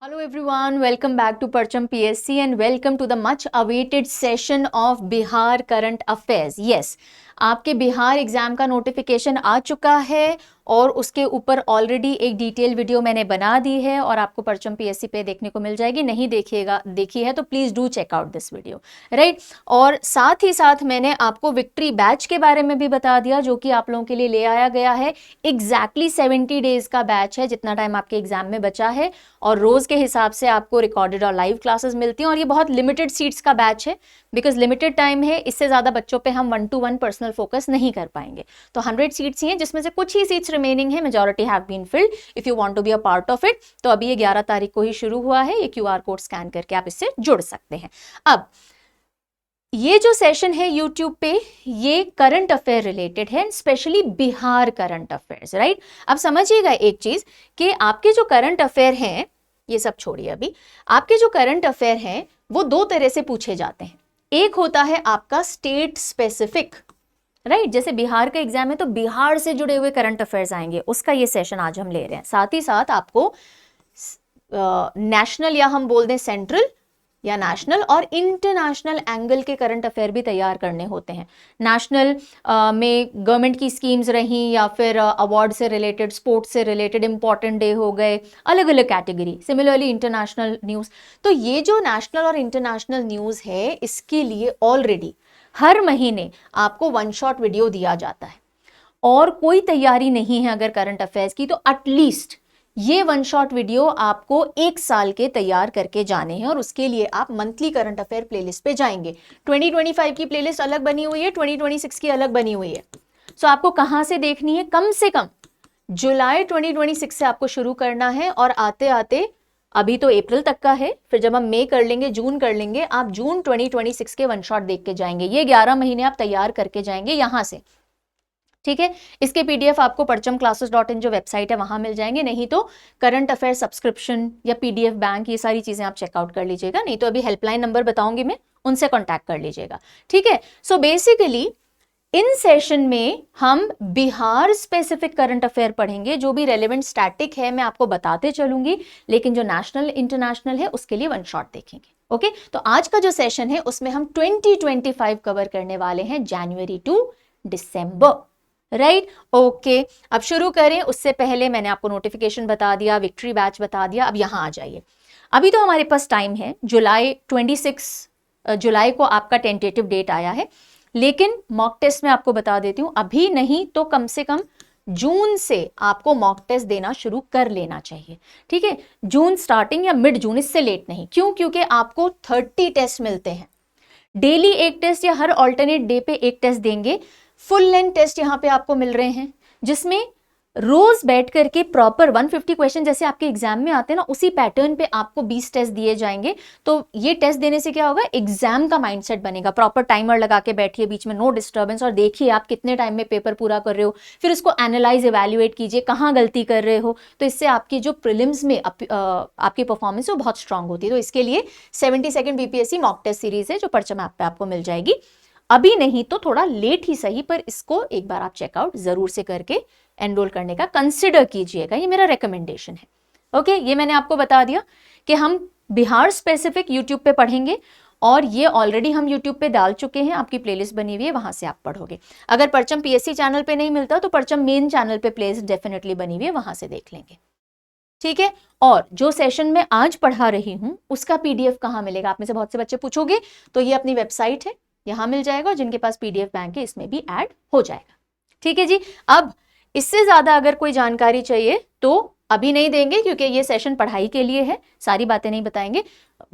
Hello everyone, welcome back to Parcham PSC and welcome to the much awaited session of Bihar Current Affairs. Yes, आपके Bihar exam का notification आ चुका है और उसके ऊपर ऑलरेडी एक डिटेल वीडियो मैंने बना दी है और आपको परचम पीएससी पे देखने को मिल जाएगी। नहीं देखी है तो please do check out this video, right. और साथ ही साथ मैंने आपको विक्ट्री बैच के बारे में भी बता दिया जो कि आप लोगों के लिए ले आया गया है। एग्जैक्टली 70 डेज का बैच है, जितना टाइम आपके एग्जाम में बचा है, और रोज के हिसाब से आपको रिकॉर्डेड और लाइव क्लासेस मिलती हैं। और ये बहुत लिमिटेड सीट्स का बैच है बिकॉज लिमिटेड टाइम है, इससे ज्यादा बच्चों पे हम 1-to-1 पर्सनल फोकस नहीं कर पाएंगे। तो 100 सीट्स ही हैं जिसमें से कुछ ही सीट्स रिमेनिंग है, majority have been filled. If you want to be a part of it तो अभी ये 11 तारीख को ही शुरू हुआ है। ये क्यूआर कोड स्कैन करके आप इससे जुड़ सकते हैं। अब ये जो सेशन है यूट्यूब पे, ये करंट अफेयर रिलेटेड है, specially Bihar current affairs, right. अब समझिएगा एक चीज कि आपके जो करंट अफेयर हैं, ये सब छोड़िए अभी, आपके जो करंट अफेयर हैं वो दो तरह से पूछे जाते हैं। एक होता है आपका स्टेट स्पेसिफिक, राइट। जैसे बिहार का एग्जाम है तो बिहार से जुड़े हुए करंट अफेयर्स आएंगे, उसका ये सेशन आज हम ले रहे हैं। साथ ही साथ आपको नेशनल या हम बोल दें सेंट्रल या नेशनल और इंटरनेशनल एंगल के करंट अफेयर भी तैयार करने होते हैं। नेशनल में गवर्नमेंट की स्कीम्स रहीं या फिर अवार्ड से रिलेटेड, स्पोर्ट्स से रिलेटेड, इंपॉर्टेंट डे हो गए, अलग अलग कैटेगरी। Similarly international news. तो ये जो नेशनल और इंटरनेशनल न्यूज़ है, इसके लिए ऑलरेडी हर महीने आपको 1 शॉट वीडियो दिया जाता है। और कोई तैयारी नहीं है अगर करंट अफेयर्स की, तो एटलीस्ट ये 1 शॉट वीडियो आपको 1 साल के तैयार करके जाने हैं। और उसके लिए आप मंथली करंट अफेयर प्लेलिस्ट पे जाएंगे। 2025 की प्लेलिस्ट अलग बनी हुई है, 2026 की अलग बनी हुई है। सो आपको कहां से देखनी है? कम से कम जुलाई 2026 से आपको शुरू करना है और आते आते, अभी तो अप्रैल तक का है, फिर जब हम मई कर लेंगे, जून कर लेंगे, आप जून 2026 के 1 शॉट देख के जाएंगे। ये 11 महीने आप तैयार करके जाएंगे यहां से, ठीक है। इसके पीडीएफ आपको parchamclasses.in जो वेबसाइट है वहां मिल जाएंगे। नहीं तो करंट अफेयर सब्सक्रिप्शन या पीडीएफ बैंक, ये सारी चीजें आप चेकआउट कर लीजिएगा। नहीं तो अभी हेल्पलाइन नंबर बताऊंगी मैं, उनसे कॉन्टैक्ट कर लीजिएगा, ठीक है। सो बेसिकली इन सेशन में हम बिहार स्पेसिफिक करंट अफेयर पढ़ेंगे। जो भी रेलेवेंट स्टैटिक है मैं आपको बताते चलूंगी, लेकिन जो नेशनल इंटरनेशनल है उसके लिए 1 शॉट देखेंगे, ओके। तो आज का जो सेशन है उसमें हम 2025 कवर करने वाले हैं, जनवरी टू दिसंबर, राइट, ओके। अब शुरू करें। उससे पहले मैंने आपको नोटिफिकेशन बता दिया, विक्ट्री बैच बता दिया। अब यहां आ जाइए। अभी तो हमारे पास टाइम है, जुलाई 26 जुलाई को आपका टेंटेटिव डेट आया है, लेकिन मॉक टेस्ट में आपको बता देती हूं, अभी नहीं तो कम से कम जून से आपको मॉक टेस्ट देना शुरू कर लेना चाहिए, ठीक है। जून स्टार्टिंग या मिड जून, इससे लेट नहीं। क्यों? क्योंकि आपको 30 टेस्ट मिलते हैं डेली, एक टेस्ट या हर ऑल्टरनेट डे पे एक टेस्ट देंगे। फुल लेंथ टेस्ट यहाँ पे आपको मिल रहे हैं, जिसमें रोज बैठ करके प्रॉपर 150 क्वेश्चन जैसे आपके एग्जाम में आते हैं ना, उसी पैटर्न पे आपको 20 टेस्ट दिए जाएंगे। तो ये टेस्ट देने से क्या होगा? एग्जाम का माइंडसेट बनेगा। प्रॉपर टाइमर लगा के बैठिए, बीच में नो डिस्टर्बेंस, और देखिए आप कितने टाइम में पेपर पूरा कर रहे हो। फिर उसको एनालाइज, इवैल्यूएट कीजिए कहाँ गलती कर रहे हो। तो इससे आपकी जो प्रीलिम्स में आपकी परफॉर्मेंस है वो बहुत स्ट्रांग होती है। तो इसके लिए 72nd BPSC mock test series है जो परचम ऐप पे आपको मिल जाएगी। अभी नहीं तो थोड़ा लेट ही सही, पर इसको एक बार आप चेकआउट जरूर से करके एनरोल करने का कंसिडर कीजिएगा। ये मेरा रिकमेंडेशन है, ओके। ये मैंने आपको बता दिया कि हम बिहार स्पेसिफिक यूट्यूब पे पढ़ेंगे, और ये ऑलरेडी हम यूट्यूब पे डाल चुके हैं, आपकी प्लेलिस्ट बनी हुई है, वहां से आप पढ़ोगे। अगर परचम पीएससी चैनल पे नहीं मिलता तो परचम मेन चैनल पे प्लेलिस्ट डेफिनेटली बनी हुई है, वहां से देख लेंगे, ठीक है। और जो सेशन में आज पढ़ा रही हूं उसका पीडीएफ कहाँ मिलेगा? आप में से बहुत से बच्चे पूछोगे, तो ये अपनी वेबसाइट है, यहां मिल जाएगा। जिनके पास पीडीएफ बैंक है इसमें भी ऐड हो जाएगा, ठीक है जी। अब इससे ज्यादा अगर कोई जानकारी चाहिए तो अभी नहीं देंगे, क्योंकि ये सेशन पढ़ाई के लिए है, सारी बातें नहीं बताएंगे,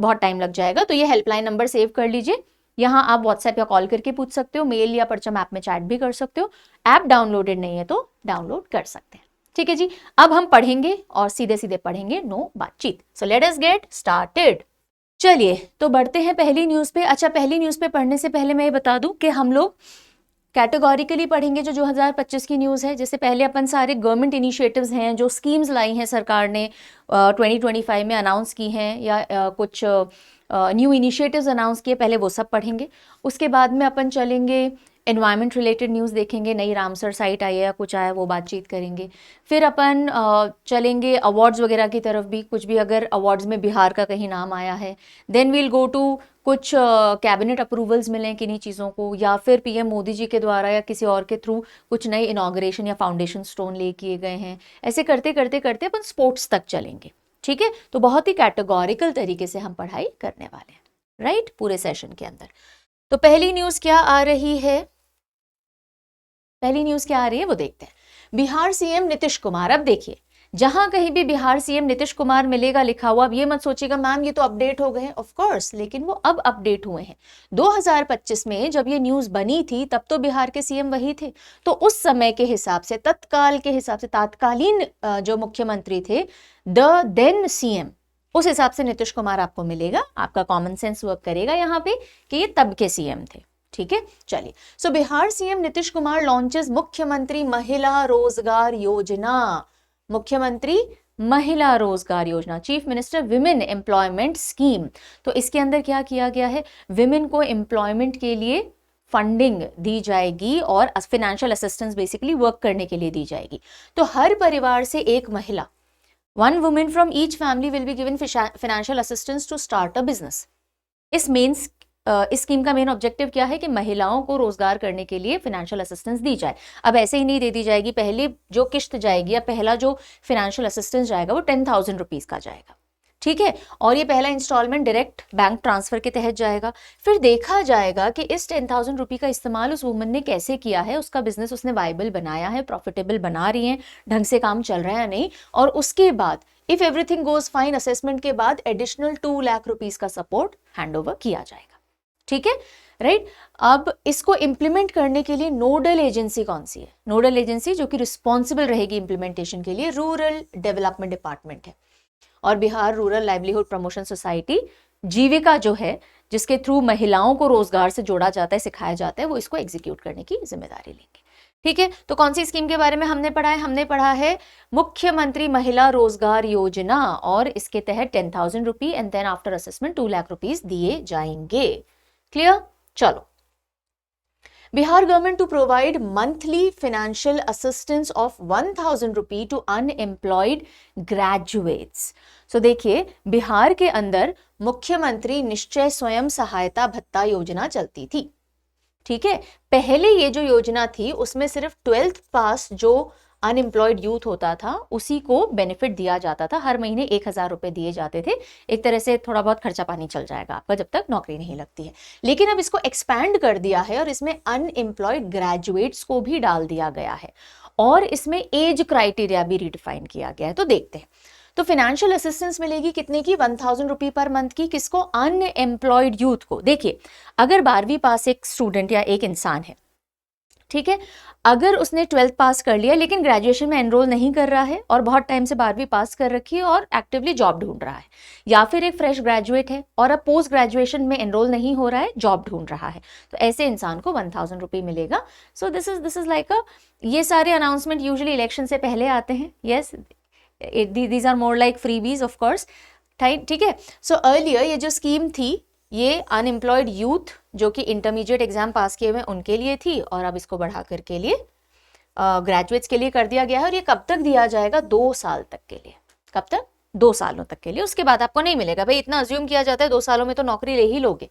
बहुत टाइम लग जाएगा। तो ये हेल्पलाइन नंबर सेव कर लीजिए, यहां आप व्हाट्सएप या कॉल करके पूछ सकते हो, मेल या परचम ऐप में चैट भी कर सकते हो। ऐप डाउनलोडेड नहीं है तो डाउनलोड कर सकते हैं, ठीक है जी। अब हम पढ़ेंगे और सीधे सीधे पढ़ेंगे, नो बातचीत। So let us get started. चलिए तो बढ़ते हैं पहली न्यूज़ पे। अच्छा, पहली न्यूज़ पे पढ़ने से पहले मैं ये बता दूं कि हम लोग कैटेगोरिकली पढ़ेंगे जो 2025 की न्यूज़ है। जैसे पहले अपन सारे गवर्नमेंट इनिशिएटिव्स हैं, जो स्कीम्स लाई हैं सरकार ने 2025 में अनाउंस की हैं, या कुछ न्यू इनिशिएटिव्स अनाउंस किए, पहले वो सब पढ़ेंगे। उसके बाद में अपन चलेंगे एनवायरनमेंट रिलेटेड न्यूज़ देखेंगे, नई रामसर साइट आई है या कुछ आया वो बातचीत करेंगे। फिर अपन चलेंगे अवार्ड्स वगैरह की तरफ भी, कुछ भी अगर अवार्ड्स में बिहार का कहीं नाम आया है, देन वील गो टू कुछ कैबिनेट अप्रूवल्स मिलें किन्हीं चीज़ों को, या फिर पीएम मोदी जी के द्वारा या किसी और के थ्रू कुछ नए इनॉग्रेशन या फाउंडेशन स्टोन ले किए गए हैं। ऐसे करते करते करते अपन स्पोर्ट्स तक चलेंगे, ठीक है। तो बहुत ही कैटेगोरिकल तरीके से हम पढ़ाई करने वाले हैं, राइट, पूरे सेशन के अंदर। तो पहली न्यूज़ क्या आ रही है, पहली न्यूज़ क्या आ रही है वो देखते हैं। बिहार सीएम नीतीश कुमार, अब देखिए जहां कहीं भी बिहार सीएम नीतीश कुमार मिलेगा लिखा हुआ, अब ये मत सोचिएगा मैम ये तो अपडेट हो गए हैं, ऑफ कोर्स, लेकिन वो अब अपडेट हुए हैं। 2025 में जब ये न्यूज़ बनी थी तब तो बिहार के सीएम वही थे, तो उस समय के हिसाब से, तत्काल के हिसाब से, तात्कालीन जो मुख्यमंत्री थे, द देन सीएम, उस हिसाब से नीतीश कुमार आपको मिलेगा। आपका कॉमन सेंस वर्क करेगा यहाँ पे कि ये तब के सीएम थे, ठीक है। चलिए, सो बिहार सीएम नीतीश कुमार लॉन्चेस मुख्यमंत्री महिला रोजगार योजना, मुख्यमंत्री महिला रोजगार योजना, chief minister women employment scheme. तो इसके अंदर क्या किया गया है, विमेन को एम्प्लॉयमेंट के लिए फंडिंग दी जाएगी और फाइनेंशियल असिस्टेंस बेसिकली वर्क करने के लिए दी जाएगी। तो हर परिवार से एक महिला, one women from each family will be given financial assistance to start a business. इस स्कीम का मेन ऑब्जेक्टिव क्या है कि महिलाओं को रोजगार करने के लिए फाइनेंशियल असिस्टेंस दी जाए। अब ऐसे ही नहीं दे दी जाएगी, पहले जो किश्त जाएगी या पहला जो फाइनेंशियल असिस्टेंस जाएगा वो 10,000 रुपीज का जाएगा, ठीक है। और ये पहला इंस्टॉलमेंट डायरेक्ट बैंक ट्रांसफर के तहत जाएगा। फिर देखा जाएगा कि इस 10,000 रुपये का इस्तेमाल उस वुमन ने कैसे किया है, उसका बिजनेस उसने वाइबल बनाया है, प्रॉफिटेबल बना रही है, ढंग से काम चल रहा है या नहीं। और उसके बाद if everything goes fine, assessment के बाद एडिशनल 2 लाख रुपीज का सपोर्ट हैंड ओवर किया जाएगा, ठीक है, राइट। अब इसको इंप्लीमेंट करने के लिए नोडल एजेंसी कौन सी है, नोडल एजेंसी जो कि रिस्पॉन्सिबल रहेगी इंप्लीमेंटेशन के लिए, रूरल डेवलपमेंट डिपार्टमेंट है। और Bihar rural livelihood promotion society Jeevika जो है, जिसके थ्रू महिलाओं को रोजगार से जोड़ा जाता है, सिखाया जाता है, वो इसको एग्जीक्यूट करने की जिम्मेदारी लेंगे, ठीक है। तो कौन सी स्कीम के बारे में हमने पढ़ा है, हमने पढ़ा है मुख्यमंत्री महिला रोजगार योजना, और इसके तहत 10,000 rupee and then after assessment 2 lakh rupees दिए जाएंगे, क्लियर। चलो, Bihar government to provide monthly financial assistance of 1,000 rupee to unemployed graduates. So देखिए, बिहार के अंदर मुख्यमंत्री निश्चय स्वयं सहायता भत्ता योजना चलती थी, ठीक है। पहले ये जो योजना थी उसमें सिर्फ 12th पास जो अनएम्प्लॉयड यूथ होता था उसी को बेनिफिट दिया जाता था, हर महीने 1,000 रुपए दिए जाते थे। एक तरह से थोड़ा बहुत खर्चा पानी चल जाएगा आपका जब तक नौकरी नहीं लगती है। लेकिन अब इसको एक्सपैंड कर दिया है और इसमें अनएम्प्लॉयड ग्रेजुएट्स को भी डाल दिया गया है, और इसमें एज क्राइटेरिया भी रिडिफाइन किया गया है। तो देखते हैं, तो फाइनेंशियल असिस्टेंस मिलेगी कितने की, 1,000 रुपी पर मंथ की, किसको, अनएम्प्लॉयड यूथ को। देखिए, अगर 12वीं पास एक स्टूडेंट या एक इंसान है, ठीक है, अगर उसने 12th पास कर लिया लेकिन ग्रेजुएशन में एनरोल नहीं कर रहा है और बहुत टाइम से 12वीं पास कर रखी है और एक्टिवली जॉब ढूंढ रहा है, या फिर एक फ्रेश ग्रेजुएट है और अब पोस्ट ग्रेजुएशन में एनरोल नहीं हो रहा है, जॉब ढूंढ रहा है, तो ऐसे इंसान को 1,000 रुपये मिलेगा। So this is like a, ये सारे अनाउंसमेंट यूजुअली इलेक्शन से पहले आते हैं, yes, these are more like freebies of course, ठीक है। सो अर्लियर ये जो स्कीम थी ये अनएम्प्लॉयड यूथ जो कि इंटरमीडिएट एग्जाम पास किए हुए उनके लिए थी, और अब इसको बढ़ा कर के लिए ग्रेजुएट्स के लिए कर दिया गया है। और ये कब तक दिया जाएगा, 2 साल तक के लिए। कब तक, 2 सालों तक के लिए, उसके बाद आपको नहीं मिलेगा। भाई इतना अज्यूम किया जाता है 2 सालों में तो नौकरी ले ही लोगे।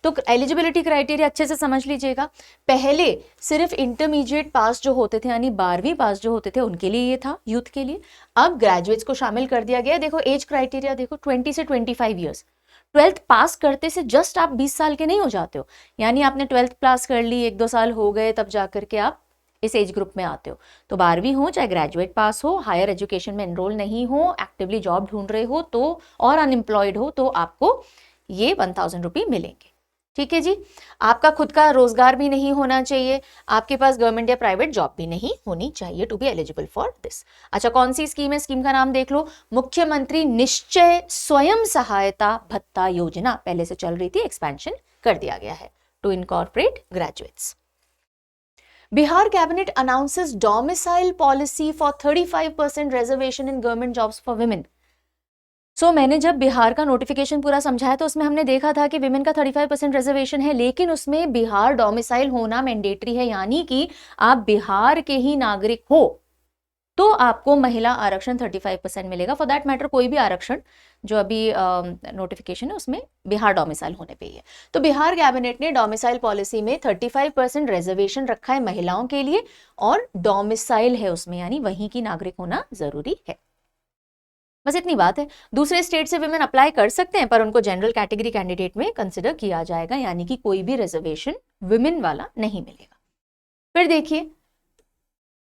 तो एलिजिबिलिटी क्राइटेरिया अच्छे से समझ लीजिएगा। पहले सिर्फ इंटरमीडिएट पास जो होते थे यानी 12वीं पास जो होते थे उनके लिए ये था, यूथ के लिए। अब ग्रेजुएट्स को शामिल कर दिया गया। देखो एज क्राइटेरिया देखो, 20 से 25 ईयर्स। 12th पास करते से जस्ट आप 20 साल के नहीं हो जाते हो, यानी आपने 12th पास कर ली, 1-2 साल हो गए, तब जाकर के आप इस एज ग्रुप में आते हो। तो 12वीं हो चाहे ग्रेजुएट पास हो, हायर एजुकेशन में एनरोल नहीं हो, एक्टिवली जॉब ढूंढ रहे हो तो, और अनएम्प्लॉयड हो, तो आपको ये 1,000 रुपये मिलेंगे, ठीक है जी। आपका खुद का रोजगार भी नहीं होना चाहिए, आपके पास गवर्नमेंट या प्राइवेट जॉब भी नहीं होनी चाहिए to be eligible for this. अच्छा, कौन सी स्कीम है, स्कीम का नाम देख लो, मुख्यमंत्री निश्चय स्वयं सहायता भत्ता योजना। पहले से चल रही थी, एक्सपेंशन कर दिया गया है to incorporate graduates. Bihar cabinet announces domicile policy for 35% reservation in government jobs for women. मैंने जब बिहार का नोटिफिकेशन पूरा समझाया तो उसमें हमने देखा था कि विमेन का 35% रिजर्वेशन है, लेकिन उसमें बिहार डोमिसाइल होना मैंडेटरी है, यानी कि आप बिहार के ही नागरिक हो तो आपको महिला आरक्षण 35% मिलेगा। फॉर दैट मैटर कोई भी आरक्षण जो अभी नोटिफिकेशन है उसमें बिहार डोमिसाइल होने पे ही है। तो बिहार कैबिनेट ने डोमिसाइल पॉलिसी में 35% रिजर्वेशन रखा है महिलाओं के लिए, और डोमिसाइल है उसमें, यानी वहीं की नागरिक होना जरूरी है। बस इतनी बात है। दूसरे स्टेट से विमेन अप्लाई कर सकते हैं, पर उनको जनरल कैटेगरी कैंडिडेट में कंसिडर किया जाएगा, यानी कि कोई भी रिजर्वेशन विमेन वाला नहीं मिलेगा। फिर देखिए,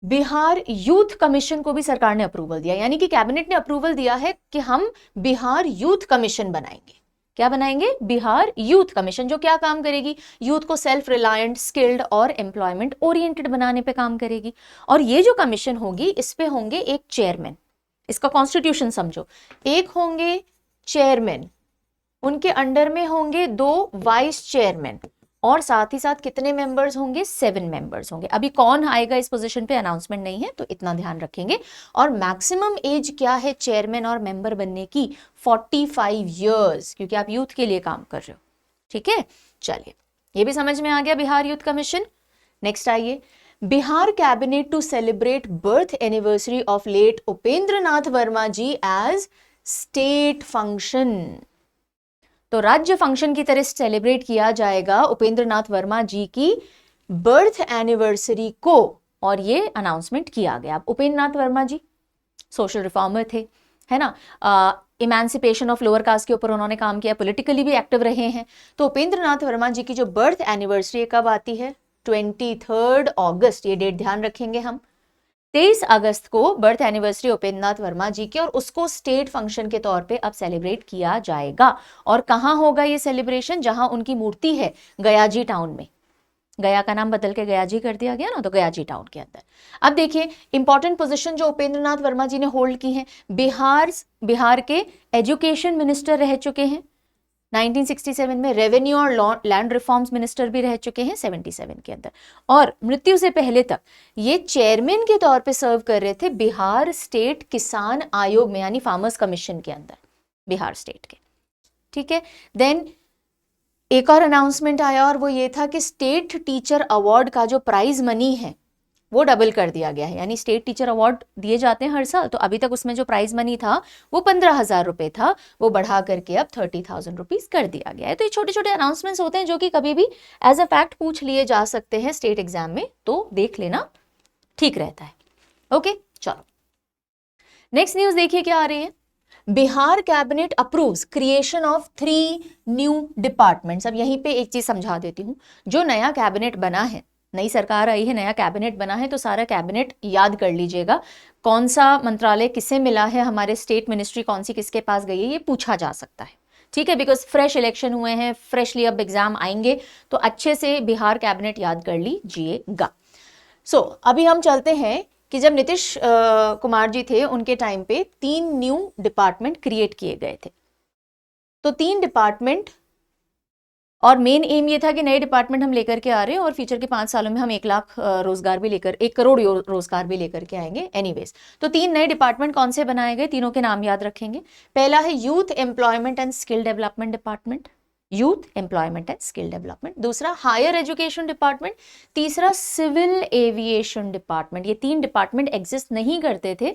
बिहार यूथ कमीशन को भी सरकार ने अप्रूवल दिया, यानी कि कैबिनेट ने अप्रूवल दिया है कि हम बिहार यूथ कमीशन बनाएंगे। क्या बनाएंगे? बिहार यूथ कमीशन, जो क्या काम करेगी? यूथ को सेल्फ रिलायंट, स्किल्ड और एम्प्लॉयमेंट ओरिएंटेड बनाने पे काम करेगी। और ये जो कमीशन होगी, इस पे होंगे एक चेयरमैन, इसका कॉन्स्टिट्यूशन समझो, एक होंगे चेयरमैन, उनके अंडर में होंगे 2 वाइस चेयरमैन, और साथ ही साथ कितने मेंबर्स होंगे? 7 मेंबर्स होंगे। अभी कौन आएगा इस पोजीशन पे अनाउंसमेंट नहीं है, तो इतना ध्यान रखेंगे। और मैक्सिमम एज क्या है चेयरमैन और मेंबर बनने की? 45 इयर्स, क्योंकि आप यूथ के लिए काम कर रहे हो। ठीक है, चलिए ये भी समझ में आ गया बिहार यूथ कमीशन। नेक्स्ट आइए, Bihar cabinet to celebrate birth anniversary of late Upendra Nath Verma ji as state function. तो राज्य फंक्शन की तरह सेलिब्रेट किया जाएगा उपेंद्र नाथ वर्मा जी की बर्थ एनिवर्सरी को, और ये अनाउंसमेंट किया गया। उपेंद्र नाथ वर्मा जी सोशल रिफॉर्मर थे, है ना, इमेंसिपेशन ऑफ लोअर कास्ट के ऊपर उन्होंने काम किया, पॉलिटिकली भी एक्टिव रहे हैं। तो उपेंद्र नाथ वर्मा जी की जो बर्थ एनिवर्सरी कब आती है? 23 अगस्त, ये डेट ध्यान रखेंगे हम। 23 अगस्त को बर्थ एनिवर्सरी उपेंद्र नाथ वर्मा जी की, और उसको स्टेट फंक्शन के तौर पे अब सेलिब्रेट किया जाएगा। और कहां होगा ये सेलिब्रेशन? जहां उनकी मूर्ति है, गयाजी टाउन में। गया का नाम बदल के गयाजी कर दिया गया ना, तो गयाजी टाउन के अंदर। अब देखिए, इंपॉर्टेंट पोजीशन जो उपेंद्र नाथ वर्मा जी ने होल्ड की है, बिहार के एजुकेशन मिनिस्टर रह चुके हैं 1967 में, रेवेन्यू और लैंड रिफॉर्म्स मिनिस्टर भी रह चुके हैं 77 के अंदर, और मृत्यु से पहले तक ये चेयरमैन के तौर पे सर्व कर रहे थे बिहार स्टेट किसान आयोग में, यानी फार्मर्स कमीशन के अंदर, बिहार स्टेट के। ठीक है, देन एक और अनाउंसमेंट आया, और वो ये था कि स्टेट टीचर अवार्ड का जो प्राइज मनी है वो डबल कर दिया गया है। यानी स्टेट टीचर अवार्ड दिए जाते हैं हर साल, तो अभी तक उसमें जो प्राइज मनी था वो 15,000 रुपए था, वो बढ़ा करके अब 30,000 रुपीज कर दिया गया है। तो ये छोटे छोटे अनाउंसमेंट्स होते हैं जो कि कभी भी एज अ फैक्ट पूछ लिए जा सकते हैं स्टेट एग्जाम में, तो देख लेना ठीक रहता है। ओके, चलो नेक्स्ट न्यूज देखिए क्या आ रही है। Bihar cabinet approves creation of 3 new departments. अब यहीं पे एक चीज समझा देती हूं, जो नया कैबिनेट बना है, नई सरकार आई है, नया कैबिनेट बना है, तो सारा कैबिनेट याद कर लीजिएगा, कौन सा मंत्रालय किसे मिला है, हमारे स्टेट मिनिस्ट्री कौन सी किसके पास गई है, ये पूछा जा सकता है। ठीक है, बिकॉज फ्रेश इलेक्शन हुए हैं, फ्रेशली अब एग्जाम आएंगे, तो अच्छे से बिहार कैबिनेट याद कर लीजिएगा। सो अभी हम चलते हैं कि जब नीतीश कुमार जी थे उनके टाइम पे 3 न्यू डिपार्टमेंट क्रिएट किए गए थे। तो 3 डिपार्टमेंट, और मेन एम ये था कि नए डिपार्टमेंट हम लेकर के आ रहे हैं, और फ्यूचर के 5 सालों में हम 1 लाख रोजगार भी लेकर, 1 करोड़ रोजगार भी लेकर के आएंगे। एनीवेज, तो 3 नए डिपार्टमेंट कौन से बनाए गए, तीनों के नाम याद रखेंगे। पहला है youth employment and skill development department, youth employment and skill development. दूसरा हायर एजुकेशन डिपार्टमेंट। तीसरा सिविल एविएशन डिपार्टमेंट। ये 3 डिपार्टमेंट एग्जिस्ट नहीं करते थे,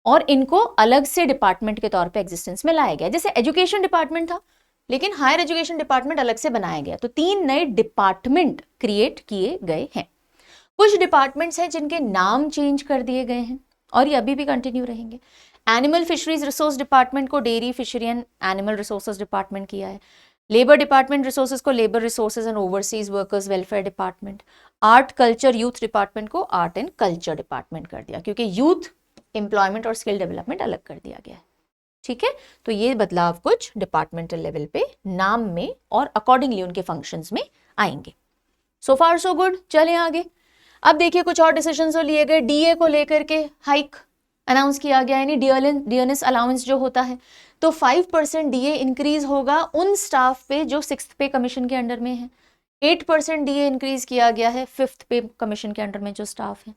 और इनको अलग से डिपार्टमेंट के तौर पे एग्जिस्टेंस में लाया गया। जैसे एजुकेशन डिपार्टमेंट था, लेकिन हायर एजुकेशन डिपार्टमेंट अलग से बनाया गया, तो 3 नए डिपार्टमेंट क्रिएट किए गए हैं। कुछ डिपार्टमेंट्स हैं जिनके नाम चेंज कर दिए गए हैं, और ये अभी भी कंटिन्यू रहेंगे। एनिमल फिशरीज रिसोर्स डिपार्टमेंट को dairy, fishery and animal resources department किया है। लेबर डिपार्टमेंट रिसोर्सेज को labour resources and overseas workers welfare department. Art culture youth department को आर्ट एंड कल्चर डिपार्टमेंट कर दिया, क्योंकि यूथ एम्प्लॉयमेंट और स्किल डेवलपमेंट अलग कर दिया गया है। ठीक है, तो ये बदलाव कुछ डिपार्टमेंटल लेवल पे नाम में और अकॉर्डिंगली उनके फंक्शंस में आएंगे। सो फार सो गुड, चलें आगे। अब देखिए कुछ और डिसीजंस लिए गए। डीए को लेकर के हाइक अनाउंस किया गया, यानी डियरनेस अलाउंस जो होता है, तो 5% डीए इंक्रीज होगा उन स्टाफ पे जो 6th पे कमीशन के अंडर में है। 8% डीए इंक्रीज किया गया है 5th पे कमीशन के अंडर में जो स्टाफ है।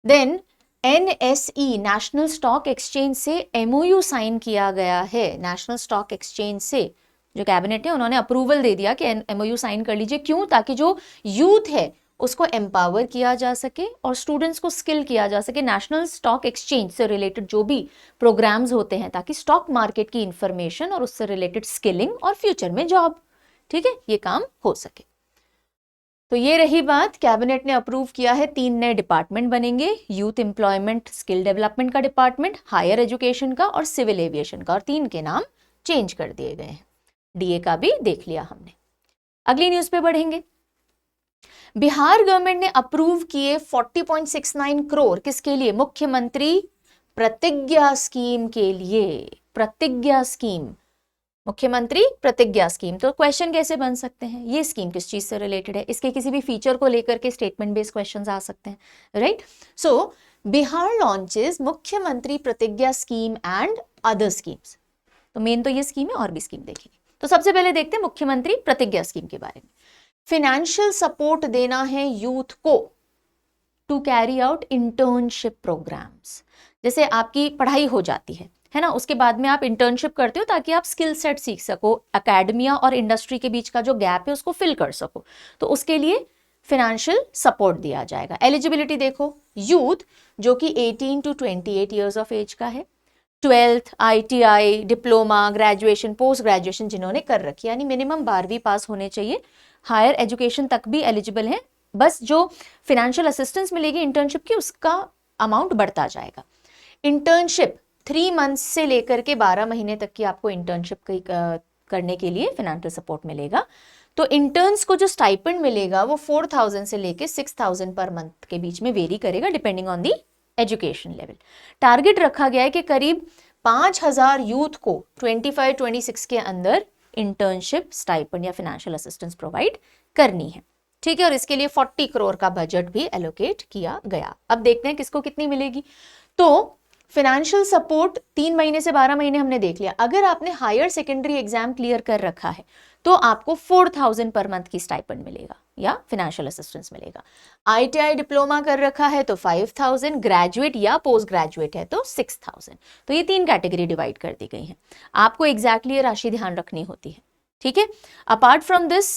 Then NSE national stock exchange से MOU साइन किया गया है। नेशनल स्टॉक एक्सचेंज से जो कैबिनेट है उन्होंने अप्रूवल दे दिया कि MOU साइन कर लीजिए। क्यों? ताकि जो यूथ है उसको एम्पावर किया जा सके और स्टूडेंट्स को स्किल किया जा सके नेशनल स्टॉक एक्सचेंज से रिलेटेड जो भी प्रोग्राम्स होते हैं, ताकि स्टॉक मार्केट की इंफॉर्मेशन और उससे रिलेटेड स्किलिंग और फ्यूचर में जॉब, ठीक है, ये काम हो सके। तो ये रही बात, कैबिनेट ने अप्रूव किया है 3 नए डिपार्टमेंट बनेंगे, यूथ एम्प्लॉयमेंट स्किल डेवलपमेंट का डिपार्टमेंट, हायर एजुकेशन का और सिविल एविएशन का, और 3 के नाम चेंज कर दिए गए हैं। DA का भी देख लिया हमने। अगली न्यूज पे बढ़ेंगे। बिहार गवर्नमेंट ने अप्रूव किए 40.69 करोड़ किसके लिए? मुख्यमंत्री प्रतिज्ञा स्कीम के लिए। प्रतिज्ञा स्कीम, मुख्यमंत्री प्रतिज्ञा स्कीम। तो क्वेश्चन कैसे बन सकते हैं? ये स्कीम किस चीज से रिलेटेड है? इसके किसी भी फीचर को लेकर के स्टेटमेंट बेस्ड क्वेश्चंस आ सकते हैं, राइट? सो बिहार लॉन्चेस मुख्यमंत्री प्रतिज्ञा स्कीम एंड अदर स्कीम्स। तो मेन तो ये स्कीम है, और भी स्कीम देखेंगे। तो सबसे पहले देखते हैं मुख्यमंत्री प्रतिज्ञा स्कीम के बारे में। फाइनेंशियल सपोर्ट देना है यूथ को to carry out internship programmes. जैसे आपकी पढ़ाई हो जाती है ना, उसके बाद में आप इंटर्नशिप करते हो ताकि आप स्किल सेट सीख सको, एकेडमिया और इंडस्ट्री के बीच का जो गैप है उसको फिल कर सको। तो उसके लिए फाइनेंशियल सपोर्ट दिया जाएगा। एलिजिबिलिटी देखो, यूथ जो कि 18 to 28 ईयर्स ऑफ एज का है, 12th ITI diploma graduation post graduation जिन्होंने कर रखी, यानी मिनिमम 12वीं पास होने चाहिए, हायर एजुकेशन तक भी एलिजिबल है। बस जो फाइनेंशियल असिस्टेंस मिलेगी इंटर्नशिप की, उसका अमाउंट बढ़ता जाएगा। इंटर्नशिप 3 मंथ्स से लेकर के 12 महीने तक की आपको इंटर्नशिप करने के लिए फाइनेंशियल सपोर्ट मिलेगा। तो इंटर्न्स को जो स्टाइपेंड मिलेगा वो 4000 से लेके 6000 पर मंथ के बीच में वेरी करेगा depending on the education level. Target रखा गया है कि करीब 5000 यूथ को 25-26 के अंदर इंटर्नशिप स्टाइपेंड या फाइनेंशियल असिस्टेंस प्रोवाइड करनी है, ठीक है। और इसके लिए 40 करोड़ का बजट भी एलोकेट किया गया। अब देखते हैं किसको कितनी मिलेगी। तो फाइनेंशियल सपोर्ट 3 महीने से 12 महीने हमने देख लिया। अगर आपने हायर सेकेंडरी एग्जाम क्लियर कर रखा है तो आपको 4000 पर मंथ की स्टाइपेंड मिलेगा या फाइनेंशियल असिस्टेंस मिलेगा। ITI डिप्लोमा कर रखा है तो 5000, ग्रेजुएट या पोस्ट ग्रेजुएट है तो 6000। तो ये 3 कैटेगरी डिवाइड कर दी गई है। आपको एग्जैक्टली ये राशि ध्यान रखनी होती है, ठीक है। अपार्ट फ्रॉम दिस,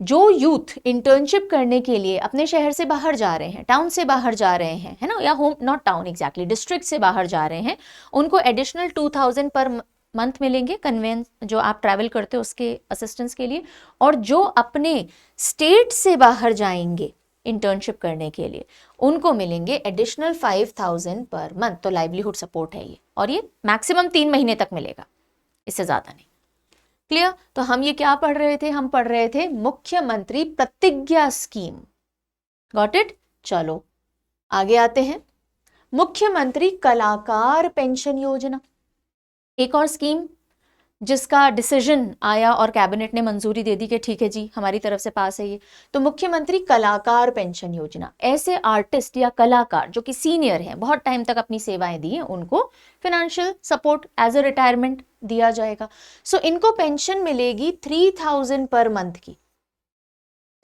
जो यूथ इंटर्नशिप करने के लिए अपने शहर से बाहर जा रहे हैं, टाउन से बाहर जा रहे हैं, है ना, या home not town exactly district से बाहर जा रहे हैं, उनको एडिशनल 2000 पर मंथ मिलेंगे कन्वेंस जो आप ट्रैवल करते हो उसके असिस्टेंस के लिए। और जो अपने स्टेट से बाहर जाएंगे इंटर्नशिप करने के लिए उनको मिलेंगे एडिशनल 5000 पर मंथ। तो लाइवलीहुड सपोर्ट है ये, और ये मैक्सिमम 3 महीने तक मिलेगा, इससे ज्यादा नहीं। क्लियर? तो हम ये क्या पढ़ रहे थे? हम पढ़ रहे थे मुख्यमंत्री प्रतिज्ञा स्कीम। Got it? चलो आगे आते हैं। मुख्यमंत्री कलाकार पेंशन योजना, एक और स्कीम जिसका डिसीजन आया और कैबिनेट ने मंजूरी दे दी कि ठीक है जी हमारी तरफ से पास है ये। तो मुख्यमंत्री कलाकार पेंशन योजना, ऐसे आर्टिस्ट या कलाकार जो कि सीनियर हैं, बहुत टाइम तक अपनी सेवाएं दी हैं, उनको financial support as a retirement दिया जाएगा। सो इनको पेंशन मिलेगी 3000 पर मंथ की,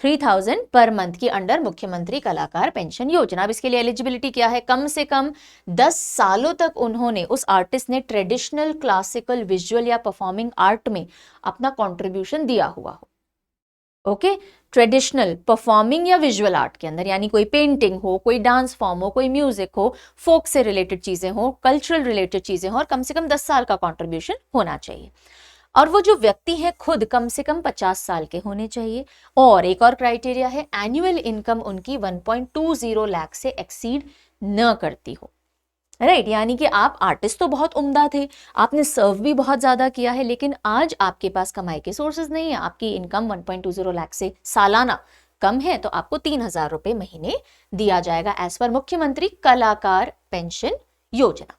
3000 पर मंथ की अंडर मुख्यमंत्री कलाकार पेंशन योजना। अब इसके लिए एलिजिबिलिटी क्या है? कम से कम 10 सालों तक उन्होंने, उस आर्टिस्ट ने ट्रेडिशनल, क्लासिकल, विजुअल या परफॉर्मिंग आर्ट में अपना कंट्रीब्यूशन दिया हुआ हो। ओके, ट्रेडिशनल, परफॉर्मिंग या विजुअल आर्ट के अंदर, यानी कोई पेंटिंग हो, कोई डांस फॉर्म हो, कोई म्यूजिक हो, फोक से रिलेटेड चीजें हो, कल्चरल रिलेटेड चीजें हो, और कम से कम 10 साल का कॉन्ट्रीब्यूशन होना चाहिए। और वो जो व्यक्ति है खुद कम से कम 50 साल के होने चाहिए। और एक और क्राइटेरिया है, एनुअल इनकम उनकी 1.20 लाख से एक्सीड न करती हो, राइट। यानी कि आप आर्टिस्ट तो बहुत उम्दा थे, आपने सर्व भी बहुत ज्यादा किया है, लेकिन आज आपके पास कमाई के सोर्सेज नहीं है, आपकी इनकम 1.20 लाख से सालाना कम है, तो आपको 3000 रुपए महीने दिया जाएगा एज पर मुख्यमंत्री कलाकार पेंशन योजना।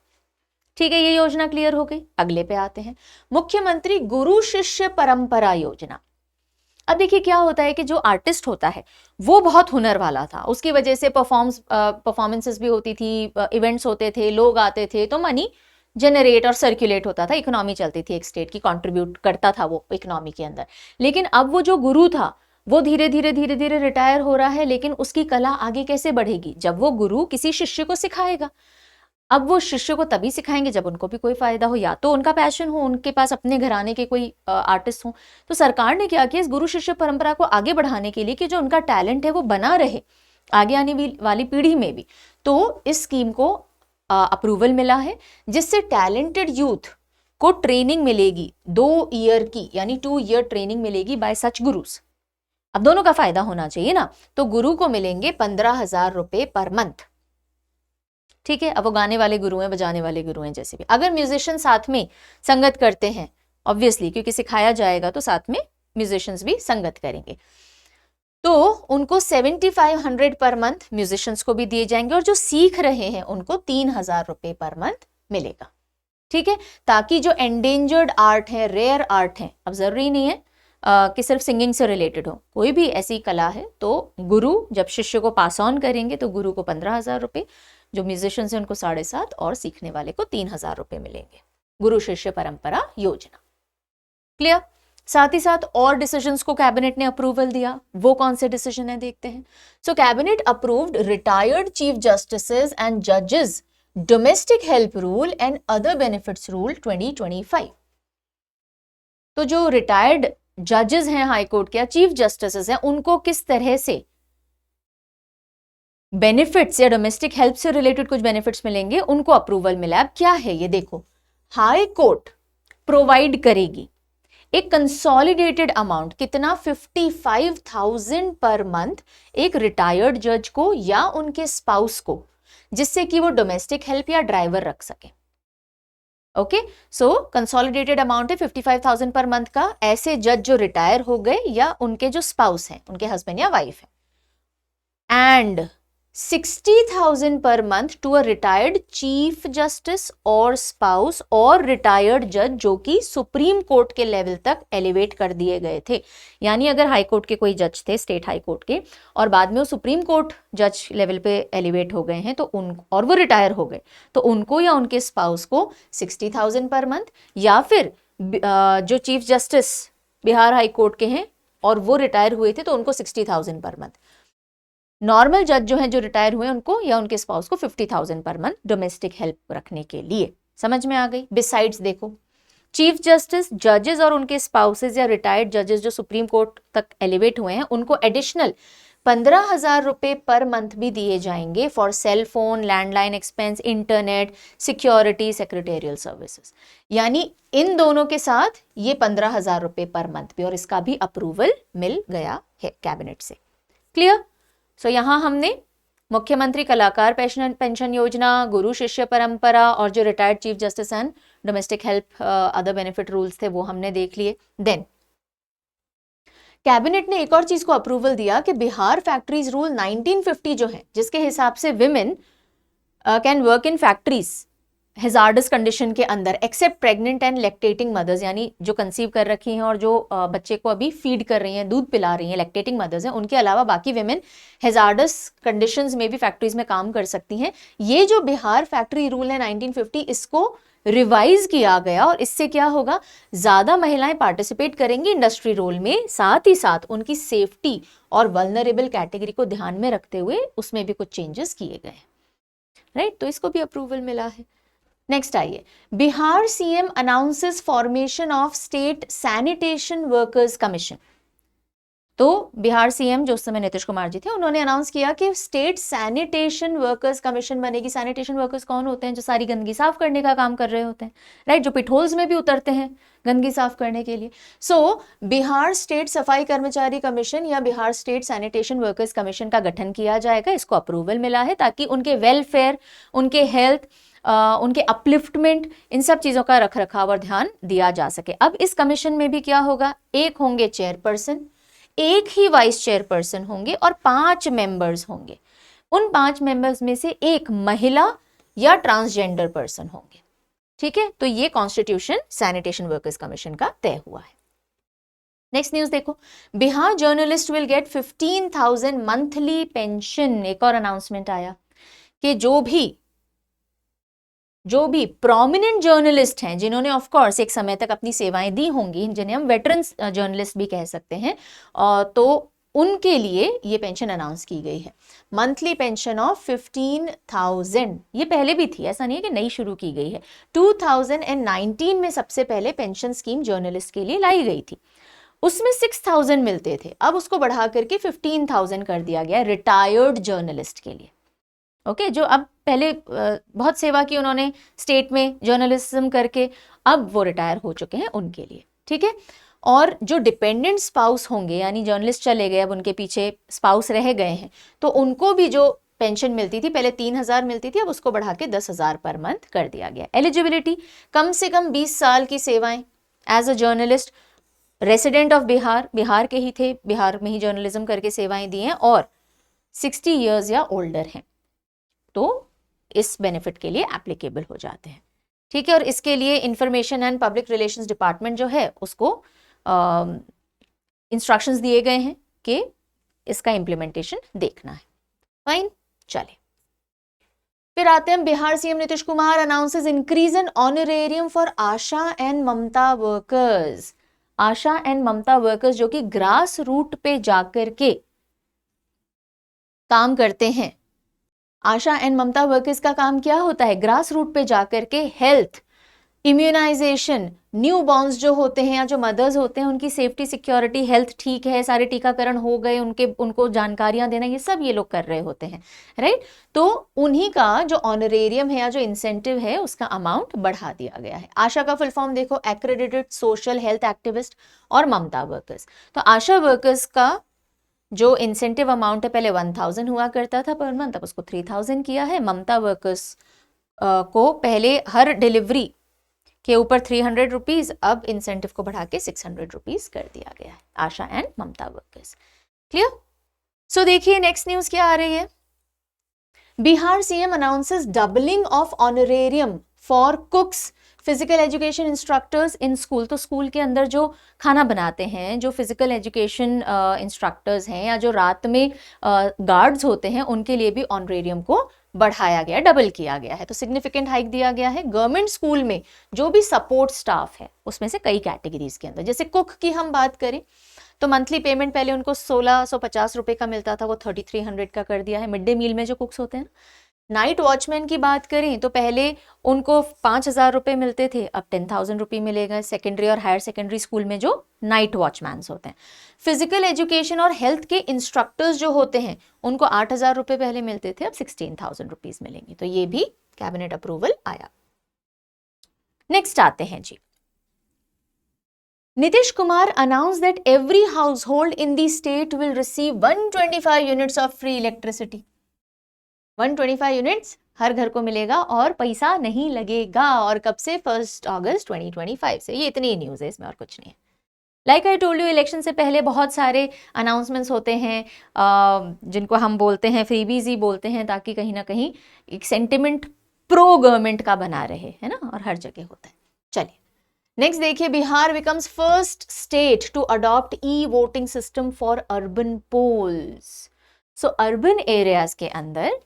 ठीक है, ये योजना क्लियर हो गई। अगले पे आते हैं, मुख्यमंत्री गुरु शिष्य परंपरा योजना। अब देखिए क्या होता है कि जो आर्टिस्ट होता है वो बहुत हुनर वाला था, उसकी वजह से परफॉर्मेंसेस भी होती थी, इवेंट्स होते थे, लोग आते थे, तो मनी जनरेट और सर्कुलेट होता था, इकोनॉमी चलती थी एक स्टेट की, कंट्रीब्यूट करता था वो इकोनॉमी के अंदर। लेकिन अब वो जो गुरु था वो धीरे धीरे रिटायर हो रहा है, लेकिन उसकी कला आगे कैसे बढ़ेगी? जब वो गुरु किसी शिष्य को सिखाएगा। अब वो शिष्य को तभी सिखाएंगे जब उनको भी कोई फायदा हो, या तो उनका पैशन हो, उनके पास अपने घराने के कोई आर्टिस्ट हो। तो सरकार ने क्या किया, इस गुरु शिष्य परंपरा को आगे बढ़ाने के लिए कि जो उनका टैलेंट है वो बना रहे आगे आने वाली पीढ़ी में भी, तो इस स्कीम को अप्रूवल मिला है, जिससे टैलेंटेड यूथ को ट्रेनिंग मिलेगी 2 ईयर की, यानी 2 ईयर ट्रेनिंग मिलेगी बाय सच गुरुस। अब दोनों का फायदा होना चाहिए ना, तो गुरु को मिलेंगे 15,000 रुपए पर मंथ। ठीक है, अब वो गाने वाले गुरु हैं, बजाने वाले गुरु हैं, जैसे भी। अगर म्यूजिशियन साथ में संगत करते हैं, ऑब्वियसली क्योंकि सिखाया जाएगा तो साथ में म्यूजिशियंस भी संगत करेंगे, तो उनको 7500 पर मंथ म्यूजिशियंस को भी दिए जाएंगे, और जो सीख रहे हैं उनको 3000 रुपए पर मंथ मिलेगा। ठीक है, ताकि जो एंडेंजर्ड आर्ट है, रेयर आर्ट है, अब जरूरी नहीं है कि सिर्फ सिंगिंग से रिलेटेड हो, कोई भी ऐसी कला है, तो गुरु जब शिष्य को पास ऑन करेंगे तो गुरु को 15,000 रुपए, जो म्यूजिशियंस हैं उनको 7,500 और सीखने वाले को 3,000 रुपए मिलेंगे। गुरु शिष्य परंपरा योजना। क्लियर? साथ ही साथ और डिसीजंस को कैबिनेट ने अप्रूवल दिया। वो कौन से डिसीजन है देखते हैं। So cabinet approved retired chief justices and जजेस domestic help rule and other benefits rule 2025। तो जो रिटायर्ड जजेस हैं हाई कोर्ट के या चीफ जस्टिसेस हैं, उनको किस तरह से बेनिफिट्स या डोमेस्टिक हेल्प से रिलेटेड कुछ बेनिफिट्स मिलेंगे, उनको अप्रूवल मिला। अब क्या है ये देखो, हाई कोर्ट प्रोवाइड करेगी एक कंसोलिडेटेड अमाउंट, कितना 55,000 पर मंथ एक रिटायर्ड जज को या उनके स्पाउस को, जिससे कि वो डोमेस्टिक हेल्प या ड्राइवर रख सके। ओके, सो कंसोलिडेटेड अमाउंट है 55,000 पर मंथ का, ऐसे जज जो रिटायर हो गए या उनके जो स्पाउस हैं, उनके हस्बैंड या वाइफ है, एंड 60,000 पर month to a retired chief justice और स्पाउस और रिटायर्ड जज जो कि सुप्रीम कोर्ट के लेवल तक एलिवेट कर दिए गए थे। यानी अगर हाई कोर्ट के कोई जज थे, स्टेट हाई कोर्ट के, और बाद में वो सुप्रीम कोर्ट जज लेवल पे एलिवेट हो गए हैं, तो उन और वो रिटायर हो गए, तो उनको या उनके स्पाउस को 60,000 पर मंथ, या फिर जो chief justice Bihar high court के हैं और वो रिटायर हुए थे तो उनको 60,000 पर मंथ। नॉर्मल जज जो हैं, जो रिटायर हुए, उनको या उनके स्पाउस को 50,000 पर मंथ डोमेस्टिक हेल्प रखने के लिए। समझ में आ गई? बिसाइड्स देखो, चीफ जस्टिस, जजेस और उनके स्पाउसेस या रिटायर्ड जजेस जो सुप्रीम कोर्ट तक एलिवेट हुए हैं, उनको एडिशनल 15,000 रुपए पर मंथ भी दिए जाएंगे for sale phone, landline expense, internet, security, secretarial services. यानी इन दोनों के साथ ये 15,000 रुपए पर मंथ भी, और इसका भी अप्रूवल मिल गया है कैबिनेट से। क्लियर? सो यहां हमने मुख्यमंत्री कलाकार पेंशन योजना, गुरु शिष्य परंपरा और जो retired chief justice and domestic help other benefit rules थे वो हमने देख लिए। देन कैबिनेट ने एक और चीज को अप्रूवल दिया कि बिहार फैक्ट्रीज रूल 1950 जो है, जिसके हिसाब से women can work in factories hazardous condition के अंदर except pregnant and lactating mothers, यानी जो कंसीव कर रखी हैं और जो बच्चे को अभी फीड कर रही हैं, दूध पिला रही हैं, लैक्टेटिंग मदर्स हैं, उनके अलावा बाकी विमेन हेजार्डस कंडीशंस में भी फैक्ट्रीज में काम कर सकती हैं। ये जो बिहार फैक्ट्री रूल है 1950, इसको रिवाइज किया गया, और इससे क्या होगा, ज्यादा महिलाएं पार्टिसिपेट करेंगी इंडस्ट्री रोल में, साथ ही साथ उनकी सेफ्टी और वल्नरेबल कैटेगरी को ध्यान में रखते हुए उसमें भी कुछ चेंजेस किए गए। राइट, तो इसको भी अप्रूवल मिला है। नेक्स्ट आइए, Bihar CM announces formation of state sanitation workers commission. तो बिहार सीएम जो उस समय नीतीश कुमार जी थे, उन्होंने अनाउंस किया कि स्टेट सैनिटेशन वर्कर्स कमीशन बनेगी। सैनिटेशन वर्कर्स कौन होते हैं? जो सारी गंदगी साफ करने का काम कर रहे होते हैं, राइट, जो पिटहोल्स में भी उतरते हैं गंदगी साफ करने के लिए। सो बिहार स्टेट सफाई कर्मचारी कमीशन या Bihar state sanitation workers commission का गठन किया जाएगा। इसको अप्रूवल मिला है ताकि उनके वेलफेयर, उनके हेल्थ, उनके अपलिफ्टमेंट, इन सब चीजों का रख रखाव और ध्यान दिया जा सके। अब इस कमीशन में भी क्या होगा, एक होंगे चेयरपर्सन, एक ही वाइस चेयरपर्सन होंगे और 5 मेंबर्स होंगे। उन 5 मेंबर्स में से एक महिला या ट्रांसजेंडर पर्सन होंगे। ठीक है, तो ये कॉन्स्टिट्यूशन सैनिटेशन वर्कर्स कमीशन का तय हुआ है। नेक्स्ट न्यूज देखो, Bihar journalist will get 15,000 monthly pension. एक और अनाउंसमेंट आया कि जो भी प्रोमिनेंट जर्नलिस्ट हैं, जिन्होंने ऑफ कोर्स एक समय तक अपनी सेवाएं दी होंगी, जिन्हें हम वेटरन जर्नलिस्ट भी कह सकते हैं, तो उनके लिए ये पेंशन अनाउंस की गई है। मंथली पेंशन ऑफ 15,000, ये पहले भी थी, ऐसा नहीं है कि नई शुरू की गई है। 2019 में सबसे पहले पेंशन स्कीम जर्नलिस्ट के लिए लाई गई थी, उसमें 6,000 मिलते थे, अब उसको बढ़ा करके 15,000 कर दिया गया रिटायर्ड जर्नलिस्ट के लिए। ओके, जो अब पहले बहुत सेवा की उन्होंने स्टेट में जर्नलिज्म करके, अब वो रिटायर हो चुके हैं उनके लिए, ठीक है। और जो डिपेंडेंट स्पाउस होंगे, यानी जर्नलिस्ट चले गए, अब उनके पीछे स्पाउस रह गए हैं, तो उनको भी जो पेंशन मिलती थी, पहले 3,000 मिलती थी, अब उसको बढ़ा के 10,000 पर मंथ कर दिया गया। एलिजिबिलिटी, कम से कम 20 साल की सेवाएं as a journalist, resident of Bihar, Bihar के ही थे, बिहार में ही जर्नलिज्म करके सेवाएं दी हैं, और 60 ईयर्स या ओल्डर हैं, तो इस बेनिफिट के लिए एप्लीकेबल हो जाते हैं, ठीक है। और इसके लिए information and public relations department जो है उसको इंस्ट्रक्शंस दिए गए हैं कि इसका इम्प्लीमेंटेशन देखना है। फाइन, चले फिर आते हैं Bihar CM Nitish Kumar announces increase in honorarium for ASHA and Mamata workers. ASHA and Mamata workers जो कि ग्रास रूट पे जाकर के काम करते हैं। आशा एंड ममता वर्कर्स का काम क्या होता है? ग्रास रूट पे जाकर के हेल्थ, इम्यूनाइजेशन, न्यू बॉर्न्स जो होते हैं या जो मदर्स होते हैं उनकी सेफ्टी, सिक्योरिटी, हेल्थ ठीक है, सारे टीकाकरण हो गए, उनको जानकारियां देना, ये सब ये लोग कर रहे होते हैं, राइट। तो उन्हीं का जो ऑनरेरियम है या जो इंसेंटिव है उसका अमाउंट बढ़ा दिया गया है। आशा का फुल फॉर्म देखो, एक्रेडिटेड सोशल हेल्थ एक्टिविस्ट, और ममता वर्कर्स। तो आशा वर्कर्स का जो इंसेंटिव अमाउंट है पहले 1,000 हुआ करता था पर मंथ, अब उसको 3,000 किया है। ममता वर्कर्स को पहले हर डिलीवरी के ऊपर 300 रुपीज, अब इंसेंटिव को बढ़ा के 600 रुपीज कर दिया गया है। आशा एंड ममता वर्कर्स, क्लियर। सो देखिए नेक्स्ट न्यूज क्या आ रही है। Bihar CM announces doubling of honorarium for कुक्स, physical education instructors in school. तो स्कूल के अंदर जो खाना बनाते हैं, जो फिजिकल एजुकेशन इंस्ट्रक्टर्स हैं या जो रात में गार्ड्स होते हैं, उनके लिए भी ऑनरेरियम को बढ़ाया गया, डबल किया गया है। तो सिग्निफिकेंट हाइक दिया गया है। गवर्नमेंट स्कूल में जो भी सपोर्ट स्टाफ है उसमें से कई कैटेगरीज के अंदर, जैसे कुक की हम बात करें तो मंथली पेमेंट पहले उनको 1,650 रुपए का मिलता था, वो 3,300 का कर दिया है। मिड डे मील में जो कुक्स होते हैं। नाइट वॉचमैन की बात करें तो पहले उनको 5,000 रुपए मिलते थे, अब 10,000 रुपये मिलेगा सेकेंडरी और हायर सेकेंडरी स्कूल में जो नाइट वॉचमैन होते हैं। फिजिकल एजुकेशन और हेल्थ के इंस्ट्रक्टर्स जो होते हैं उनको 8,000 रुपये पहले मिलते थे, अब 16,000 रुपीज मिलेंगे। तो ये भी कैबिनेट अप्रूवल आया। नेक्स्ट आते हैं जी, Nitish Kumar announce that every household in the state will receive 125 units of free electricity. 125 units हर घर को मिलेगा और पैसा नहीं लगेगा। और कब से? 1 अगस्त 2025 से। ये इतनी न्यूज है, इसमें और कुछ नहीं है। Like I told you, election से पहले बहुत सारे अनाउंसमेंट्स होते हैं जिनको हम बोलते हैं फ्रीबीज ही बोलते हैं, ताकि कहीं ना कहीं एक सेंटिमेंट प्रो गवर्नमेंट का बना रहे, है ना, और हर जगह होता है। चलिए नेक्स्ट देखिए, Bihar becomes first state to adopt e voting system for urban polls. So urban areas के अंदर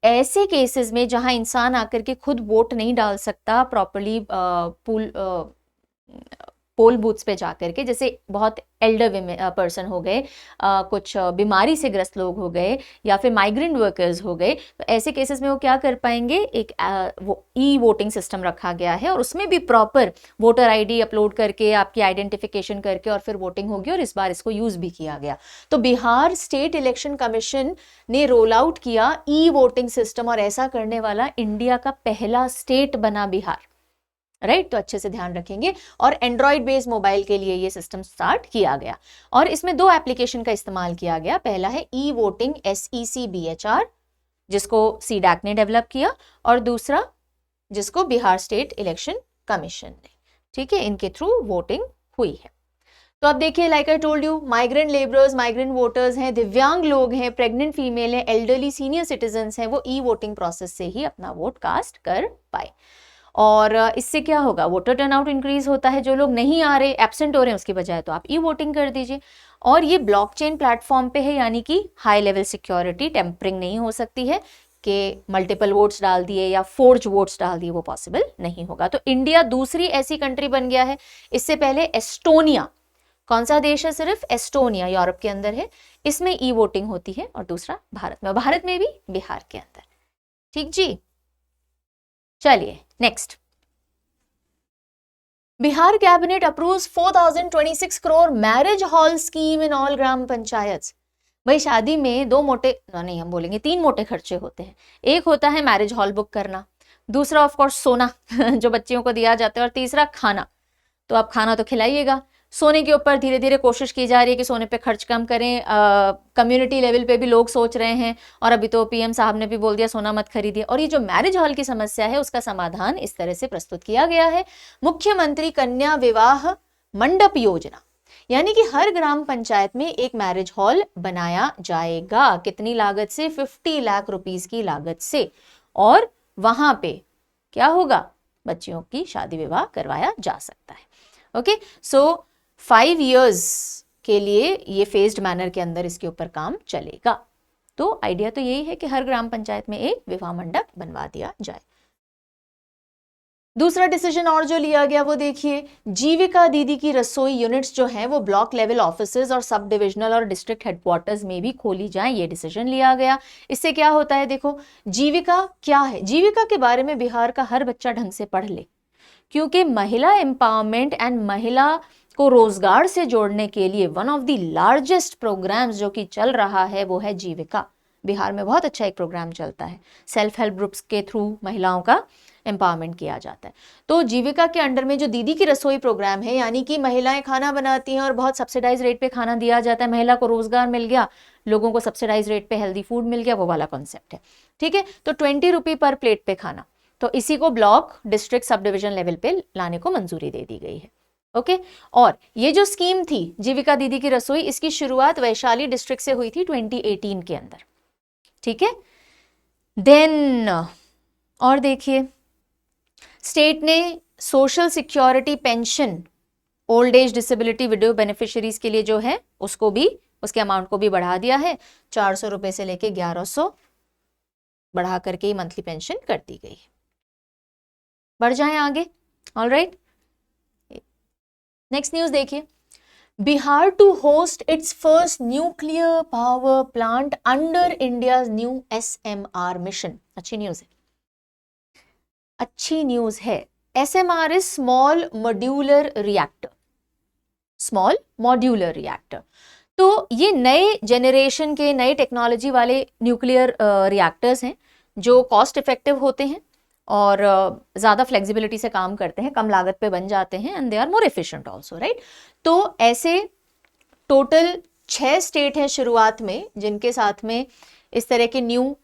ऐसे केसेस में जहां इंसान आकर के खुद वोट नहीं डाल सकता प्रॉपर्ली, पोल बूथ्स पे जाकर के, जैसे बहुत एल्डर पर्सन हो गए, कुछ बीमारी से ग्रस्त लोग हो गए, या फिर माइग्रेंट वर्कर्स हो गए, तो ऐसे केसेस में वो क्या कर पाएंगे, एक वो ई वोटिंग सिस्टम रखा गया है और उसमें भी प्रॉपर वोटर आईडी अपलोड करके आपकी आइडेंटिफिकेशन करके और फिर वोटिंग होगी, और इस बार इसको यूज भी किया गया। तो बिहार स्टेट इलेक्शन कमीशन ने रोल आउट किया ई वोटिंग सिस्टम, और ऐसा करने वाला इंडिया का पहला स्टेट बना बिहार, राइट। तो अच्छे से ध्यान रखेंगे। और एंड्रॉइड बेस्ड मोबाइल के लिए ये सिस्टम स्टार्ट किया गया, और इसमें 2 एप्लीकेशन का इस्तेमाल किया गया। पहला है ई वोटिंग SECBHR, जिसको सीडैक ने डेवलप किया, और दूसरा जिसको बिहार स्टेट इलेक्शन कमीशन ने, ठीक है, इनके थ्रू वोटिंग हुई है। तो अब देखिए, like I told you, migrant labourers, migrant voters हैं, दिव्यांग लोग हैं, प्रेग्नेंट फीमेल हैं, एल्डरली सीनियर सिटीजन हैं, वो ई वोटिंग प्रोसेस से ही अपना वोट कास्ट कर पाए। और इससे क्या होगा, वोटर टर्नआउट इंक्रीज होता है। जो लोग नहीं आ रहे, एब्सेंट हो रहे हैं, उसकी बजाय तो आप ई वोटिंग कर दीजिए। और ये ब्लॉकचेन प्लेटफॉर्म पे है, यानी कि हाई लेवल सिक्योरिटी, टेम्परिंग नहीं हो सकती है कि मल्टीपल वोट्स डाल दिए या फोर्ज वोट्स डाल दिए, वो पॉसिबल नहीं होगा। तो इंडिया दूसरी ऐसी कंट्री बन गया है। इससे पहले एस्टोनिया कौन सा देश है? सिर्फ एस्टोनिया, यूरोप के अंदर है, इसमें ई वोटिंग होती है, और दूसरा भारत में भी बिहार के अंदर। ठीक जी, चलिए next. Bihar cabinet approves 4026 crore marriage hall scheme in all gram panchayat. भाई शादी में दो मोटे नहीं, हम बोलेंगे तीन मोटे खर्चे होते हैं। एक होता है मैरिज हॉल बुक करना, दूसरा ऑफ कोर्स सोना जो बच्चियों को दिया जाता है, और तीसरा खाना। तो आप खाना तो खिलाइएगा, सोने के ऊपर धीरे धीरे कोशिश की जा रही है कि सोने पे खर्च कम करें। कम्युनिटी लेवल पे भी लोग सोच रहे हैं, और अभी तो पीएम साहब ने भी बोल दिया सोना मत खरीदिए। और ये जो मैरिज हॉल की समस्या है उसका समाधान इस तरह से प्रस्तुत किया गया है। मुख्यमंत्री कन्या विवाह मंडप योजना, यानी कि हर ग्राम पंचायत में एक मैरिज हॉल बनाया जाएगा। कितनी लागत से? 50 लाख रुपीस की लागत से। और वहां पे क्या होगा? बच्चियों की शादी विवाह करवाया जा सकता है। ओके, सो 5 years के लिए ये फेज्ड मैनर के अंदर इसके ऊपर काम चलेगा। तो आइडिया तो यही है कि हर ग्राम पंचायत में एक विवाह मंडप बनवा दिया जाए। दूसरा डिसीजन और जो लिया गया वो देखिए, जीविका दीदी की रसोई यूनिट्स जो है वो ब्लॉक लेवल ऑफिसेज और सब डिविजनल और डिस्ट्रिक्ट हेडक्वार्टर्स में भी खोली जाए, ये डिसीजन लिया गया। इससे क्या होता है? देखो, जीविका क्या है? जीविका के बारे में बिहार का हर बच्चा ढंग से पढ़ ले, क्योंकि महिला एम्पावरमेंट एंड महिला को रोजगार से जोड़ने के लिए one of the largest programmes जो कि चल रहा है वो है जीविका। बिहार में बहुत अच्छा एक प्रोग्राम चलता है, सेल्फ हेल्प ग्रुप्स के थ्रू महिलाओं का एम्पावरमेंट किया जाता है। तो जीविका के अंडर में जो दीदी की रसोई प्रोग्राम है, यानी कि महिलाएं खाना बनाती हैं और बहुत सब्सिडाइज रेट पे खाना दिया जाता है, महिला को रोजगार मिल गया, लोगों को सब्सिडाइज रेट पे हेल्दी फूड मिल गया, वो वाला कॉन्सेप्ट है। ठीक है, तो 20 रुपये पर प्लेट पे खाना, तो इसी को block, district, sub division level पे लाने को मंजूरी दे दी गई है। ओके, और ये जो स्कीम थी जीविका दीदी की रसोई, इसकी शुरुआत वैशाली डिस्ट्रिक्ट से हुई थी 2018 के अंदर। ठीक है, देन और देखिए, स्टेट ने social security pension, old age disability window beneficiaries के लिए जो है उसको भी, उसके अमाउंट को भी बढ़ा दिया है। 400 रुपए से लेके 1100 बढ़ा करके ही मंथली पेंशन कर दी गई है। बढ़ जाएं आगे। ऑलराइट, नेक्स्ट न्यूज देखिए, Bihar to host its first nuclear power plant under India new SMR mission. अच्छी न्यूज है, अच्छी न्यूज है। SMR is small modular reactor, small modular reactor. तो ये नए जेनरेशन के, नए टेक्नोलॉजी वाले न्यूक्लियर रिएक्टर्स हैं जो कॉस्ट इफेक्टिव होते हैं और ज़्यादा फ्लेक्सिबिलिटी से काम करते हैं, कम लागत पे बन जाते हैं, and they are more efficient also, right. तो ऐसे टोटल 6 स्टेट हैं शुरुआत में जिनके साथ में इस तरह के न्यू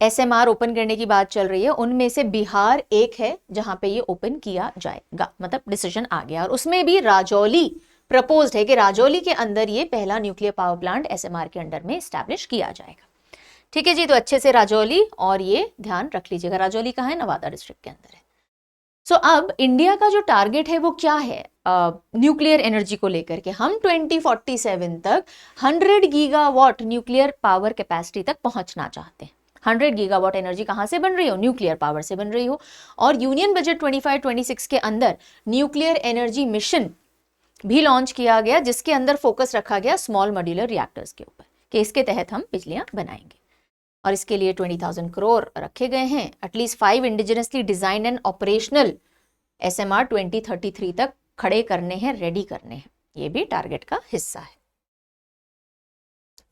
SMR ओपन करने की बात चल रही है। उनमें से बिहार एक है जहां पे ये ओपन किया जाएगा, मतलब डिसीजन आ गया। और उसमें भी राजौली प्रपोज्ड है कि राजौली के अंदर ये पहला न्यूक्लियर पावर प्लांट SMR के अंडर में स्टैब्लिश किया जाएगा। ठीक है जी, तो अच्छे से राजौली, और ये ध्यान रख लीजिएगा, राजौली कहाँ है? नवादा डिस्ट्रिक्ट के अंदर है। सो अब इंडिया का जो टारगेट है वो क्या है न्यूक्लियर एनर्जी को लेकर के? हम 2047 तक 100 गीगावाट न्यूक्लियर पावर कैपेसिटी तक पहुंचना चाहते हैं। 100 गीगावाट एनर्जी कहां से बन रही हो? न्यूक्लियर पावर से बन रही हो। और यूनियन बजट 25-26 के अंदर न्यूक्लियर एनर्जी मिशन भी लॉन्च किया गया, जिसके अंदर फोकस रखा गया स्मॉल मॉड्यूलर रिएक्टर्स के ऊपर, कि इसके तहत हम बिजलियां बनाएंगे। और इसके लिए 20,000 करोड़ रखे गए हैं। At least 5 indigenously design and operational SMR 2033 तक खड़े करने हैं, रेडी करने हैं। ये भी टारगेट का हिस्सा है।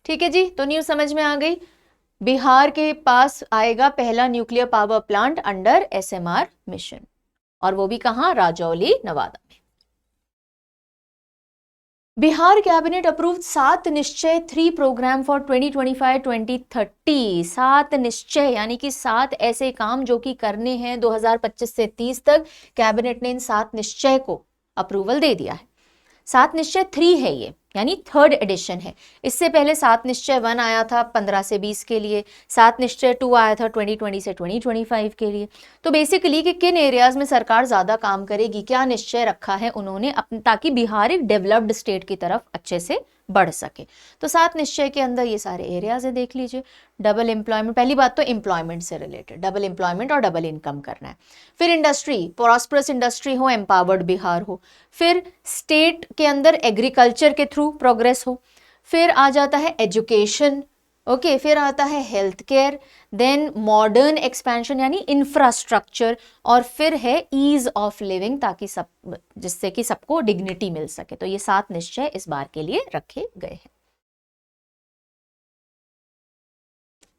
ठीक है जी, तो न्यूज समझ में आ गई। बिहार के पास आएगा पहला nuclear power plant under SMR mission, और वो भी कहां? राजौली, नवादा में। बिहार कैबिनेट अप्रूव्ड 7 निश्चय 3 प्रोग्राम फॉर 2025-2030। 7 निश्चय यानी कि 7 ऐसे काम जो कि करने हैं 2025 से 30 तक। कैबिनेट ने इन 7 निश्चय को अप्रूवल दे दिया है। 7 निश्चय 3 है ये, यानी 3rd एडिशन है। इससे पहले 7 निश्चय 1 आया था 15 से 20 के लिए, 7 निश्चय 2 आया था 2020 से 2025 के लिए। तो बेसिकली कि किन एरियाज में सरकार ज्यादा काम करेगी, क्या निश्चय रखा है उन्होंने, ताकि बिहार एक डेवलप्ड स्टेट की तरफ अच्छे से बढ़ सके। तो 7 निश्चय के अंदर ये सारे एरियाज है, देख लीजिए। डबल एम्प्लॉयमेंट, पहली बात तो एम्प्लॉयमेंट से रिलेटेड, डबल एम्प्लॉयमेंट और डबल इनकम करना है। फिर इंडस्ट्री, प्रॉस्परस इंडस्ट्री हो, एम्पावर्ड बिहार हो। फिर स्टेट के अंदर एग्रीकल्चर के थ्रू प्रोग्रेस हो। फिर आ जाता है एजुकेशन, ओके, फिर आता है health care, then modern expansion यानी इंफ्रास्ट्रक्चर, और फिर है ईज ऑफ लिविंग, ताकि सब, जिससे कि सबको डिग्निटी मिल सके। तो ये 7 निश्चय इस बार के लिए रखे गए हैं।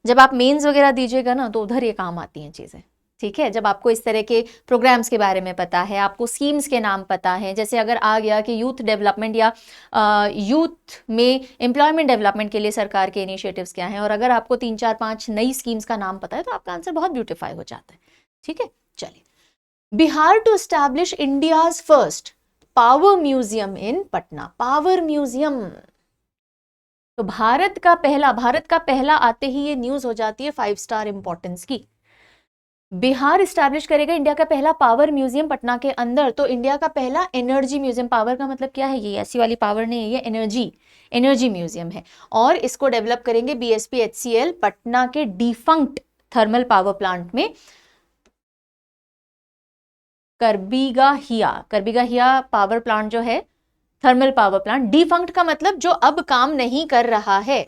जब आप मेंस वगैरह दीजिएगा ना तो उधर ये काम आती हैं चीजें, ठीक है। जब आपको इस तरह के प्रोग्राम्स के बारे में पता है, आपको स्कीम्स के नाम पता है, जैसे अगर आ गया कि यूथ डेवलपमेंट या यूथ में एम्प्लॉयमेंट डेवलपमेंट के लिए सरकार के इनिशिएटिव्स क्या हैं, और अगर आपको 3 4 5 नई स्कीम्स का नाम पता है तो आपका आंसर बहुत ब्यूटिफाई हो जाता है, ठीक है। चलिए, Bihar to establish India's first power museum in Patna. Power museum, तो भारत का पहला आते ही ये न्यूज हो जाती है 5 स्टार इंपॉर्टेंस की। बिहार स्टैब्लिश करेगा इंडिया का पहला पावर म्यूजियम पटना के अंदर। तो इंडिया का पहला एनर्जी म्यूजियम, पावर का मतलब क्या है, ये ऐसी वाली पावर नहीं है, ये एनर्जी म्यूजियम है। और इसको डेवलप करेंगे BSPHCL पटना के डिफंक्ट थर्मल पावर प्लांट में, करबीगाहिया पावर प्लांट जो है, थर्मल पावर प्लांट। डिफंक्ट का मतलब जो अब काम नहीं कर रहा है।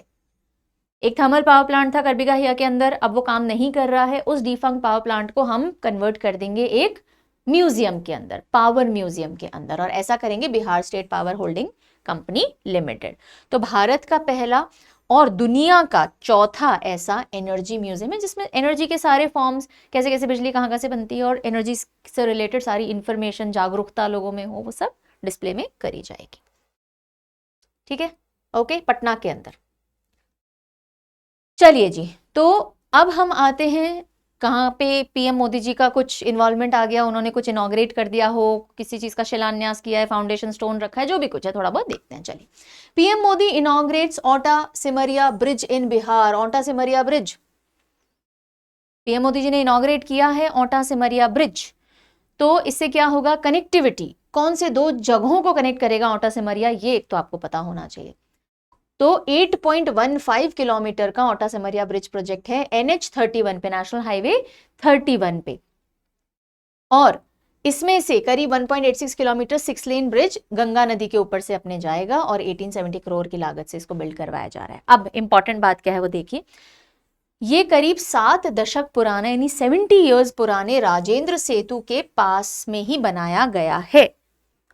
एक थर्मल पावर प्लांट था करबीगाहिया के अंदर, अब वो काम नहीं कर रहा है। उस डिफंक्ट पावर प्लांट को हम कन्वर्ट कर देंगे एक म्यूजियम के अंदर, पावर म्यूजियम के अंदर, और ऐसा करेंगे Bihar state power holding company limited. तो भारत का पहला और दुनिया का चौथा ऐसा एनर्जी म्यूजियम है जिसमें एनर्जी के सारे फॉर्म्स, कैसे कैसे बिजली कहाँ कहाँ से बनती है और एनर्जी से रिलेटेड सारी इंफॉर्मेशन, जागरूकता लोगों में हो, वो सब डिस्प्ले में करी जाएगी, ठीक है। ओके, पटना के अंदर। चलिए जी, तो अब हम आते हैं कहाँ पे, पीएम मोदी जी का कुछ इन्वॉल्वमेंट आ गया, उन्होंने कुछ इनॉग्रेट कर दिया हो, किसी चीज का शिलान्यास किया है, फाउंडेशन स्टोन रखा है, जो भी कुछ है थोड़ा बहुत देखते हैं। चलिए, पीएम मोदी इनॉग्रेट्स ओटा सिमरिया ब्रिज इन बिहार। ओटा सिमरिया ब्रिज पीएम मोदी जी ने इनॉग्रेट किया है, ओटा सिमरिया ब्रिज। तो इससे क्या होगा, कनेक्टिविटी, कौन से 2 जगहों को कनेक्ट करेगा ओटा सिमरिया, ये एक तो आपको पता होना चाहिए। तो 8.15 किलोमीटर का ओटा सिमरिया ब्रिज प्रोजेक्ट है NH31 पे, नेशनल हाईवे 31 पे, और इसमें से करीब 1.86 किलोमीटर 6 लेन ब्रिज गंगा नदी के ऊपर से अपने जाएगा, और 1870 करोड़ की लागत से इसको बिल्ड करवाया जा रहा है। अब इंपॉर्टेंट बात क्या है वो देखिए, ये करीब 7 दशक पुराना यानी 70 इयर्स पुराने राजेंद्र सेतु के पास में ही बनाया गया है।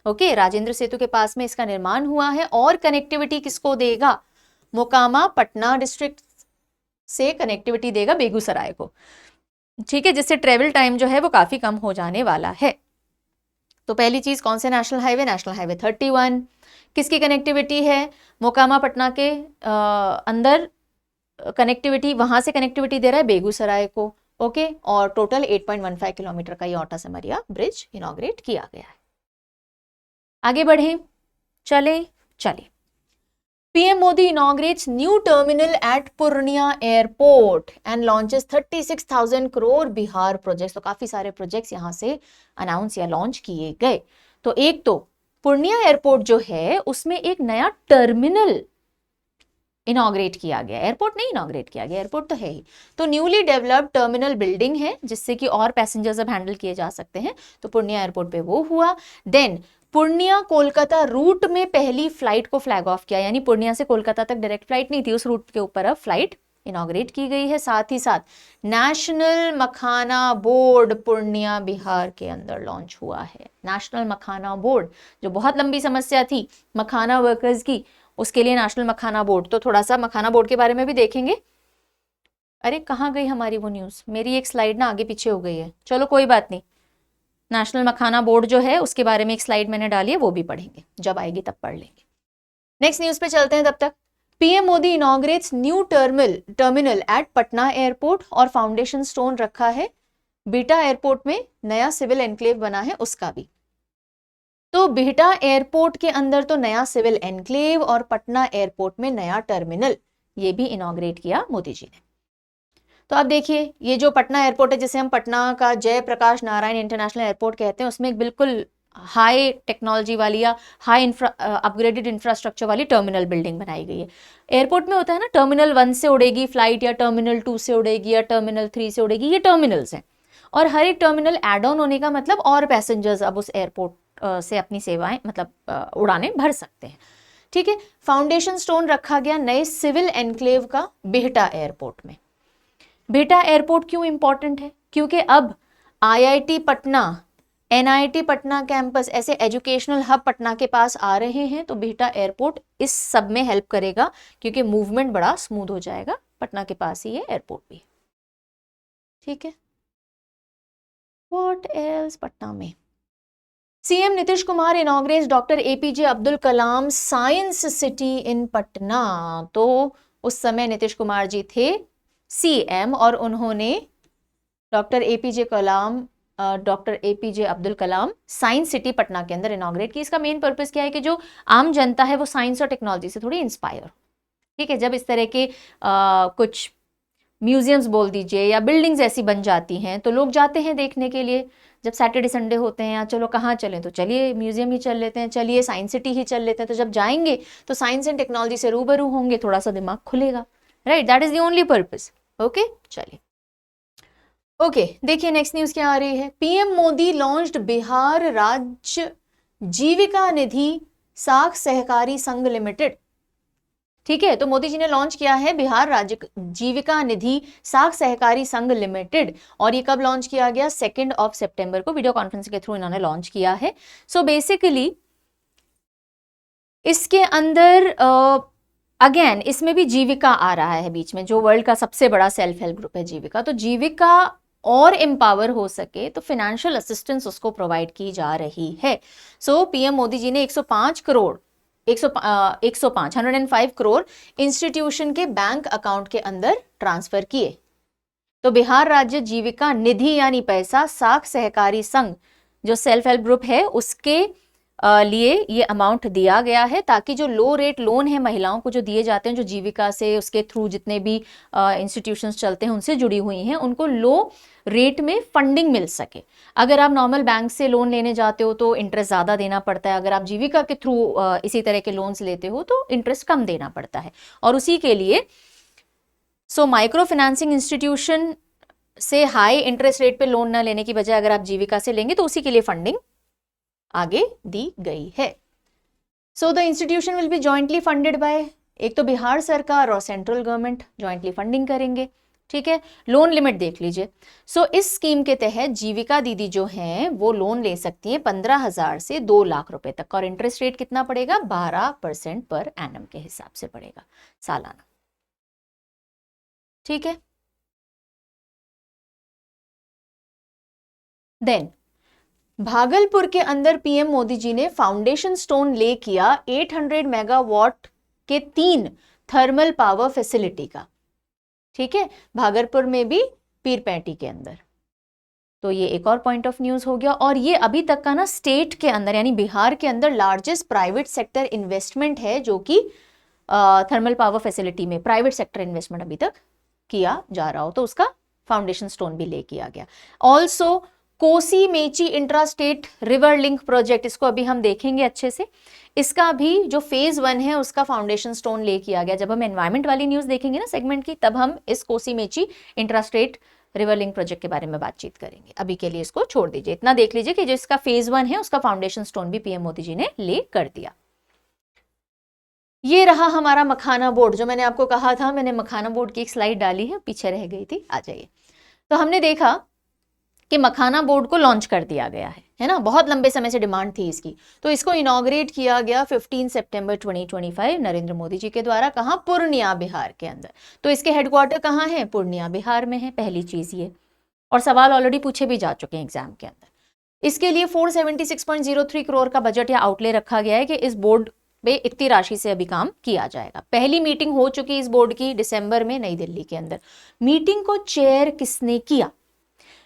ओके, राजेंद्र सेतु के पास में इसका निर्माण हुआ है, और कनेक्टिविटी किसको देगा, मोकामा पटना डिस्ट्रिक्ट से कनेक्टिविटी देगा बेगूसराय को, ठीक है, जिससे ट्रेवल टाइम जो है वो काफी कम हो जाने वाला है। तो पहली चीज, कौन से नेशनल हाईवे 31, किसकी कनेक्टिविटी है, मोकामा पटना के अंदर कनेक्टिविटी, वहां से कनेक्टिविटी दे रहा है बेगूसराय को, ओके, और टोटल 8.15 किलोमीटर का ये ओटा सिमरिया ब्रिज इनॉग्रेट किया गया है। आगे बढ़े, चले। PM Modi inaugurates new terminal at Purnia airport and launches 36,000 crore Bihar projects. तो काफी सारे प्रोजेक्ट्स यहां से अनाउंस या लॉन्च किए गए। तो एक तो पूर्णिया एयरपोर्ट जो है उसमें एक नया टर्मिनल इनॉग्रेट किया गया, एयरपोर्ट नहीं इनॉग्रेट किया गया, एयरपोर्ट तो है ही। तो न्यूली डेवलप्ड टर्मिनल बिल्डिंग है जिससे कि और पैसेंजर्स अब हैंडल किए जा सकते हैं। तो पूर्णिया एयरपोर्ट पे वो हुआ। देन पूर्णिया कोलकाता रूट में पहली फ्लाइट को फ्लैग ऑफ किया, यानी पूर्णिया से कोलकाता तक डायरेक्ट फ्लाइट नहीं थी, उस रूट के ऊपर अब फ्लाइट इनॉग्रेट की गई है। साथ ही साथ नेशनल मखाना बोर्ड पूर्णिया बिहार के अंदर लॉन्च हुआ है। नेशनल मखाना बोर्ड, जो बहुत लंबी समस्या थी मखाना वर्कर्स की, उसके लिए नेशनल मखाना बोर्ड। तो थोड़ा सा मखाना बोर्ड के बारे में भी देखेंगे। अरे कहाँ गई हमारी वो न्यूज, मेरी एक स्लाइड ना आगे पीछे हो गई है, चलो कोई बात नहीं। नेशनल मखाना बोर्ड जो है उसके बारे में एक स्लाइड मैंने डाली है, वो भी पढ़ेंगे, जब आएगी तब पढ़ लेंगे। नेक्स्ट न्यूज पे चलते हैं। तब तक PM Modi inaugurates new terminal at Patna airport, और फाउंडेशन स्टोन रखा है बीटा एयरपोर्ट में नया सिविल एनक्लेव बना है उसका भी। तो बिहटा एयरपोर्ट के अंदर तो नया सिविल एनक्लेव, और पटना एयरपोर्ट में नया टर्मिनल, ये भी इनॉग्रेट किया मोदी जी ने। तो अब देखिए, ये जो पटना एयरपोर्ट है जिसे हम पटना का जयप्रकाश नारायण इंटरनेशनल एयरपोर्ट कहते हैं, उसमें एक बिल्कुल हाई टेक्नोलॉजी वाली या हाई अपग्रेडेड इंफ्रास्ट्रक्चर वाली टर्मिनल बिल्डिंग बनाई गई है। एयरपोर्ट में होता है ना, टर्मिनल 1 से उड़ेगी फ्लाइट या टर्मिनल 2 से उड़ेगी या टर्मिनल 3 से उड़ेगी, ये टर्मिनल्स हैं। और हर एक टर्मिनल एड ऑन होने का मतलब और पैसेंजर्स अब उस एयरपोर्ट से अपनी सेवाएं मतलब उड़ानें भर सकते हैं। ठीक है, फाउंडेशन स्टोन रखा गया नए सिविल एनक्लेव का बिहटा एयरपोर्ट में। बिहटा एयरपोर्ट क्यों इंपॉर्टेंट है? क्योंकि अब IIT Patna, NIT Patna campus, ऐसे एजुकेशनल हब पटना के पास आ रहे हैं, तो बिहटा एयरपोर्ट इस सब में हेल्प करेगा क्योंकि मूवमेंट बड़ा स्मूथ हो जाएगा, पटना के पास ही है एयरपोर्ट भी। ठीक है, व्हाट एल्स पटना में CM Nitish Kumar inaugurates doctor APJ Abdul Kalam science city in Patna. तो उस समय नीतीश कुमार जी थे सीएम और उन्होंने doctor APJ Abdul Kalam science city Patna के अंदर इनॉग्रेट की। इसका मेन पर्पस क्या है कि जो आम जनता है वो साइंस और टेक्नोलॉजी से थोड़ी इंस्पायर। ठीक है, जब इस तरह के कुछ म्यूजियम्स बोल दीजिए या बिल्डिंग्स ऐसी बन जाती हैं तो लोग जाते हैं देखने के लिए। जब सैटरडे संडे होते हैं या चलो कहाँ चलें, तो चलिए म्यूजियम ही चल लेते हैं, चलिए साइंस सिटी ही चल लेते हैं। तो जब जाएंगे तो साइंस एंड टेक्नोलॉजी से रूबरू होंगे, थोड़ा सा दिमाग खुलेगा, right? That is the only purpose. Okay, चलिए ओके, देखिए नेक्स्ट न्यूज क्या आ रही है। पीएम मोदी लॉन्च्ड बिहार राज्य जीविका निधि साख सहकारी संघ लिमिटेड। ठीक है, तो मोदी जी ने लॉन्च किया है बिहार राज्य जीविका निधि साख सहकारी संघ लिमिटेड। और ये कब लॉन्च किया गया? 2 सितंबर को वीडियो कॉन्फ्रेंस के थ्रू इन्होंने लॉन्च किया है। सो बेसिकली इसके अंदर अगेन इसमें भी जीविका आ रहा है बीच में, जो वर्ल्ड का सबसे बड़ा सेल्फ हेल्प ग्रुप है जीविका। तो जीविका और एम्पावर हो सके तो फाइनेंशियल असिस्टेंस उसको प्रोवाइड की जा रही है। सो पीएम मोदी जी ने 105 करोड़ इंस्टीट्यूशन के बैंक अकाउंट के अंदर ट्रांसफर किए। तो बिहार राज्य जीविका निधि यानी पैसा साख सहकारी संघ जो सेल्फ हेल्प ग्रुप है उसके लिए ये अमाउंट दिया गया है, ताकि जो लो रेट लोन है महिलाओं को जो दिए जाते हैं, जो जीविका से उसके थ्रू जितने भी इंस्टीट्यूशंस चलते हैं उनसे जुड़ी हुई हैं, उनको लो रेट में फंडिंग मिल सके। अगर आप नॉर्मल बैंक से लोन लेने जाते हो तो इंटरेस्ट ज़्यादा देना पड़ता है, अगर आप जीविका के थ्रू इसी तरह के लोन्स लेते हो तो इंटरेस्ट कम देना पड़ता है। और उसी के लिए माइक्रो फाइनेंसिंग इंस्टीट्यूशन से हाई इंटरेस्ट रेट पे लोन ना लेने की बजाय अगर आप जीविका से लेंगे तो उसी के लिए फंडिंग आगे दी गई है। So the institution will be jointly funded by, एक तो बिहार सरकार और सेंट्रल गवर्नमेंट जॉइंटली फंडिंग करेंगे। ठीक है, लोन लिमिट देख लीजिए। इस स्कीम के तहत जीविका दीदी जो हैं वो लोन ले सकती हैं 15,000 से 2 लाख रुपए तक, और इंटरेस्ट रेट कितना पड़ेगा? 12% पर एनम के हिसाब से पड़ेगा सालाना। ठीक है, देन भागलपुर के अंदर पीएम मोदी जी ने फाउंडेशन स्टोन ले किया 800 मेगावाट के 3 थर्मल पावर फैसिलिटी का। ठीक है, भागलपुर में भी पीरपैंती के अंदर। तो ये एक और पॉइंट ऑफ न्यूज हो गया। और ये अभी तक का ना स्टेट के अंदर यानी बिहार के अंदर लार्जेस्ट प्राइवेट सेक्टर इन्वेस्टमेंट है, जो कि थर्मल पावर फैसिलिटी में प्राइवेट सेक्टर इन्वेस्टमेंट अभी तक किया जा रहा हो, तो उसका फाउंडेशन स्टोन भी ले किया गया। Also Kosi Mechi intra state river link project, इसको अभी हम देखेंगे अच्छे से। इसका भी जो फेज 1 है उसका फाउंडेशन स्टोन ले किया गया। जब हम एनवायरमेंट वाली न्यूज देखेंगे ना सेगमेंट की, तब हम इस Kosi Mechi intra state river link project के बारे में बातचीत करेंगे। अभी के लिए इसको छोड़ दीजिए, इतना देख लीजिए कि जो इसका फेज 1 है उसका फाउंडेशन स्टोन भी पीएम मोदी जी ने ले कर दिया। ये रहा हमारा मखाना बोर्ड, जो मैंने आपको कहा था, मैंने मखाना बोर्ड की एक स्लाइड डाली है, पीछे रह गई थी, आ जाइए। तो हमने देखा कि मखाना बोर्ड को लॉन्च कर दिया गया है ना, बहुत लंबे समय से डिमांड थी इसकी। तो इसको इनॉग्रेट किया गया 15 सितंबर 2025 नरेंद्र मोदी जी के द्वारा। कहाँ? पूर्णिया बिहार के अंदर। तो इसके हेडक्वार्टर कहाँ है? पूर्णिया बिहार में है, पहली चीज ये। और सवाल ऑलरेडी पूछे भी जा चुके हैं एग्जाम के अंदर। इसके लिए 476.03 करोड़ का बजट या आउटले रखा गया है कि इस बोर्ड पे इतनी राशि से अभी काम किया जाएगा। पहली मीटिंग हो चुकी इस बोर्ड की दिसंबर में नई दिल्ली के अंदर। मीटिंग को चेयर किसने किया?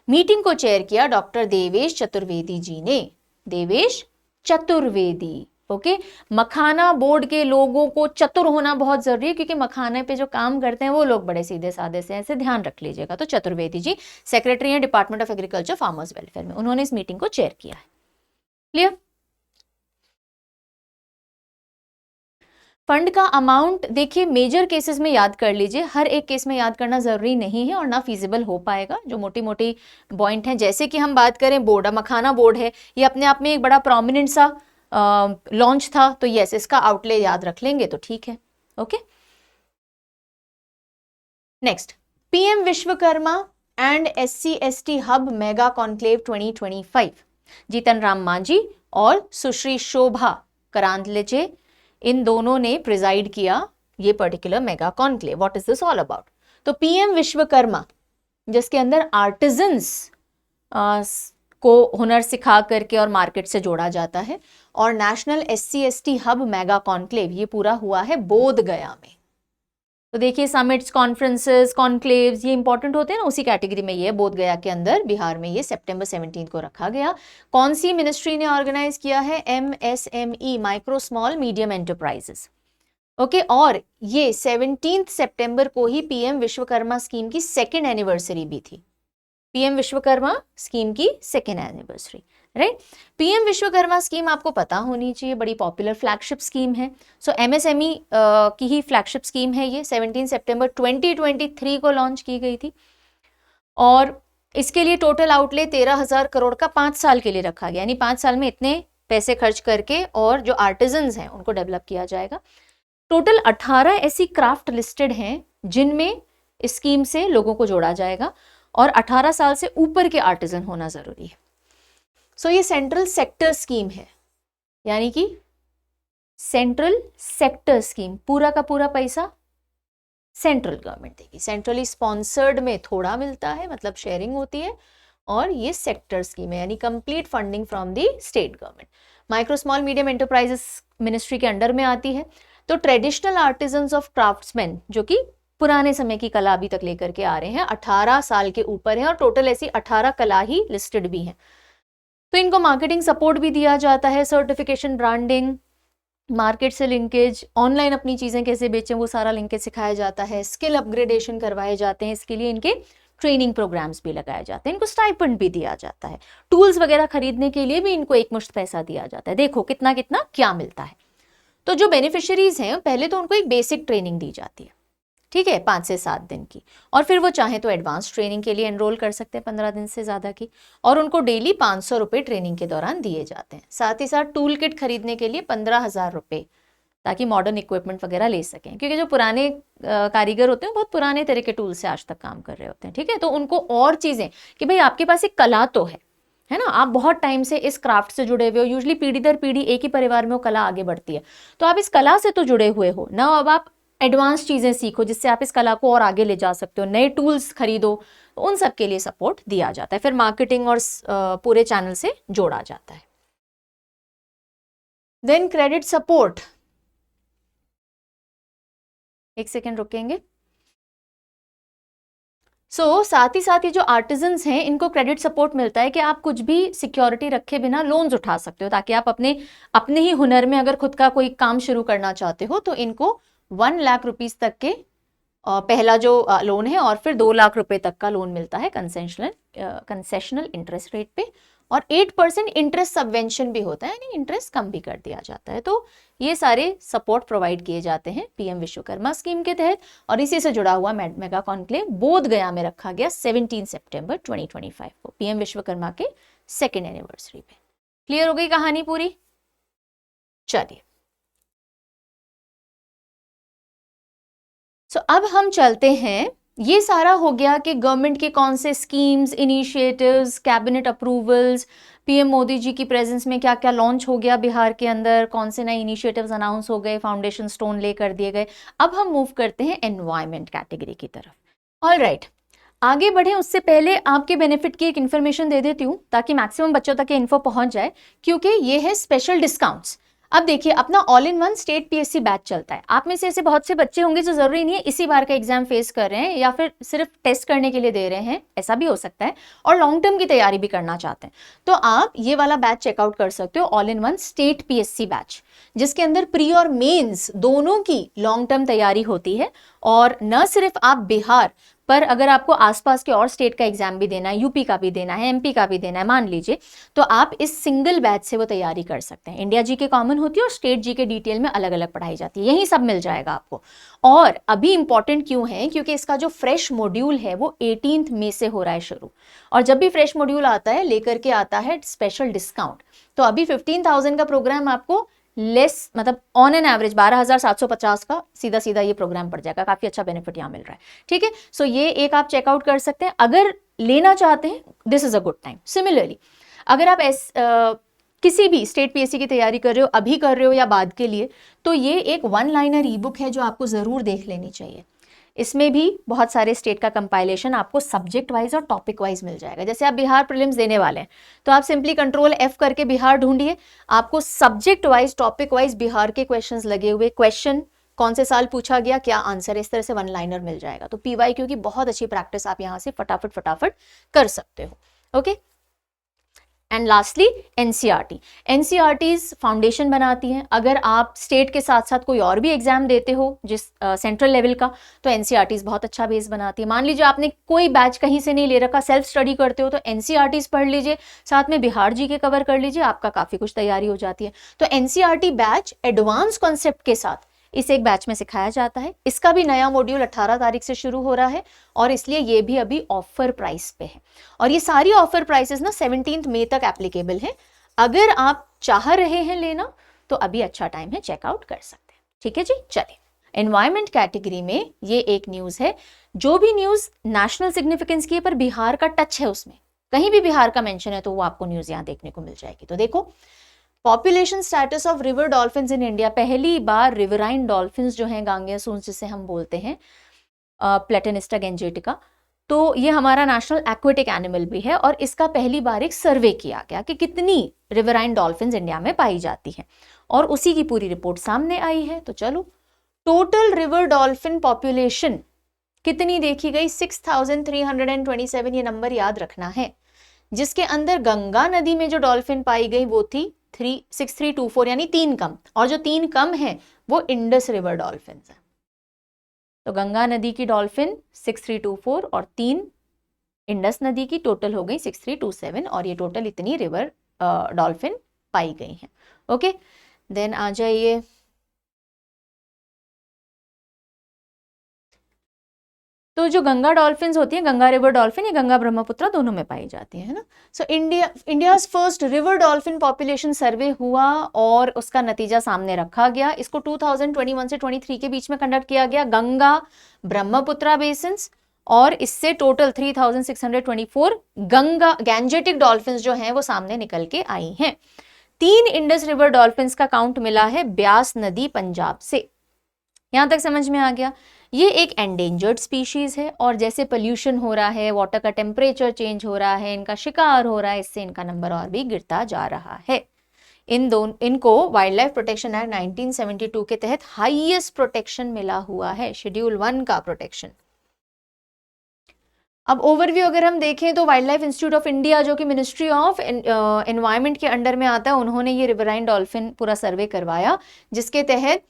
मीटिंग को चेयर किया डॉक्टर देवेश चतुर्वेदी जी ने। देवेश चतुर्वेदी, ओके। मखाना बोर्ड के लोगों को चतुर होना बहुत जरूरी है, क्योंकि मखाने पे जो काम करते हैं वो लोग बड़े सीधे साधे से, ऐसे ध्यान रख लीजिएगा। तो चतुर्वेदी जी सेक्रेटरी हैं department of agriculture farmers welfare में, उन्होंने इस मीटिंग को चेयर किया है। क्लियर? फंड का अमाउंट देखिए मेजर केसेस में याद कर लीजिए, हर एक केस में याद करना जरूरी नहीं है और ना फीजिबल हो पाएगा। जो मोटी मोटी पॉइंट हैं, जैसे कि हम बात करें बोर्ड, मखाना बोर्ड है, ये अपने आप में एक बड़ा प्रोमिनेंट सा लॉन्च था, तो यस इसका आउटले याद रख लेंगे तो ठीक है। Okay, next, PM Vishwakarma and SC/ST hub mega conclave 2025, Jitan Ram Manjhi और सुश्री शोभा करांदलेचे, इन दोनों ने प्रिजाइड किया ये particular mega conclave. What is this all about? तो पीएम विश्वकर्मा, जिसके अंदर आर्टिजन्स को हुनर सिखा करके और मार्केट से जोड़ा जाता है, और national SC/ST hub mega conclave, ये पूरा हुआ है बोध गया में। तो देखिए समिट्स, कॉन्फ्रेंसेस, कॉन्क्लेव्स, ये इंपॉर्टेंट होते हैं ना, उसी कैटेगरी में ये बोध गया के अंदर बिहार में ये सितंबर 17 को रखा गया। कौन सी मिनिस्ट्री ने ऑर्गेनाइज किया है? MSME, micro small medium enterprises. Okay, और ये 17 सितंबर को ही पीएम विश्वकर्मा स्कीम की सेकेंड एनिवर्सरी भी थी। पीएम विश्वकर्मा स्कीम की second anniversary, right? PM Vishwakarma scheme आपको पता होनी चाहिए, बड़ी पॉपुलर फ्लैगशिप स्कीम है। सो MSME की ही फ्लैगशिप स्कीम है ये। 17 सितंबर 2023 को लॉन्च की गई थी और इसके लिए टोटल आउटले 13,000 करोड़ का 5 साल के लिए रखा गया, यानी 5 साल में इतने पैसे खर्च करके और जो आर्टिजन्स हैं उनको डेवलप किया जाएगा। टोटल 18 ऐसी क्राफ्ट लिस्टेड हैं जिनमें इस स्कीम से लोगों को जोड़ा जाएगा और 18 साल से ऊपर के आर्टिजन होना जरूरी है। सो ये सेंट्रल सेक्टर स्कीम है, यानी कि सेंट्रल सेक्टर स्कीम, पूरा का पूरा पैसा सेंट्रल गवर्नमेंट देगी। सेंट्रली स्पॉन्सर्ड में थोड़ा मिलता है, मतलब शेयरिंग होती है, और ये सेक्टर स्कीम है, यानी complete funding from the state government. Micro small medium enterprises ministry के अंडर में आती है। तो ट्रेडिशनल आर्टिजन्स ऑफ क्राफ्ट्समैन, जो कि पुराने समय की कला अभी तक लेकर के आ रहे हैं, 18 साल के ऊपर हैं और टोटल ऐसी 18 कला ही लिस्टेड भी हैं। तो इनको मार्केटिंग सपोर्ट भी दिया जाता है, सर्टिफिकेशन, ब्रांडिंग, मार्केट से लिंकेज, ऑनलाइन अपनी चीज़ें कैसे बेचें वो सारा लिंकेज सिखाया जाता है, स्किल अपग्रेडेशन करवाए जाते हैं, इसके लिए इनके ट्रेनिंग प्रोग्राम्स भी लगाए जाते हैं, इनको स्टाइपेंड भी दिया जाता है, टूल्स वगैरह खरीदने के लिए भी इनको एक मुश्त पैसा दिया जाता है। देखो कितना कितना क्या मिलता है। तो जो बेनिफिशियरीज हैं पहले तो उनको एक बेसिक ट्रेनिंग दी जाती है, ठीक है, 5 से 7 दिन की, और फिर वो चाहे तो एडवांस ट्रेनिंग के लिए एनरोल कर सकते हैं 15 दिन से ज़्यादा की, और उनको डेली 500 रुपये ट्रेनिंग के दौरान दिए जाते हैं। साथ ही साथ टूल किट खरीदने के लिए 15,000 रुपये, ताकि मॉडर्न इक्विपमेंट वगैरह ले सकें, क्योंकि जो पुराने कारीगर होते हैं बहुत पुराने तरह के टूल से आज तक काम कर रहे होते हैं, ठीक है। तो उनको और चीज़ें कि भाई आपके पास एक कला तो है ना, आप बहुत टाइम से इस क्राफ्ट से जुड़े हुए हो, यूजली पीढ़ी दर पीढ़ी एक ही परिवार में वो कला आगे बढ़ती है, तो आप इस कला से तो जुड़े हुए हो ना, अब आप एडवांस चीज़ें सीखो जिससे आप इस कला को और आगे ले जा सकते हो, नए टूल्स खरीदो, तो उन सब के लिए सपोर्ट दिया जाता है। फिर मार्केटिंग और पूरे चैनल से जोड़ा जाता है। देन क्रेडिट सपोर्ट, एक सेकेंड रुकेंगे। साथ ही जो आर्टिजन्स हैं इनको क्रेडिट सपोर्ट मिलता है कि आप कुछ भी सिक्योरिटी रखे बिना लोन्स उठा सकते हो, ताकि आप अपने ही हुनर में अगर खुद का कोई काम शुरू करना चाहते हो तो इनको 1 लाख रुपीस तक के पहला जो लोन है, और फिर 2 लाख रुपए तक का लोन मिलता है कंसेशनल इंटरेस्ट रेट पे, और 8% इंटरेस्ट सबवेंशन भी होता है, यानी इंटरेस्ट कम भी कर दिया जाता है। तो ये सारे सपोर्ट प्रोवाइड किए जाते हैं पीएम विश्वकर्मा स्कीम के तहत, और इसी से जुड़ा हुआ मेगा कॉन्क्लेव बोध गया में रखा गया 17 सितंबर 2025 को, पीएम विश्वकर्मा के सेकेंड एनिवर्सरी पे। क्लियर हो गई कहानी पूरी? चलिए, अब हम चलते हैं, ये सारा हो गया कि गवर्नमेंट के कौन से schemes, initiatives, cabinet approvals, PM Modi ji की प्रेजेंस में क्या क्या लॉन्च हो गया बिहार के अंदर, कौन से नए इनिशिएटिव्स अनाउंस हो गए, फाउंडेशन स्टोन ले कर दिए गए। अब हम मूव करते हैं एनवायरमेंट कैटेगरी की तरफ। ऑलराइट, आगे बढ़े उससे पहले आपके बेनिफिट की एक इन्फॉर्मेशन दे देती हूँ ताकि मैक्सिमम बच्चों तक ये इन्फो पहुंच जाए, क्योंकि ये है स्पेशल डिस्काउंट्स। अब देखिए, अपना all in one state PSC batch चलता है। आप में से ऐसे बहुत से बच्चे होंगे जो जरूरी नहीं है इसी बार का एग्जाम फेस कर रहे हैं या फिर सिर्फ टेस्ट करने के लिए दे रहे हैं, ऐसा भी हो सकता है, और लॉन्ग टर्म की तैयारी भी करना चाहते हैं, तो आप ये वाला बैच चेकआउट कर सकते हो, all in one state PSC batch, जिसके अंदर प्री और मेंस दोनों की लॉन्ग टर्म तैयारी होती है। और न सिर्फ आप बिहार पर अगर आपको आसपास के और स्टेट का एग्जाम भी देना है, यूपी का भी देना है, एमपी का भी देना है मान लीजिए, तो आप इस सिंगल बैच से वो तैयारी कर सकते हैं। इंडिया जीके कॉमन होती है और स्टेट जीके डिटेल में अलग अलग पढ़ाई जाती है, यही सब मिल जाएगा आपको। और अभी इंपॉर्टेंट क्यों है, क्योंकि इसका जो फ्रेश मॉड्यूल है वो 18 मई से हो रहा है शुरू, और जब भी फ्रेश मॉड्यूल आता है लेकर के आता है स्पेशल डिस्काउंट। तो अभी 15,000 का प्रोग्राम आपको लेस, मतलब ऑन एन एवरेज 12,750 का सीधा सीधा ये प्रोग्राम पड़ जाएगा। काफी अच्छा बेनिफिट यहाँ मिल रहा है, ठीक है। सो ये एक आप चेकआउट कर सकते हैं अगर लेना चाहते हैं, this is a good time. Similarly अगर आप किसी भी स्टेट पीएससी की तैयारी कर रहे हो, अभी कर रहे हो या बाद के लिए, तो ये एक 1 लाइनर ई बुक है जो आपको जरूर देख लेनी चाहिए। इसमें भी बहुत सारे स्टेट का कंपाइलेशन आपको सब्जेक्ट वाइज और टॉपिक वाइज मिल जाएगा। जैसे आप बिहार प्रीलिम्स देने वाले हैं तो आप सिंपली कंट्रोल F करके बिहार ढूंढिए, आपको subject wise topic wise Bihar के क्वेश्चंस लगे हुए, क्वेश्चन कौन से साल पूछा गया, क्या आंसर, इस तरह से 1 लाइनर मिल जाएगा। तो PYQ की बहुत अच्छी प्रैक्टिस आप यहाँ से फटाफट कर सकते हो, okay. And lastly NCERTs foundation बनाती हैं। अगर आप स्टेट के साथ साथ कोई और भी एग्जाम देते हो जिस सेंट्रल लेवल का, तो एनसीईआरटीज बहुत अच्छा बेस बनाती है। मान लीजिए आपने कोई बैच कहीं से नहीं ले रखा, सेल्फ स्टडी करते हो, तो एनसीईआरटीज पढ़ लीजिए, साथ में बिहार जी के कवर कर लीजिए, आपका काफी कुछ तैयारी हो जाती है। तो एनसीईआरटी बैच एडवांस कॉन्सेप्ट के साथ इस एक बैच में सिखाया जाता है। इसका भी नया मॉड्यूल 18 तारीख से शुरू हो रहा है और इसलिए ये भी अभी ऑफर प्राइस पे है। और ये सारी ऑफर प्राइसेस ना 17 मई तक एप्लीकेबल है। अगर आप चाह रहे हैं लेना तो अभी अच्छा टाइम है, चेकआउट कर सकते हैं, ठीक है जी। चलिए, एनवायरमेंट कैटेगरी में ये एक न्यूज है, जो भी न्यूज नेशनल सिग्निफिकेंस की है पर बिहार का टच है, उसमें कहीं भी बिहार का मेंशन है तो वो आपको न्यूज यहां देखने को मिल जाएगी। तो देखो, population status of river dolphins in India, पहली बार रिवराइन डॉल्फिन्स जो हैं, गांगेयसूस जिसे हम बोलते हैं, प्लेटेनिस्टा गेंजेटिका, तो ये हमारा नेशनल एक्वेटिक एनिमल भी है और इसका पहली बार एक सर्वे किया गया कि कितनी रिवराइन डॉल्फिन्स इंडिया में पाई जाती हैं और उसी की पूरी रिपोर्ट सामने आई है। तो चलो, टोटल रिवर डॉल्फिन पॉपुलेशन कितनी देखी गई, 6,327, ये नंबर याद रखना है, जिसके अंदर गंगा नदी में जो डॉल्फिन पाई गई वो थी 6324, यानी 3 कम, और जो 3 कम है वो इंडस रिवर डॉल्फिन है। तो गंगा नदी की डॉल्फिन 6324 और 3 इंडस नदी की, टोटल हो गई 6327, और ये टोटल इतनी रिवर डॉल्फिन पाई गई हैं, ओके। देन आ जाइए, तो जो गंगा डॉल्फिन्स होती हैं, गंगा रिवर डॉल्फिन, ये गंगा ब्रह्मपुत्र दोनों में पाई जाती है ना। So India's first river dolphin population survey हुआ और उसका नतीजा सामने रखा गया। इसको 2021 से 23 के बीच में कंडक्ट किया गया, गंगा ब्रह्मपुत्र बेसिन्स, और इससे टोटल 3,624 गैंजेटिक डॉल्फिन्स जो हैं वो सामने निकल के आई हैं। 3 इंडस रिवर डॉल्फिन्स का काउंट मिला है ब्यास नदी पंजाब से। यहां तक समझ में आ गया। ये एक एंडेंजर्ड स्पीशीज है और जैसे पोल्यूशन हो रहा है, वाटर का टेम्परेचर चेंज हो रहा है, इनका शिकार हो रहा है, इससे इनका नंबर और भी गिरता जा रहा है। इनको वाइल्ड लाइफ प्रोटेक्शन एक्ट 1972 के तहत हाईएस्ट प्रोटेक्शन मिला हुआ है, शेड्यूल 1 का प्रोटेक्शन। अब ओवरव्यू अगर हम देखें तो wild life institute of India, जो कि मिनिस्ट्री ऑफ एनवायरमेंट के अंडर में आता है, उन्होंने ये रिवराइन डॉल्फिन पूरा सर्वे करवाया, जिसके तहत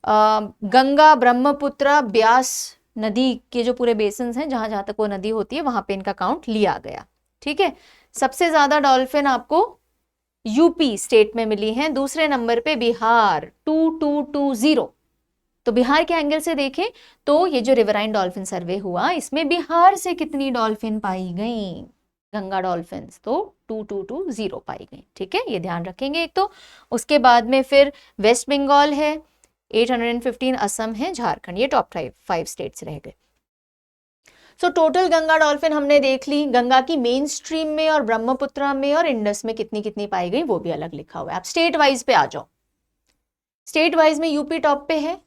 गंगा ब्रह्मपुत्र ब्यास नदी के जो पूरे बेसिन्स हैं, जहां जहां तक वो नदी होती है, वहां पे इनका काउंट लिया गया, ठीक है। सबसे ज्यादा डॉल्फिन आपको यूपी स्टेट में मिली हैं, दूसरे नंबर पे बिहार 2220। तो बिहार के एंगल से देखें तो ये जो रिवराइन डॉल्फिन सर्वे हुआ, इसमें बिहार से कितनी डॉल्फिन पाई गई, गंगा डॉल्फिन्स, तो 2220 पाई गई, ठीक है, ये ध्यान रखेंगे एक। तो उसके बाद में फिर वेस्ट बंगाल है 815, असम है, झारखंड, ये टॉप 5 स्टेट्स रह गए। सो टोटल गंगा डॉल्फिन हमने देख ली, गंगा की मेन स्ट्रीम में और ब्रह्मपुत्र में और इंडस में कितनी कितनी पाई गई वो भी अलग लिखा हुआ है। आप स्टेट वाइज पे आ जाओ, स्टेट वाइज में यूपी टॉप पे है,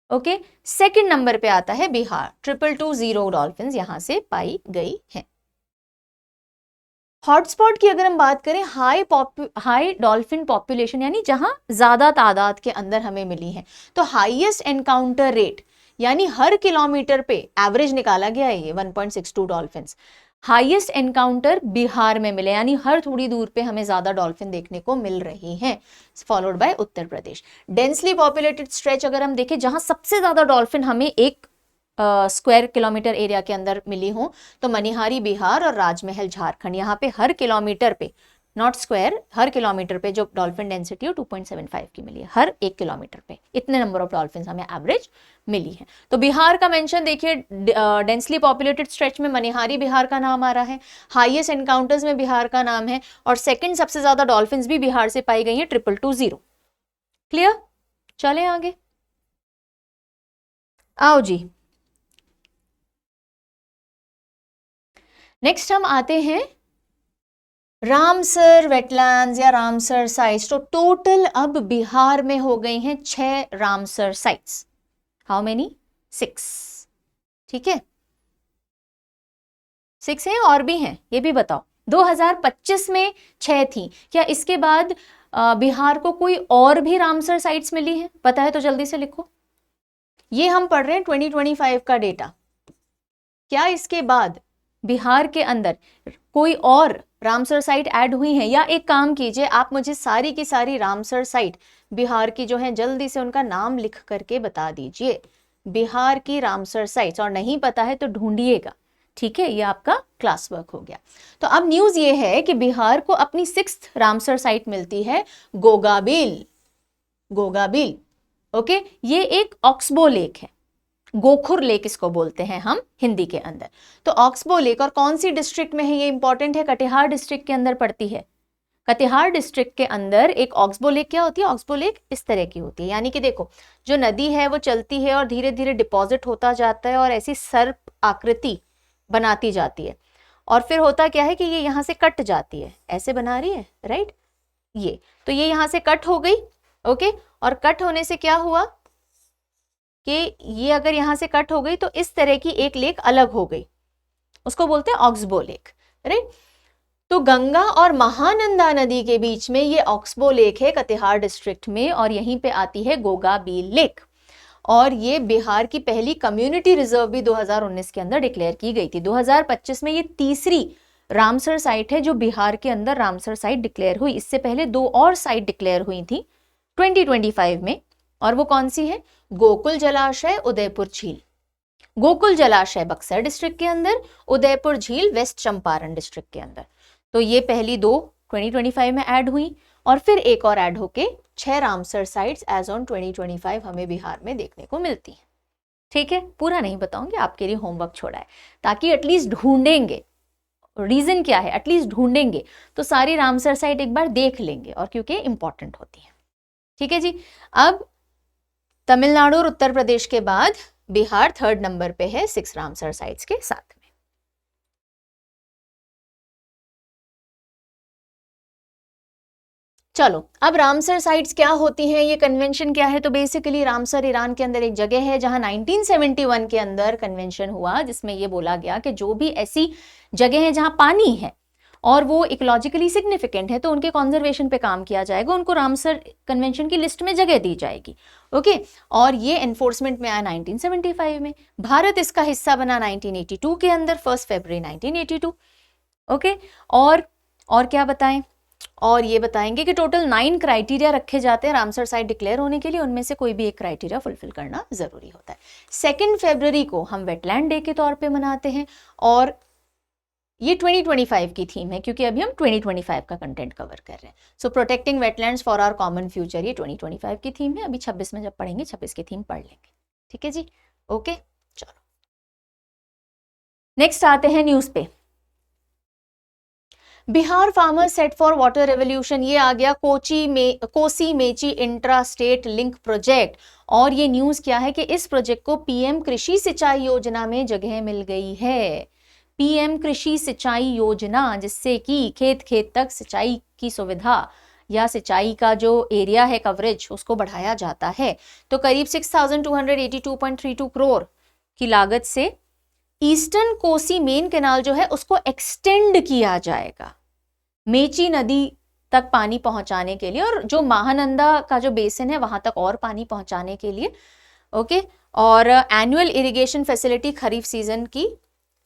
ओके। सेकंड नंबर पे आता है बिहार, 2220 डॉल्फिन यहां से पाई गई है। हॉटस्पॉट की अगर हम बात करें, हाई डॉल्फिन पॉपुलेशन, यानी जहां ज्यादा तादाद के अंदर हमें मिली है, तो हाईएस्ट एनकाउंटर रेट, यानी हर किलोमीटर पे एवरेज निकाला गया है ये 1.62 डॉल्फिन। हाईएस्ट एनकाउंटर बिहार में मिले, यानी हर थोड़ी दूर पे हमें ज्यादा डॉल्फिन देखने को मिल रही हैं, followed bye Uttar Pradesh. Densely populated stretch अगर हम देखें, जहां सबसे ज्यादा डॉल्फिन हमें एक स्क्वायर किलोमीटर एरिया के अंदर मिली हों, तो मनिहारी बिहार और राजमहल झारखंड, यहाँ पे हर किलोमीटर पे, नॉट स्क्वायर, हर किलोमीटर पे जो डॉल्फिन डेंसिटी हो 2.75 की मिली है हर 1 किलोमीटर पे। इतने नंबर ऑफ डॉल्फिन हमें एवरेज मिली है। तो बिहार का मेंशन देखिए, डेंसली पॉपुलेटेड स्ट्रेच में मनिहारी बिहार का नाम आ रहा है, हाईएस्ट एनकाउंटर्स में बिहार का नाम है, और सेकंड सबसे ज्यादा डॉल्फिन भी बिहार से पाई गई है 2220। क्लियर? चलें आगे, आओ जी। नेक्स्ट हम आते हैं रामसर वेटलैंड्स या रामसर साइट्स। तो टोटल अब बिहार में हो गई हैं 6 रामसर साइट्स। How many? 6। ठीक है, 6 हैं, और भी हैं, ये भी बताओ। 2025 में 6 थी, क्या इसके बाद बिहार को कोई और भी रामसर साइट्स मिली है? पता है तो जल्दी से लिखो। ये हम पढ़ रहे हैं 2025 का डेटा। क्या इसके बाद बिहार के अंदर कोई और रामसर साइट ऐड हुई है? या एक काम कीजिए, आप मुझे सारी की सारी रामसर साइट बिहार की जो है जल्दी से उनका नाम लिख करके बता दीजिए, बिहार की रामसर साइट्स, और नहीं पता है तो ढूंढिएगा। ठीक है, ये आपका क्लास वर्क हो गया। तो अब न्यूज ये है कि बिहार को अपनी 6th रामसर साइट मिलती है, गोगाबिल। गोगाबिल, ओके, ये एक ऑक्सबो लेक है, गोखुर लेक इसको बोलते हैं हम हिंदी के अंदर। तो ऑक्सबो लेक, और कौन सी डिस्ट्रिक्ट में है ये इंपॉर्टेंट है, कटिहार डिस्ट्रिक्ट के अंदर पड़ती है। कटिहार डिस्ट्रिक्ट के अंदर एक ऑक्सबो लेक क्या होती है? ऑक्सबो लेक इस तरह की होती है, यानी कि देखो, जो नदी है वो चलती है और धीरे धीरे डिपॉजिट होता जाता है और ऐसी सर्प आकृति बनाती जाती है, और फिर होता क्या है कि ये यहाँ से कट जाती है, ऐसे बना रही है, राइट, ये तो ये यहाँ से कट हो गई, ओके, और कट होने से क्या हुआ कि ये अगर यहां से कट हो गई तो इस तरह की एक लेक अलग हो गई, उसको बोलते हैं ऑक्सबो लेक, राइट। तो गंगा और महानंदा नदी के बीच में ये ऑक्सबो लेक है कटिहार डिस्ट्रिक्ट में, और यहीं पे आती है गोगाबिल लेक, और ये बिहार की पहली कम्युनिटी रिजर्व भी 2019 के अंदर डिक्लेयर की गई थी। 2025 में ये तीसरी रामसर साइट है जो बिहार के अंदर रामसर साइट डिक्लेयर हुई। इससे पहले 2 और साइट डिक्लेयर हुई थी 2025 में, और वो कौन सी है? गोकुल जलाशय, उदयपुर झील। गोकुल जलाशय बक्सर डिस्ट्रिक्ट के अंदर, उदयपुर झील वेस्ट चंपारण डिस्ट्रिक्ट के अंदर। तो ये पहली 2 2025 में ऐड हुई, और फिर एक और ऐड होके 6 रामसर साइट्स एज ऑन 2025 हमें बिहार में देखने को मिलती हैं। ठीक है, पूरा नहीं बताऊंगी, आपके लिए होमवर्क छोड़ा है, ताकि एटलीस्ट ढूंढेंगे रीजन क्या है, एटलीस्ट ढूंढेंगे तो सारी रामसर साइट एक बार देख लेंगे, और क्योंकि इंपॉर्टेंट होती है। ठीक है जी। अब तमिलनाडु और उत्तर प्रदेश के बाद बिहार 3rd नंबर पे है 6 रामसर साइट्स के साथ में। चलो, अब रामसर साइट्स क्या होती हैं, ये कन्वेंशन क्या है? तो बेसिकली रामसर ईरान के अंदर एक जगह है जहां 1971 के अंदर कन्वेंशन हुआ, जिसमें ये बोला गया कि जो भी ऐसी जगह है जहां पानी है और वो इकोलॉजिकली सिग्निफिकेंट है तो उनके कॉन्जर्वेशन पे काम किया जाएगा, उनको रामसर कन्वेंशन की लिस्ट में जगह दी जाएगी, ओके। और ये एनफोर्समेंट में आया 1975 में, भारत इसका हिस्सा बना 1982 के अंदर, 1 फरवरी 1982, ओके। और क्या बताएं? और ये बताएंगे कि टोटल 9 क्राइटेरिया रखे जाते हैं रामसर साइट डिक्लेयर होने के लिए, उनमें से कोई भी एक क्राइटेरिया फुलफिल करना जरूरी होता है। 2 फरवरी को हम वेटलैंड डे के तौर पे मनाते हैं, और ये 2025 की थीम है क्योंकि अभी हम 2025 का कंटेंट कवर कर रहे हैं। So protecting wetlands for our common future, ये 2025 की थीम है। अभी 26 में जब पढ़ेंगे 26 की थीम पढ़ लेंगे, ठीक है जी, ओके। चलो नेक्स्ट आते हैं न्यूज पे। Bihar farmers set for water revolution, ये आ गया Kosi Mechi intra state link project. और ये न्यूज क्या है कि इस प्रोजेक्ट को पीएम कृषि सिंचाई योजना में जगह मिल गई है। पीएम कृषि सिंचाई योजना, जिससे कि खेत खेत तक सिंचाई की सुविधा या सिंचाई का जो एरिया है कवरेज उसको बढ़ाया जाता है। तो करीब 6282.32 करोड़ की लागत से ईस्टर्न कोसी मेन कैनाल जो है उसको एक्सटेंड किया जाएगा मेची नदी तक पानी पहुंचाने के लिए, और जो महानंदा का जो बेसिन है वहां तक और पानी पहुंचाने के लिए, ओके। और एनुअल इरिगेशन फैसिलिटी खरीफ सीजन की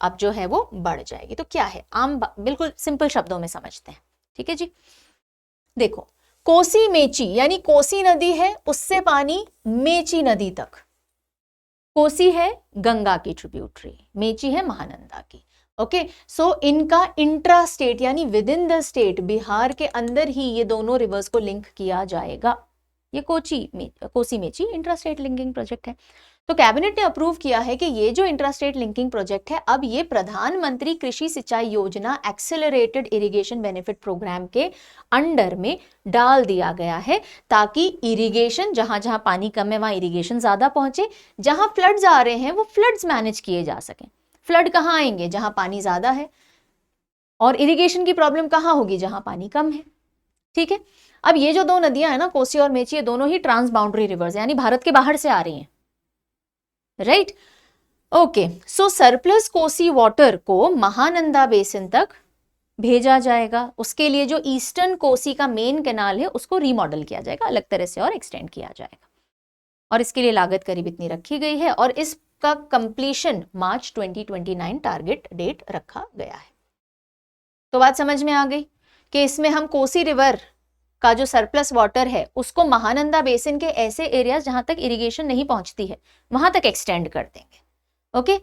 अब जो है वो बढ़ जाएगी। तो क्या है, बिल्कुल सिंपल शब्दों में समझते हैं, ठीक है जी। देखो, कोसी मेची यानी कोसी नदी है उससे पानी मेची नदी तक, कोसी है गंगा की ट्रिब्यूटरी, मेची है महानंदा की। ओके, सो इनका इंट्रा स्टेट यानी with in the state Bihar के अंदर ही ये दोनों रिवर्स को लिंक किया जाएगा। ये Kosi Mechi intra state linking project है। तो कैबिनेट ने अप्रूव किया है कि ये जो इंट्रा स्टेट लिंकिंग प्रोजेक्ट है, अब ये प्रधानमंत्री कृषि सिंचाई योजना एक्सेलरेटेड इरिगेशन बेनिफिट प्रोग्राम के अंडर में डाल दिया गया है, ताकि इरिगेशन जहां जहां पानी कम है वहां इरिगेशन ज्यादा पहुंचे, जहां फ्लड्स आ रहे हैं वो फ्लड्स मैनेज किए जा सकें। फ्लड कहाँ आएंगे? जहां पानी ज्यादा है, और इरिगेशन की प्रॉब्लम कहाँ होगी? जहां पानी कम है। ठीक है, अब ये जो दो नदियां हैं ना, कोसी और मेची, ये दोनों ही ट्रांस बाउंड्री रिवर्स यानी भारत के बाहर से आ रही हैं, राइट। ओके, सो सरप्लस कोसी वाटर को महानंदा बेसिन तक भेजा जाएगा। उसके लिए जो ईस्टर्न कोसी का मेन कैनाल है उसको रीमॉडल किया जाएगा, अलग तरह से और एक्सटेंड किया जाएगा, और इसके लिए लागत करीब इतनी रखी गई है, और इसका कंप्लीशन मार्च 2029 टारगेट डेट रखा गया है। तो बात समझ में आ गई कि इसमें हम कोसी रिवर का जो सरप्लस वाटर है उसको महानंदा बेसिन के ऐसे एरियाज जहां तक इरिगेशन नहीं पहुंचती है वहां तक एक्सटेंड कर देंगे। ओके,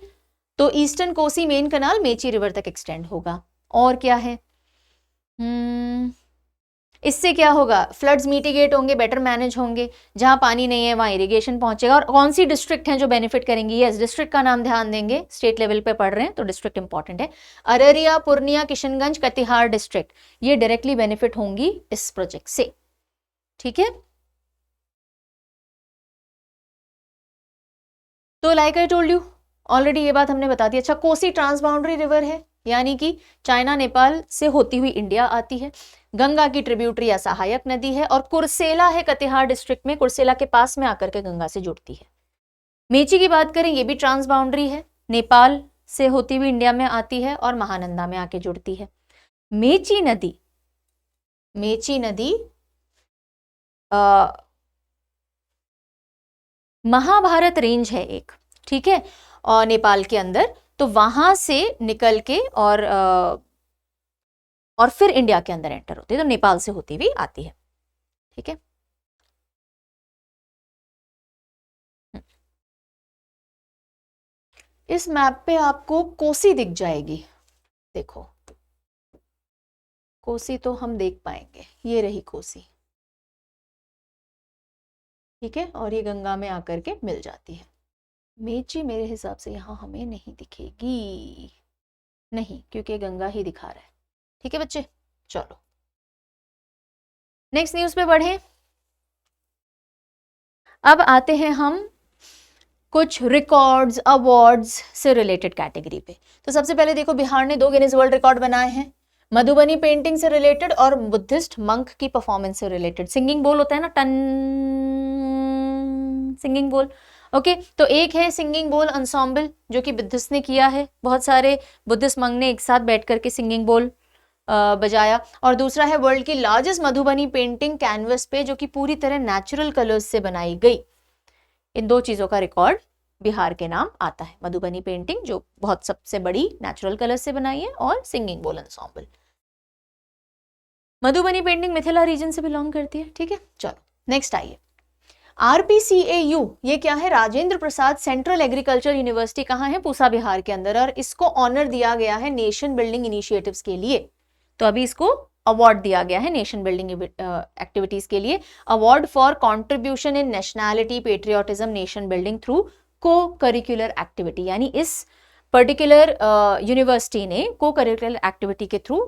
तो ईस्टर्न कोसी मेन कनाल मेची रिवर तक एक्सटेंड होगा। और क्या है? इससे क्या होगा? फ्लड्स मिटिगेट होंगे, बेटर मैनेज होंगे, जहां पानी नहीं है वहां इरिगेशन पहुंचेगा। और कौन सी डिस्ट्रिक्ट हैं जो बेनिफिट करेंगी? यस, डिस्ट्रिक्ट का नाम ध्यान देंगे, स्टेट लेवल पे पढ़ रहे हैं तो डिस्ट्रिक्ट इंपॉर्टेंट है। अररिया, पूर्णिया, किशनगंज, कटिहार डिस्ट्रिक्ट ये डायरेक्टली बेनिफिट होंगी इस प्रोजेक्ट से। ठीक है, तो like I told you already ये बात हमने बता दी। अच्छा, कोसी ट्रांसबाउंड्री रिवर है, यानी कि चाइना नेपाल से होती हुई इंडिया आती है। गंगा की ट्रिब्यूटरी या सहायक नदी है, और कुर्सेला है कटिहार डिस्ट्रिक्ट में, कुर्सेला के पास में आकर के गंगा से जुड़ती है। मेची की बात करें, ये भी ट्रांसबाउंड्री है, नेपाल से होती हुई इंडिया में आती है और महानंदा में आके जुड़ती है। मेची नदी महाभारत रेंज है एक, ठीक है, और नेपाल के अंदर, तो वहां से निकल के और फिर इंडिया के अंदर एंटर होती है, तो नेपाल से होती हुई आती है। ठीक है, इस मैप पे आपको कोसी दिख जाएगी। देखो, कोसी तो हम देख पाएंगे, ये रही कोसी। ठीक है, और ये गंगा में आकर के मिल जाती है। मेची मेरे हिसाब से यहां हमें नहीं दिखेगी, नहीं, क्योंकि गंगा ही दिखा रहा है। ठीक है बच्चे, चलो नेक्स्ट न्यूज पे बढ़े। अब आते हैं हम कुछ रिकॉर्ड्स, अवार्ड्स से रिलेटेड कैटेगरी पे। तो सबसे पहले देखो, बिहार ने 2 गिनीज वर्ल्ड रिकॉर्ड बनाए हैं, मधुबनी पेंटिंग से रिलेटेड और बुद्धिस्ट मंक की परफॉर्मेंस से रिलेटेड। सिंगिंग बोल होता है ना, टन सिंगिंग बोल। ओके, तो एक है सिंगिंग बोल अंसॉम्बल जो कि बुद्धिस्ट ने किया है, बहुत सारे बुद्धिस्ट मंक ने एक साथ बैठ करके सिंगिंग बोल बजाया। और दूसरा है वर्ल्ड की लार्जेस्ट मधुबनी पेंटिंग कैनवस पे, जो कि पूरी तरह नेचुरल कलर्स से बनाई गई। इन 2 चीजों का रिकॉर्ड बिहार के नाम आता है, मधुबनी पेंटिंग जो बहुत सबसे बड़ी नेचुरल कलर से बनाई है, और सिंगिंग बोल अंसॉम्बल। मधुबनी पेंटिंग मिथिला रीजन से बिलोंग करती है। ठीक है, चलो नेक्स्ट आइए। RPCAU ये क्या है? Rajendra Prasad central agriculture university कहाँ है? पूसा बिहार के अंदर, और इसको ऑनर दिया गया है नेशन बिल्डिंग इनिशिएटिव्स के लिए। तो अभी इसको अवार्ड दिया गया है नेशन बिल्डिंग एक्टिविटीज के लिए, award for contribution in nationality, patriotism, nation building through को करिकुलर एक्टिविटी। यानी इस पर्टिकुलर यूनिवर्सिटी ने को करिकुलर एक्टिविटी के थ्रू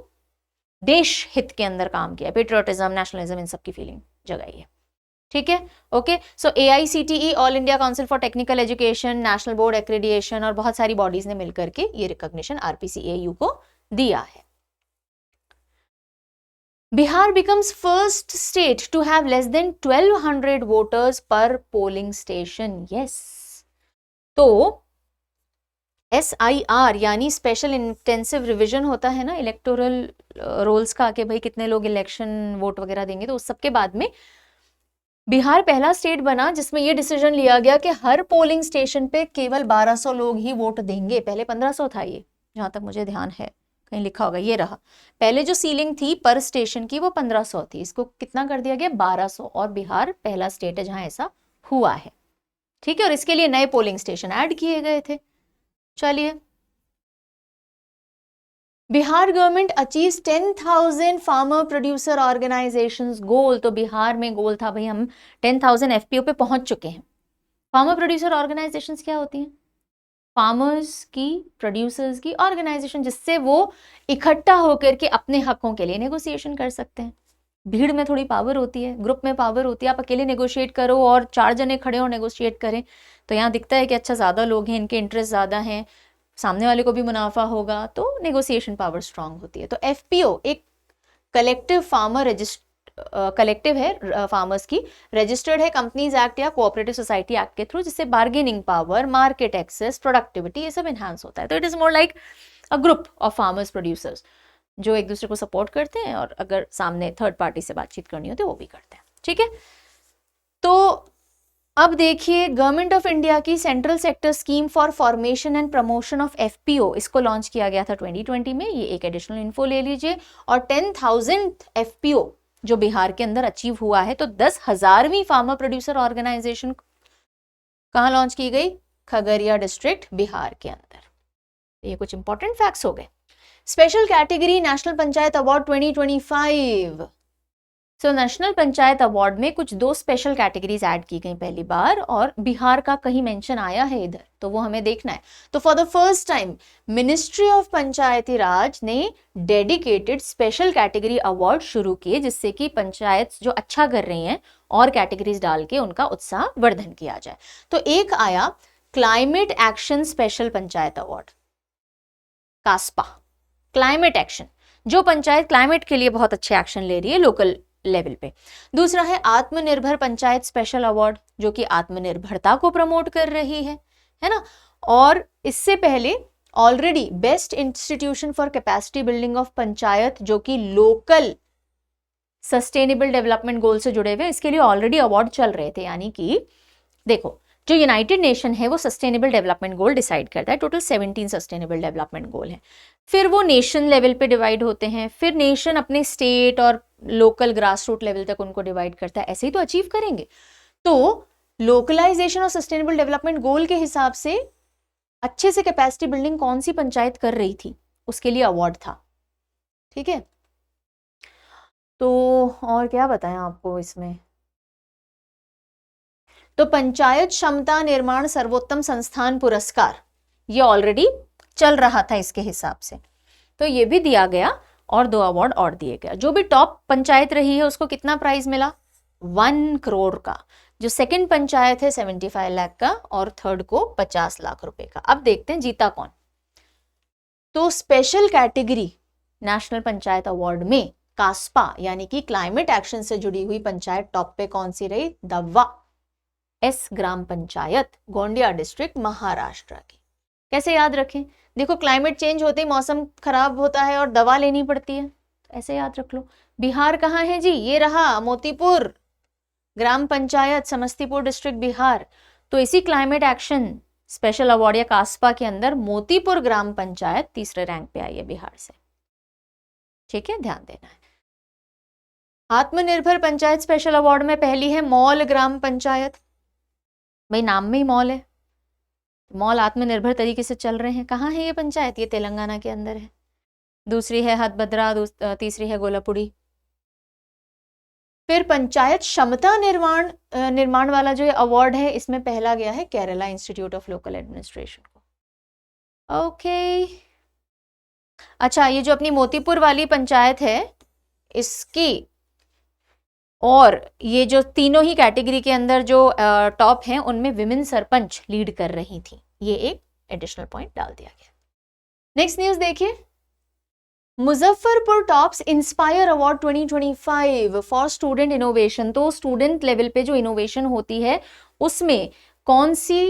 देश हित के अंदर काम किया, पेट्रियोटिज्म, नेशनलिज्म, इन सब की फीलिंग जगाई है। ठीक है, okay. So AICTE all India council for technical education, national board accreditation और बहुत सारी बॉडीज ने मिलकर के ये रिकॉग्निशन RPCAU को दिया है। Bihar becomes first state to have less than 1200 voters per polling station. Yes. तो SIR यानी स्पेशल इंटेंसिव रिवीजन होता है ना इलेक्टोरल रोल्स का, कि भाई कितने लोग इलेक्शन वोट वगैरह देंगे, तो उस सबके बाद में बिहार पहला स्टेट बना जिसमें यह डिसीजन लिया गया कि हर पोलिंग स्टेशन पे केवल 1200 लोग ही वोट देंगे। पहले 1500 था, ये जहां तक मुझे ध्यान है, कहीं लिखा होगा, ये रहा। पहले जो सीलिंग थी पर स्टेशन की वो 1500 थी, इसको कितना कर दिया गया? 1200। और बिहार पहला स्टेट है जहां ऐसा हुआ है। ठीक है, और इसके लिए नए पोलिंग स्टेशन ऐड किए गए थे। चलिए, Bihar government achieves 10,000 farmer producer organisations goal. तो बिहार में गोल था भाई हम 10,000 एफपीओ पे पहुंच चुके हैं। फार्मर प्रोड्यूसर ऑर्गेनाइजेशंस क्या होती हैं? फार्मर्स की, प्रोड्यूसर्स की ऑर्गेनाइजेशन, जिससे वो इकट्ठा होकर के अपने हकों के लिए नेगोशिएशन कर सकते हैं। भीड़ में थोड़ी पावर होती है, ग्रुप में पावर होती है। आप अकेले नेगोशिएट करो और 4 जने खड़े हो नेगोशिएट करें तो यहाँ दिखता है कि अच्छा ज़्यादा लोग हैं, इनके इंटरेस्ट ज़्यादा हैं, सामने वाले को भी मुनाफा होगा, तो नेगोशिएशन पावर स्ट्रांग होती है। तो एफपीओ एक कलेक्टिव फार्मर कलेक्टिव है फार्मर्स की, रजिस्टर्ड है कंपनीज एक्ट या कोऑपरेटिव सोसाइटी एक्ट के थ्रू, जिससे bargaining power, market access, productivity ये सब एनहांस होता है। तो it is more like a group of farmers producers जो एक दूसरे को सपोर्ट करते हैं और अगर सामने थर्ड पार्टी से बातचीत करनी हो तो वो भी करते हैं। ठीक है, तो अब देखिए, गवर्नमेंट ऑफ इंडिया की central sector scheme for formation and promotion of FPO, इसको लॉन्च किया गया था 2020 में। ये एक एडिशनल इन्फो ले लीजिए। और 10,000 एफपीओ जो बिहार के अंदर अचीव हुआ है, तो 10,000वीं फार्मर प्रोड्यूसर ऑर्गेनाइजेशन कहाँ लॉन्च की गई? खगड़िया डिस्ट्रिक्ट, बिहार के अंदर। ये कुछ इंपॉर्टेंट फैक्ट्स हो गए। Special category national panchayat award 2025। So national panchayat award में कुछ 2 स्पेशल कैटेगरीज ऐड की गई पहली बार, और बिहार का कहीं मेंशन आया है इधर, तो वो हमें देखना है। तो for the first time ministry of panchayati raj ने डेडिकेटेड स्पेशल कैटेगरी अवार्ड शुरू किए, जिससे कि पंचायत जो अच्छा कर रही हैं और कैटेगरीज डाल के उनका उत्साह वर्धन किया जाए। तो एक आया climate action special panchayat award, Kaspa, climate action, जो पंचायत क्लाइमेट के लिए बहुत अच्छे एक्शन ले रही है लोकल लेवल पे। दूसरा है आत्मनिर्भर पंचायत स्पेशल अवार्ड, जो कि आत्मनिर्भरता को प्रमोट कर रही है ना। और इससे पहले already best institution for capacity building of panchayat, जो कि लोकल सस्टेनेबल डेवलपमेंट गोल से जुड़े हुए, इसके लिए ऑलरेडी अवार्ड चल रहे थे। यानी कि देखो, जो यूनाइटेड नेशन है वो सस्टेनेबल डेवलपमेंट गोल डिसाइड करता है, टोटल 17 सस्टेनेबल डेवलपमेंट गोल हैं। फिर वो नेशन लेवल पे डिवाइड होते हैं, फिर नेशन अपने स्टेट और लोकल ग्रास रूट लेवल तक उनको डिवाइड करता है, ऐसे ही तो अचीव करेंगे। तो लोकलाइजेशन और सस्टेनेबल डेवलपमेंट गोल के हिसाब से अच्छे से कैपेसिटी बिल्डिंग कौन सी पंचायत कर रही थी, उसके लिए अवार्ड था। ठीक है, तो और क्या बताएं आपको इसमें। तो पंचायत क्षमता निर्माण सर्वोत्तम संस्थान पुरस्कार ये ऑलरेडी चल रहा था इसके हिसाब से, तो ये भी दिया गया और 2 अवार्ड और दिए गए। जो भी टॉप पंचायत रही है उसको कितना प्राइज मिला? 1 करोड़ का। जो सेकंड पंचायत है 75 लाख का, और थर्ड को 50 लाख रुपए का। अब देखते हैं जीता कौन। तो special category national panchayat award में कास्पा यानी कि क्लाइमेट एक्शन से जुड़ी हुई पंचायत टॉप पे कौन सी रही? दव्वा एस ग्राम पंचायत, गोंडिया डिस्ट्रिक्ट, महाराष्ट्र की। कैसे याद रखें? देखो, क्लाइमेट चेंज होते ही मौसम खराब होता है और दवा लेनी पड़ती है, ऐसे याद रख लो। बिहार कहाँ है जी? ये रहा मोतीपुर ग्राम पंचायत, समस्तीपुर डिस्ट्रिक्ट, बिहार। तो इसी क्लाइमेट एक्शन स्पेशल अवार्ड या कास्पा के अंदर मोतीपुर ग्राम पंचायत तीसरे रैंक पे आई है बिहार से। ठीक है, ध्यान देना है। आत्मनिर्भर पंचायत स्पेशल अवार्ड में पहली है मॉल ग्राम पंचायत। भाई नाम में ही मॉल है, मॉल आत्मनिर्भर तरीके से चल रहे हैं। कहाँ है ये पंचायत? ये तेलंगाना के अंदर है। दूसरी है हथबद्रा, तीसरी है गोलापुरी। फिर पंचायत क्षमता निर्माण वाला जो अवार्ड है, इसमें पहला गया है Kerala institute of local administration को। ओके, अच्छा, ये जो अपनी मोतीपुर वाली पंचायत है इसकी, और ये जो तीनों ही कैटेगरी के अंदर जो टॉप हैं उनमें विमेन सरपंच लीड कर रही थी। ये एक एडिशनल पॉइंट डाल दिया गया। नेक्स्ट न्यूज देखिए, Muzaffarpur tops inspire award 2025 for student innovation. तो स्टूडेंट लेवल पे जो इनोवेशन होती है उसमें कौन सी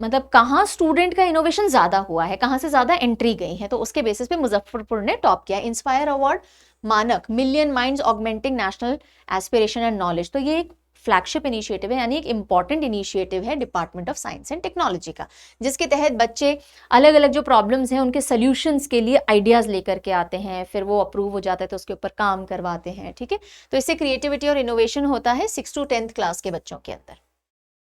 मतलब कहाँ स्टूडेंट का इनोवेशन ज्यादा हुआ है, कहाँ से ज्यादा एंट्री गई है, तो उसके बेसिस पे मुजफ्फरपुर ने टॉप किया। इंस्पायर अवार्ड मानक, million minds augmenting national aspiration and knowledge. तो ये एक फ्लैगशिप इनिशिएटिव है, यानी एक इंपॉर्टेंट इनिशिएटिव है department of science and technology का, जिसके तहत बच्चे अलग अलग जो प्रॉब्लम्स हैं उनके सोल्यूशंस के लिए आइडियाज लेकर के आते हैं, फिर वो अप्रूव हो जाता है तो उसके ऊपर काम करवाते हैं। ठीक है, तो इससे क्रिएटिविटी और इनोवेशन होता है 6 to 10th क्लास के बच्चों के अंदर,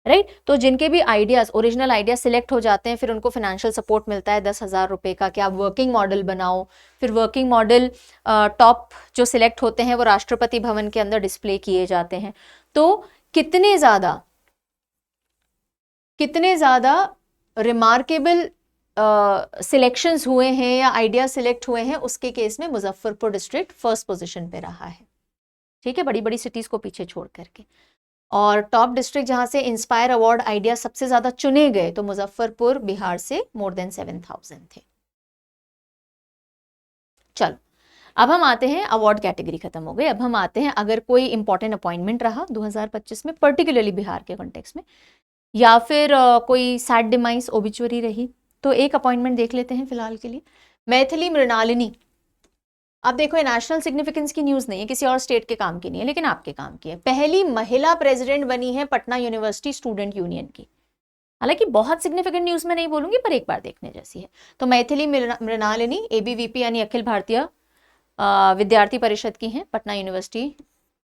राइट। तो जिनके भी आइडियाज, ओरिजिनल आइडियाज सिलेक्ट हो जाते हैं, फिर उनको फाइनेंशियल सपोर्ट मिलता है 10,000 रुपए का कि आप वर्किंग मॉडल बनाओ। फिर वर्किंग मॉडल टॉप जो सिलेक्ट होते हैं वो राष्ट्रपति भवन के अंदर डिस्प्ले किए जाते हैं। तो कितने ज्यादा रिमार्केबल सिलेक्शंस हुए हैं या आइडिया सिलेक्ट हुए हैं, उसके केस में मुजफ्फरपुर डिस्ट्रिक्ट फर्स्ट पोजीशन पे रहा है। ठीक है, बड़ी बड़ी सिटीज को पीछे छोड़ करके। और टॉप डिस्ट्रिक्ट जहां से इंस्पायर अवार्ड आइडिया सबसे ज्यादा चुने गए, तो मुजफ्फरपुर बिहार से मोर देन 7,000 थे। चलो, अब हम आते हैं, अवार्ड कैटेगरी खत्म हो गई। अब हम आते हैं, अगर कोई इंपॉर्टेंट अपॉइंटमेंट रहा 2025 में, पर्टिकुलरली बिहार के कॉन्टेक्स्ट में, या फिर कोई सैड डिमाइस ओबिचुअरी रही, तो एक अपॉइंटमेंट देख लेते हैं फिलहाल के लिए। मैथिली मृणालिनी। अब देखो, ये नेशनल सिग्निफिकेंस की न्यूज नहीं है, किसी और स्टेट के काम की नहीं है, लेकिन आपके काम की है। पहली महिला प्रेसिडेंट बनी है पटना यूनिवर्सिटी स्टूडेंट यूनियन की। हालांकि बहुत सिग्निफिकेंट न्यूज में नहीं बोलूंगी, पर एक बार देखने जैसी है। तो मैथिली मृणालिनी एबीवीपी यानी अखिल भारतीय विद्यार्थी परिषद की हैं, पटना यूनिवर्सिटी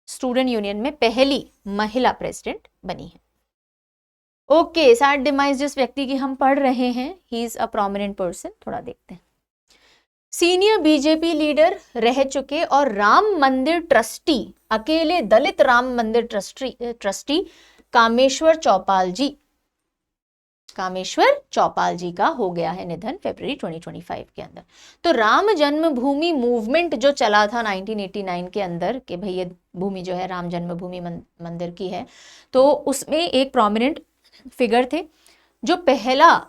स्टूडेंट यूनियन में पहली महिला प्रेसिडेंट बनी है। ओके, सैड डिमाइस जिस व्यक्ति की हम पढ़ रहे हैं, he is a prominent person. थोड़ा देखते हैं। सीनियर बीजेपी लीडर रह चुके और राम मंदिर ट्रस्टी, अकेले दलित राम मंदिर ट्रस्टी कामेश्वर चौपाल जी का हो गया है निधन फरवरी 2025 के अंदर। तो राम जन्मभूमि मूवमेंट जो चला था 1989 के अंदर कि भाई ये भूमि जो है राम जन्मभूमि मंदिर की है, तो उसमें एक प्रोमिनेंट फिगर थे। जो पहला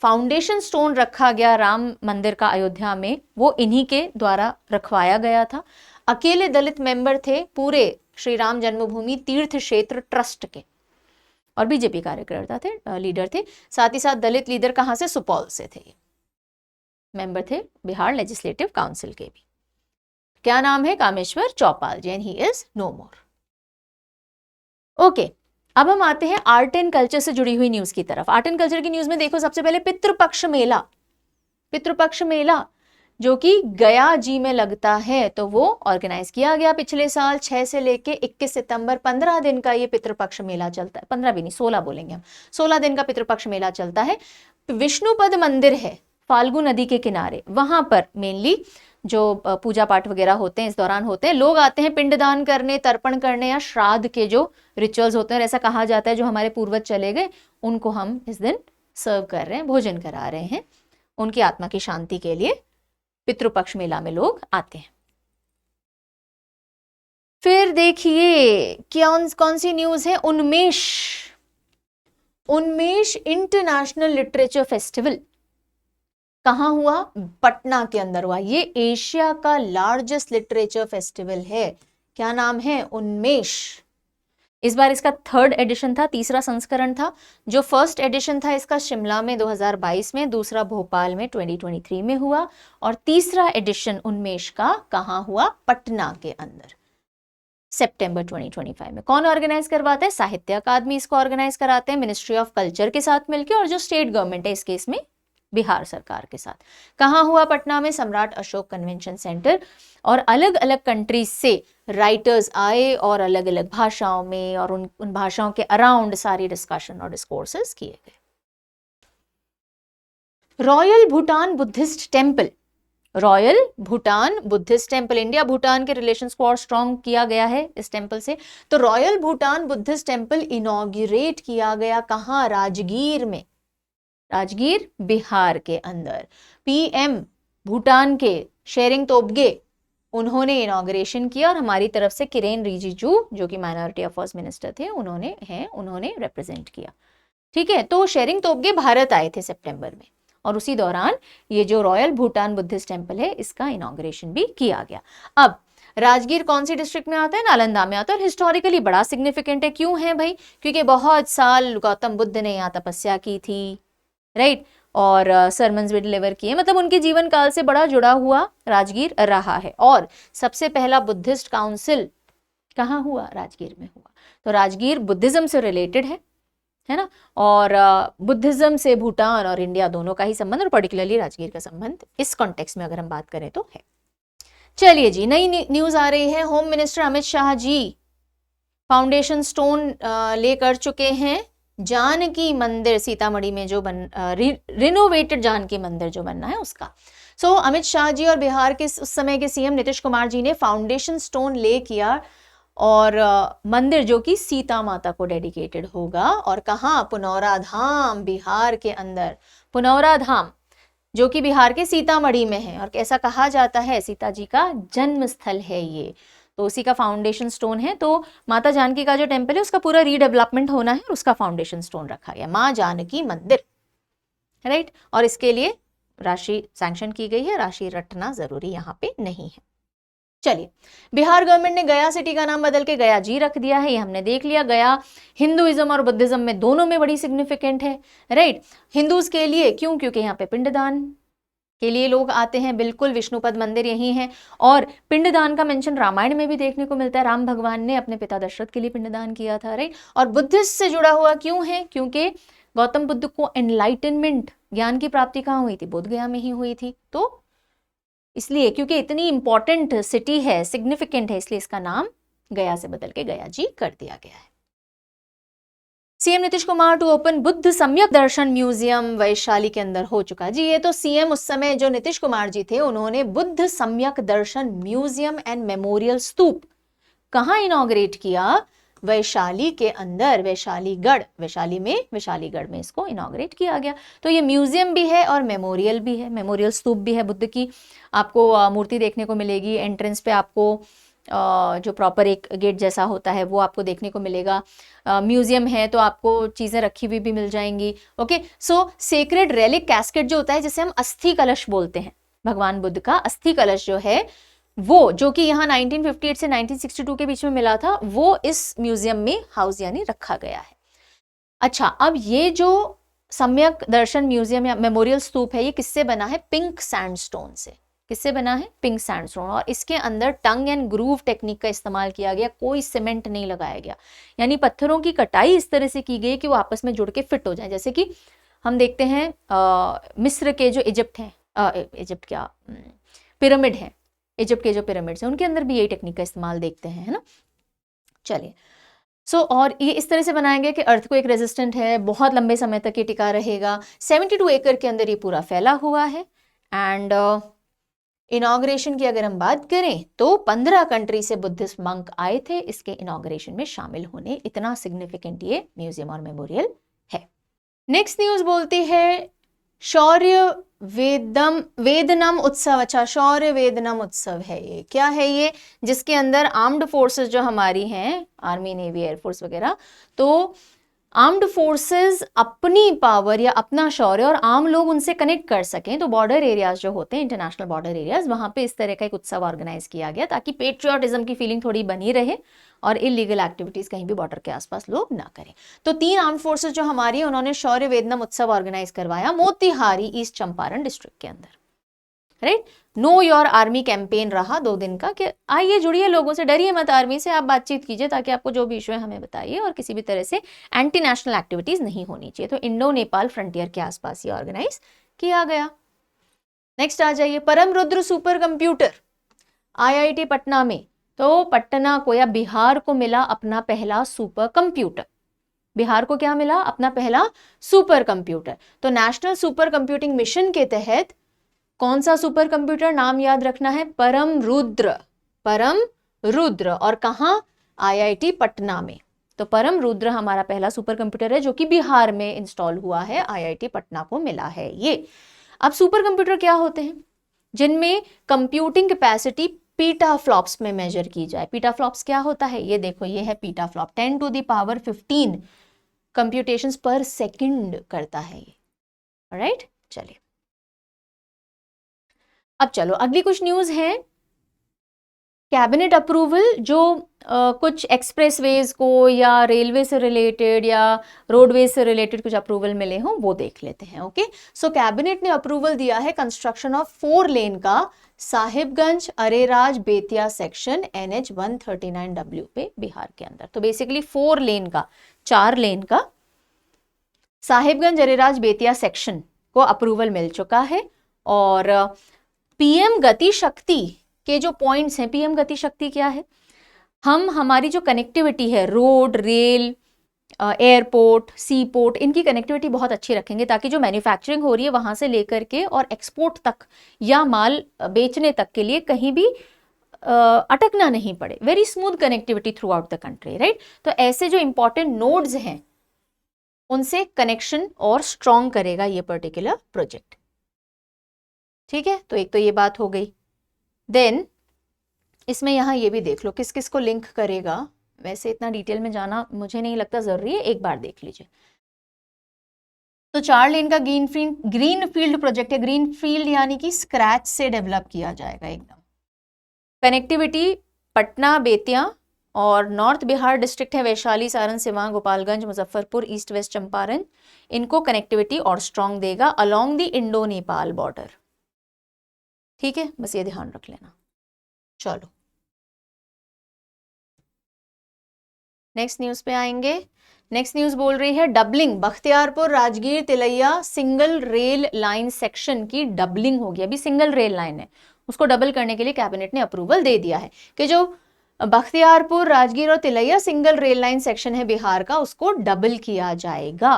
फाउंडेशन स्टोन रखा गया राम मंदिर का अयोध्या में, वो इन्हीं के द्वारा रखवाया गया था। अकेले दलित मेंबर थे पूरे श्री राम जन्मभूमि तीर्थ क्षेत्र ट्रस्ट के, और बीजेपी कार्यकर्ता थे, लीडर थे। साथ ही साथ दलित लीडर कहां से? सुपौल से थे, मेंबर थे बिहार लेजिस्लेटिव काउंसिल के भी। क्या नाम है? Kameshwar Chaupal ji, and he is no more. Okay, अब हम आते हैं आर्ट एंड कल्चर से जुड़ी हुई न्यूज की तरफ। आर्ट एंड कल्चर की न्यूज में देखो, सबसे पहले पितृपक्ष मेला जो कि गया जी में लगता है, तो वो ऑर्गेनाइज किया गया पिछले साल 6 से लेके 21 सितंबर, 15 दिन का ये पितृपक्ष मेला चलता है। 15 भी नहीं, 16 बोलेंगे हम, 16 दिन का पितृपक्ष मेला चलता है। विष्णुपद मंदिर है फाल्गु नदी के किनारे, वहां पर मेनली जो पूजा पाठ वगैरह होते हैं इस दौरान होते हैं। लोग आते हैं पिंडदान करने, तर्पण करने, या श्राद्ध के जो रिचुअल्स होते हैं, ऐसा कहा जाता है जो हमारे पूर्वज चले गए उनको हम इस दिन सर्व कर रहे हैं, भोजन करा रहे हैं, उनकी आत्मा की शांति के लिए पितृपक्ष मेला में लोग आते हैं। फिर देखिए कौन सी न्यूज है? उन्मेष इंटरनेशनल लिटरेचर फेस्टिवल कहाँ हुआ? पटना के अंदर हुआ। ये एशिया का लार्जेस्ट लिटरेचर फेस्टिवल है। क्या नाम है? उन्मेष। इस बार इसका 3rd एडिशन था, तीसरा संस्करण था। जो फर्स्ट एडिशन था इसका शिमला में 2022 में, दूसरा भोपाल में 2023 में हुआ, और तीसरा एडिशन उन्मेष का कहाँ हुआ? पटना के अंदर, सितंबर 2025 में। कौन ऑर्गेनाइज करवाता है? साहित्य अकादमी इसको ऑर्गेनाइज कराते हैं मिनिस्ट्री ऑफ कल्चर के साथ मिलकर, और जो स्टेट गवर्नमेंट है इस केस में बिहार सरकार के साथ। कहाँ हुआ? पटना में, सम्राट अशोक कन्वेंशन सेंटर। और अलग अलग कंट्रीज से राइटर्स आए और अलग अलग भाषाओं में और उन भाषाओं के अराउंड सारी डिस्कशन और डिस्कोर्सेस किए गए। Royal Bhutan Buddhist temple, India Bhutan के रिलेशंस को और स्ट्रॉन्ग किया गया है इस टेम्पल से। तो royal Bhutan Buddhist temple inaugurate किया गया कहाँ? राजगीर में, राजगीर बिहार के अंदर। पीएम भूटान के शेरिंग तोब्गे उन्होंने इनॉग्रेशन किया, और हमारी तरफ से किरेन रिजिजू जो कि माइनॉरिटी अफेयर्स मिनिस्टर थे उन्होंने रिप्रेजेंट किया। ठीक है, तो शेरिंग तोब्गे भारत आए थे सितंबर में, और उसी दौरान ये जो रॉयल भूटान बुद्धिस्ट टेम्पल है इसका इनॉग्रेशन भी किया गया। अब राजगीर कौन सी डिस्ट्रिक्ट में आता है? नालंदा में आता है। और हिस्टोरिकली बड़ा सिग्निफिकेंट है। क्यों है भाई? क्योंकि बहुत साल गौतम बुद्ध ने यहाँ तपस्या की थी, राइट, और सरमन्स भी डिलीवर किए, मतलब उनके जीवन काल से बड़ा जुड़ा हुआ राजगीर रहा है। और सबसे पहला बुद्धिस्ट काउंसिल कहाँ हुआ? राजगीर में हुआ। तो राजगीर बुद्धिज्म से रिलेटेड है ना, और बुद्धिज्म से भूटान और इंडिया दोनों का ही संबंध, और पर्टिकुलरली राजगीर का संबंध इस कॉन्टेक्स्ट में अगर हम बात करें तो है। चलिए जी, नई न्यूज आ रही है। Home minister Amit Shah ji foundation stone ले कर चुके हैं जानकी मंदिर सीतामढ़ी में जो रिनोवेटेड जानकी मंदिर जो बनना है उसका। सो अमित शाह जी और बिहार के उस समय के सीएम नीतीश कुमार जी ने फाउंडेशन स्टोन ले किया, और मंदिर जो कि सीता माता को डेडिकेटेड होगा, और कहाँ, पुनौरा धाम, बिहार के अंदर पुनौरा धाम जो कि बिहार के सीतामढ़ी में है, और कैसा कहा जाता है सीता जी का जन्म स्थल है ये, तो उसी का फाउंडेशन स्टोन है। तो माता जानकी का जो टेम्पल है उसका पूरा रीडेवलपमेंट होना है, और उसका फाउंडेशन स्टोन रखा गया, माँ जानकी मंदिर, राइट। और इसके लिए राशि सैंक्शन की गई है, राशि रटना जरूरी यहाँ पे नहीं है। चलिए, बिहार गवर्नमेंट ने गया सिटी का नाम बदल के गया जी रख दिया है, ये हमने देख लिया। गया हिंदुइज्म और बुद्धिज्म में दोनों में बड़ी सिग्निफिकेंट है, राइट। हिंदूज के लिए क्यों? क्योंकि यहाँ पे पिंडदान के लिए लोग आते हैं, बिल्कुल विष्णुपद मंदिर यही है, और पिंडदान का मेंशन रामायण में भी देखने को मिलता है, राम भगवान ने अपने पिता दशरथ के लिए पिंडदान किया था, राइट। और बुद्धिस्ट से जुड़ा हुआ क्यों है? क्योंकि गौतम बुद्ध को एनलाइटनमेंट, ज्ञान की प्राप्ति कहाँ हुई थी? बोध गया में ही हुई थी, तो इसलिए क्योंकि इतनी इंपॉर्टेंट सिटी है, सिग्निफिकेंट है, इसलिए इसका नाम गया से बदल के गया जी कर दिया गया है। CM Nitish Kumar to open Buddha Samyak Darshan museum Vaishali के अंदर हो चुका जी। ये तो सीएम उस समय जो नीतीश कुमार जी थे, उन्होंने Buddha Samyak Darshan museum and memorial स्तूप कहाँ इनॉग्रेट किया? वैशाली के अंदर, वैशालीगढ़ में इसको इनॉग्रेट किया गया। तो ये म्यूजियम भी है और मेमोरियल भी है, मेमोरियल स्तूप भी है बुद्ध की। आपको मूर्ति देखने को मिलेगी, एंट्रेंस पे आपको जो प्रॉपर एक गेट जैसा होता है वो आपको देखने को मिलेगा। म्यूजियम है तो आपको चीजें रखी हुई भी मिल जाएंगी। ओके, सो सेक्रेड रेलिक कैस्केट जो होता है, जिसे हम अस्थि कलश बोलते हैं, भगवान बुद्ध का अस्थि कलश जो है वो, जो कि यहाँ 1958 से 1962 के बीच में मिला था, वो इस म्यूजियम में हाउस यानी रखा गया है। अच्छा, अब ये जो सम्यक दर्शन म्यूजियम या मेमोरियल स्तूप है, ये किससे बना है? पिंक सैंडस्टोन से। किससे बना है? Pink sandstone. और इसके अंदर टंग एंड ग्रूव टेक्निक का इस्तेमाल किया गया, कोई सीमेंट नहीं लगाया गया, यानी पत्थरों की कटाई इस तरह से की गई कि वो आपस में जुड़ के फिट हो जाए। जैसे कि हम देखते हैं मिस्र के जो पिरामिड है, इजिप्ट के जो पिरामिड्स हैं उनके अंदर भी यही टेक्निक का इस्तेमाल देखते हैं, है ना। चलिए, और ये इस तरह से बनाया गया कि अर्थक्वेक रेजिस्टेंट है, बहुत लंबे समय तक ये टिका रहेगा। 72 एकड़ के अंदर ये पूरा फैला हुआ है। एंड इनॉग्रेशन की अगर हम बात करें तो 15 कंट्री से बुद्धिस्ट मंक आए थे इसके इनॉग्रेशन में शामिल होने। इतना सिग्निफिकेंट ये म्यूजियम और मेमोरियल है। नेक्स्ट न्यूज बोलती है शौर्य वेदनम उत्सव। अच्छा, शौर्य वेदनम उत्सव है ये। क्या है ये? जिसके अंदर आर्म्ड फोर्सेस जो हमारी हैं, आर्मी, नेवी, एयरफोर्स वगैरह, तो आर्म्ड फोर्सेस अपनी पावर या अपना शौर्य और आम लोग उनसे कनेक्ट कर सकें, तो बॉर्डर एरियाज जो होते हैं, इंटरनेशनल बॉर्डर एरियाज, वहां पे इस तरह का एक उत्सव ऑर्गेनाइज किया गया ताकि पेट्रियोटिज्म की फीलिंग थोड़ी बनी रहे और इलीगल एक्टिविटीज कहीं भी बॉर्डर के आसपास लोग ना करें। तो 3 आर्म्ड फोर्सेस जो हमारी है, उन्होंने शौर्य वेदनम उत्सव ऑर्गेनाइज करवाया मोतिहारी ईस्ट चंपारण डिस्ट्रिक्ट के अंदर, right. Know your army campaign रहा 2 दिन का, कि आइए जुड़िए लोगों से, डरिए मत आर्मी से, आप बातचीत कीजिए ताकि आपको जो भी इशू है हमें बताइए, और किसी भी तरह से एंटी नेशनल एक्टिविटीज नहीं होनी चाहिए। तो इंडो नेपाल फ्रंटियर के आसपास ये ऑर्गेनाइज किया गया। नेक्स्ट आ जाइए, परम Rudra super computer IIT Patna में। तो पटना को या बिहार को मिला अपना पहला सुपर कंप्यूटर। बिहार को क्या मिला? अपना पहला सुपर कंप्यूटर। तो नेशनल सुपर कंप्यूटिंग मिशन के तहत कौन सा सुपर कंप्यूटर? नाम याद रखना है, परम रुद्र। और कहां? IIT पटना में। तो परम रुद्र हमारा पहला सुपर कंप्यूटर है जो कि बिहार में इंस्टॉल हुआ है, IIT पटना को मिला है ये। अब सुपर कंप्यूटर क्या होते हैं? जिनमें कंप्यूटिंग कैपेसिटी पीटाफ्लॉप्स में मेजर की जाए। पीटाफ्लॉप्स क्या होता है? ये देखो, ये है पीटाफ्लॉप, 10 to the power 15 कंप्यूटेशंस पर सेकंड करता है ये, राइट। चलिए, अब चलो अगली कुछ न्यूज है। कैबिनेट अप्रूवल, जो कुछ एक्सप्रेसवेज को या रेलवे से रिलेटेड या रोडवेज से रिलेटेड कुछ अप्रूवल मिले हों वो देख लेते हैं। ओके, सो कैबिनेट ने अप्रूवल दिया है कंस्ट्रक्शन ऑफ 4 लेन का Sahibganj Areraj Bettiah section NH 139W पे बिहार के अंदर। तो बेसिकली 4 लेन का साहिबगंज अरेराज बेतिया सेक्शन को अप्रूवल मिल चुका है। और पीएम गति शक्ति के जो पॉइंट्स हैं, पीएम गति शक्ति क्या है, हम हमारी जो कनेक्टिविटी है रोड, रेल, एयरपोर्ट, सी पोर्ट, इनकी कनेक्टिविटी बहुत अच्छी रखेंगे ताकि जो मैन्युफैक्चरिंग हो रही है वहां से लेकर के और एक्सपोर्ट तक या माल बेचने तक के लिए कहीं भी अटकना नहीं पड़े। Very smooth connectivity through out the country, right. तो ऐसे जो इंपॉर्टेंट नोड्स हैं उनसे कनेक्शन और स्ट्रॉन्ग करेगा ये पर्टिकुलर प्रोजेक्ट। ठीक है, तो एक तो ये बात हो गई। देन इसमें यहाँ ये भी देख लो किस किस को लिंक करेगा। वैसे इतना डिटेल में जाना मुझे नहीं लगता जरूरी है, एक बार देख लीजिए। तो 4 लेन का ग्रीन फील्ड प्रोजेक्ट है। ग्रीन फील्ड यानी कि स्क्रैच से डेवलप किया जाएगा एकदम। कनेक्टिविटी पटना, बेतिया और नॉर्थ बिहार डिस्ट्रिक्ट है वैशाली, सारण, सिवान, गोपालगंज, मुजफ्फरपुर, ईस्ट वेस्ट चंपारण, इनको कनेक्टिविटी और स्ट्रॉन्ग देगा along the Indo Nepal border. ठीक है, बस ये ध्यान रख लेना। चलो नेक्स्ट न्यूज पे आएंगे। नेक्स्ट न्यूज बोल रही है doubling, Bakhtiyarpur Rajgir Tilaiya single rail line section की डबलिंग होगी। अभी सिंगल रेल लाइन है, उसको डबल करने के लिए कैबिनेट ने अप्रूवल दे दिया है कि जो बख्तियारपुर, राजगीर और Tilaiya single rail line section है बिहार का, उसको डबल किया जाएगा।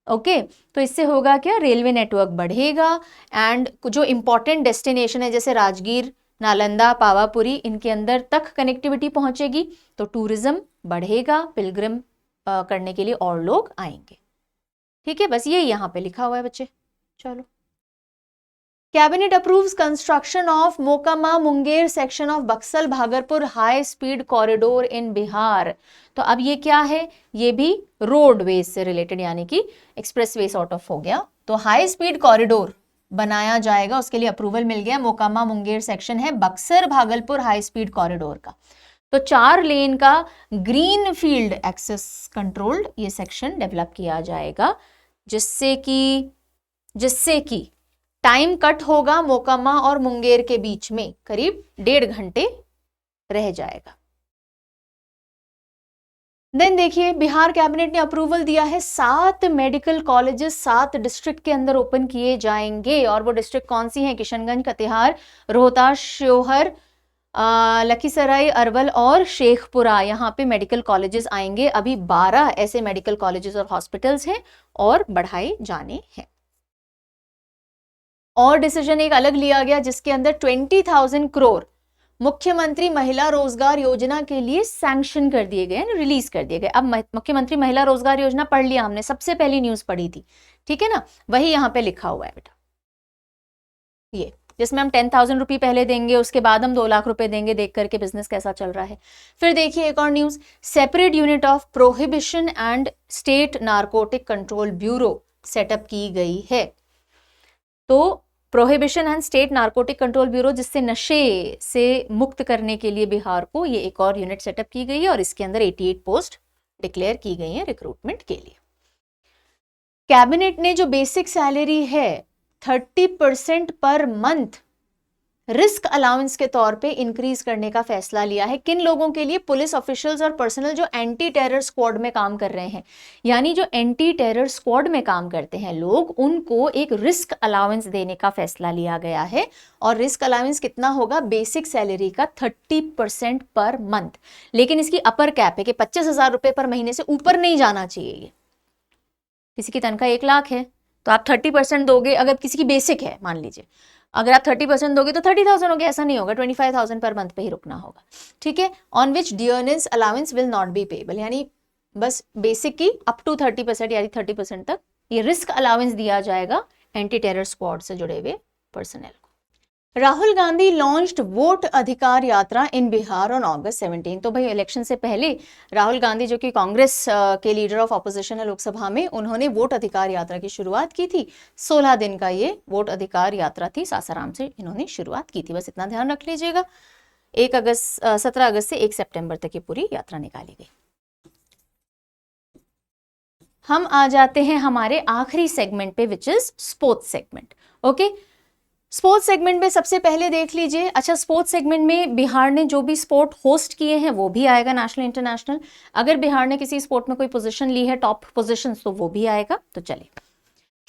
ओके, तो इससे होगा क्या, रेलवे नेटवर्क बढ़ेगा एंड जो इंपॉर्टेंट डेस्टिनेशन है जैसे राजगीर, नालंदा, पावापुरी, इनके अंदर तक कनेक्टिविटी पहुंचेगी तो टूरिज्म बढ़ेगा, पिलग्रिम करने के लिए और लोग आएंगे। ठीक है, बस ये यहाँ पे लिखा हुआ है बच्चे। चलो, cabinet approves construction of Mokama Munger section of Buxar Bhagalpur high speed corridor इन बिहार। तो अब ये क्या है, ये भी रोडवेज से रिलेटेड यानी कि एक्सप्रेसवे सॉर्ट ऑफ हो गया। तो हाई स्पीड कॉरिडोर बनाया जाएगा, उसके लिए अप्रूवल मिल गया। मोकामा मुंगेर सेक्शन है Buxar Bhagalpur high speed corridor का। तो 4 लेन का ग्रीन फील्ड एक्सेस कंट्रोल्ड ये सेक्शन डेवलप किया जाएगा, जिससे कि टाइम कट होगा मोकामा और मुंगेर के बीच में, करीब 1.5 घंटे रह जाएगा। देन देखिए, बिहार कैबिनेट ने अप्रूवल दिया है 7 मेडिकल कॉलेजेस 7 डिस्ट्रिक्ट के अंदर ओपन किए जाएंगे। और वो डिस्ट्रिक्ट कौन सी हैं, किशनगंज, कटिहार, रोहतास, श्योहर, लखीसराय, अरवल और शेखपुरा, यहाँ पे मेडिकल कॉलेजेस आएंगे। अभी 12 ऐसे मेडिकल कॉलेजेस और हॉस्पिटल्स हैं और बढ़ाए जाने हैं। और डिसीजन एक अलग लिया गया जिसके अंदर 20,000 करोड़ मुख्यमंत्री महिला रोजगार योजना के लिए सैंक्शन कर दिए गए, रिलीज कर दिए गए। अब मुख्यमंत्री महिला रोजगार योजना पढ़ लिया हमने, सबसे पहली न्यूज पढ़ी थी, ठीक है ना, वही यहाँ पे लिखा हुआ है बेटा, ये जिसमें हम 10,000 रुपये पहले देंगे, उसके बाद हम 2 लाख रुपए देंगे, देख करके बिजनेस कैसा चल रहा है। फिर देखिए एक और news, separate unit of prohibition and state narcotic control bureau setup की गई है। तो prohibition and state narcotic control bureau, जिससे नशे से मुक्त करने के लिए बिहार को, ये एक और यूनिट सेटअप की गई है और इसके अंदर 88 पोस्ट डिक्लेयर की गई है रिक्रूटमेंट के लिए। कैबिनेट ने जो बेसिक सैलरी है 30% पर मंथ रिस्क अलाउंस के तौर पे इंक्रीज करने का फैसला लिया है। किन लोगों के लिए, पुलिस ऑफिशियल्स और पर्सनल जो एंटी टेरर स्क्वाड में काम कर रहे हैं, यानी जो एंटी टेरर स्क्वाड में काम करते हैं लोग, उनको एक रिस्क अलाउंस देने का फैसला लिया गया है। और रिस्क अलाउंस कितना होगा, बेसिक सैलरी का 30% पर मंथ। लेकिन इसकी अपर कैप है कि 25,000 रुपए पर महीने से ऊपर नहीं जाना चाहिए। ये किसी की तनख्वाह 1 लाख है तो आप 30% दोगे, अगर किसी की बेसिक है मान लीजिए, अगर आप 30% दोगे तो 30,000 हो गया, ऐसा नहीं होगा, 25,000 पर मंथ पे ही रुकना होगा। ठीक है, on which dearness allowance will not be payable, यानी बस बेसिक की अप टू 30% यानी 30% तक ये रिस्क अलाउंस दिया जाएगा एंटी टेरर स्क्वाड से जुड़े हुए पर्सनल को। राहुल गांधी लॉन्च्ड वोट अधिकार यात्रा इन बिहार ऑन August 17। तो भाई इलेक्शन से पहले राहुल गांधी, जो कि कांग्रेस के लीडर ऑफ ऑपोजिशन है लोकसभा में, उन्होंने वोट अधिकार यात्रा की शुरुआत की थी। 16 दिन का ये वोट अधिकार यात्रा थी, सासाराम से इन्होंने शुरुआत की थी, बस इतना ध्यान रख लीजिएगा। 17 अगस्त से 1 सितंबर तक ये पूरी यात्रा निकाली गई। हम आ जाते हैं हमारे आखिरी सेगमेंट पे, which is sports segment. Okay, sports segment में सबसे पहले देख लीजिए। अच्छा, स्पोर्ट्स सेगमेंट में बिहार ने जो भी स्पोर्ट होस्ट किए हैं वो भी आएगा, नेशनल इंटरनेशनल। अगर बिहार ने किसी स्पोर्ट में कोई पोजीशन ली है, टॉप पोजीशन, तो वो भी आएगा। तो चलिए,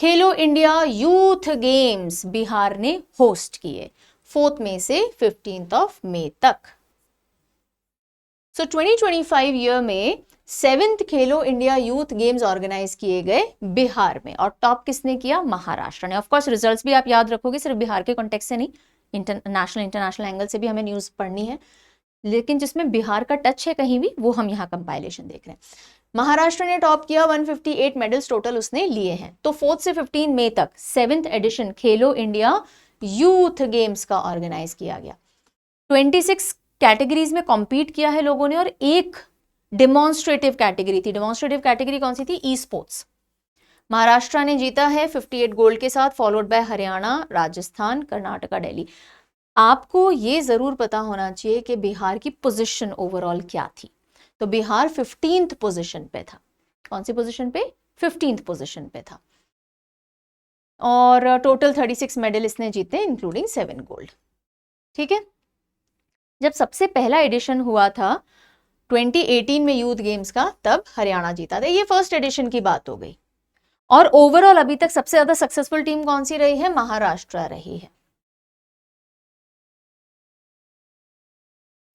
खेलो इंडिया यूथ गेम्स बिहार ने होस्ट किए 4 मई से 15 मई तक। सो 2025 ईयर में 7th खेलो इंडिया यूथ गेम्स ऑर्गेनाइज किए गए बिहार में, और टॉप किसने किया? महाराष्ट्र ने। ऑफ कोर्स रिजल्ट्स भी आप याद रखोगे, सिर्फ बिहार के कॉन्टेक्स्ट से नहीं, इंटरनेशनल एंगल से भी हमें न्यूज पढ़नी है, लेकिन जिसमें बिहार का टच है कहीं भी, वो हम यहाँ कंपाइलेशन देख रहे हैं। महाराष्ट्र ने टॉप किया, 158 मेडल्स टोटल उसने लिए हैं। तो 4 से 15 मई तक 7th एडिशन खेलो इंडिया यूथ गेम्स का ऑर्गेनाइज किया गया। 26 कैटेगरीज में कॉम्पीट किया है लोगों ने, और एक डिमॉन्स्ट्रेटिव कैटेगरी थी। डिमॉन्स्ट्रेटिव कैटेगरी कौन सी थी? E sports. महाराष्ट्र ने जीता है 58 गोल्ड के साथ, फॉलोड बाय हरियाणा, राजस्थान, कर्नाटका, दिल्ली। आपको ये जरूर पता होना चाहिए कि बिहार की पोजीशन ओवरऑल क्या थी। तो बिहार 15th पोजीशन पे था। कौन सी पोजीशन पे? 15th पोजीशन पे था, और टोटल 36 मेडल इसने जीते, इंक्लूडिंग 7 गोल्ड। ठीक है। जब सबसे पहला एडिशन हुआ था 2018 में यूथ गेम्स का, तब हरियाणा जीता था। ये फर्स्ट एडिशन की बात हो गई। और ओवरऑल अभी तक सबसे ज्यादा सक्सेसफुल टीम कौन सी रही है? महाराष्ट्र रही है।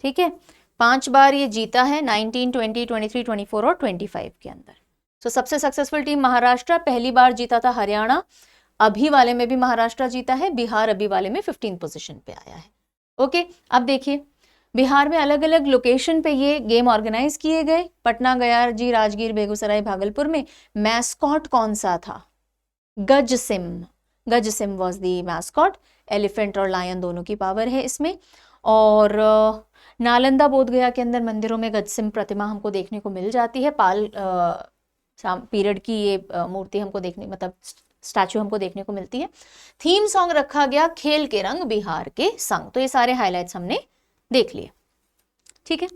ठीक है, 5 बार ये जीता है, 19, 20, 23, 24 और 25 के अंदर। तो सबसे सक्सेसफुल टीम महाराष्ट्र। पहली बार जीता था हरियाणा, अभी वाले में भी महाराष्ट्र जीता है, बिहार अभी वाले में 15 पोजीशन पे आया है। ओके, अब देखिए बिहार में अलग अलग लोकेशन पे ये गेम ऑर्गेनाइज किए गए। पटना, गया जी, राजगीर, बेगूसराय, भागलपुर में। मैस्कॉट कौन सा था? गज सिम। गज SIM was the mascot. Elephant और लायन दोनों की पावर है इसमें। और नालंदा बोध गया के अंदर मंदिरों में गज सिम प्रतिमा हमको देखने को मिल जाती है। पाल पीरियड की ये मूर्ति हमको देखने, मतलब स्टैचू हमको देखने को मिलती है। थीम सॉन्ग रखा गया खेल के रंग बिहार के संग। तो ये सारे हाइलाइट्स हमने देख लिए। ठीक है,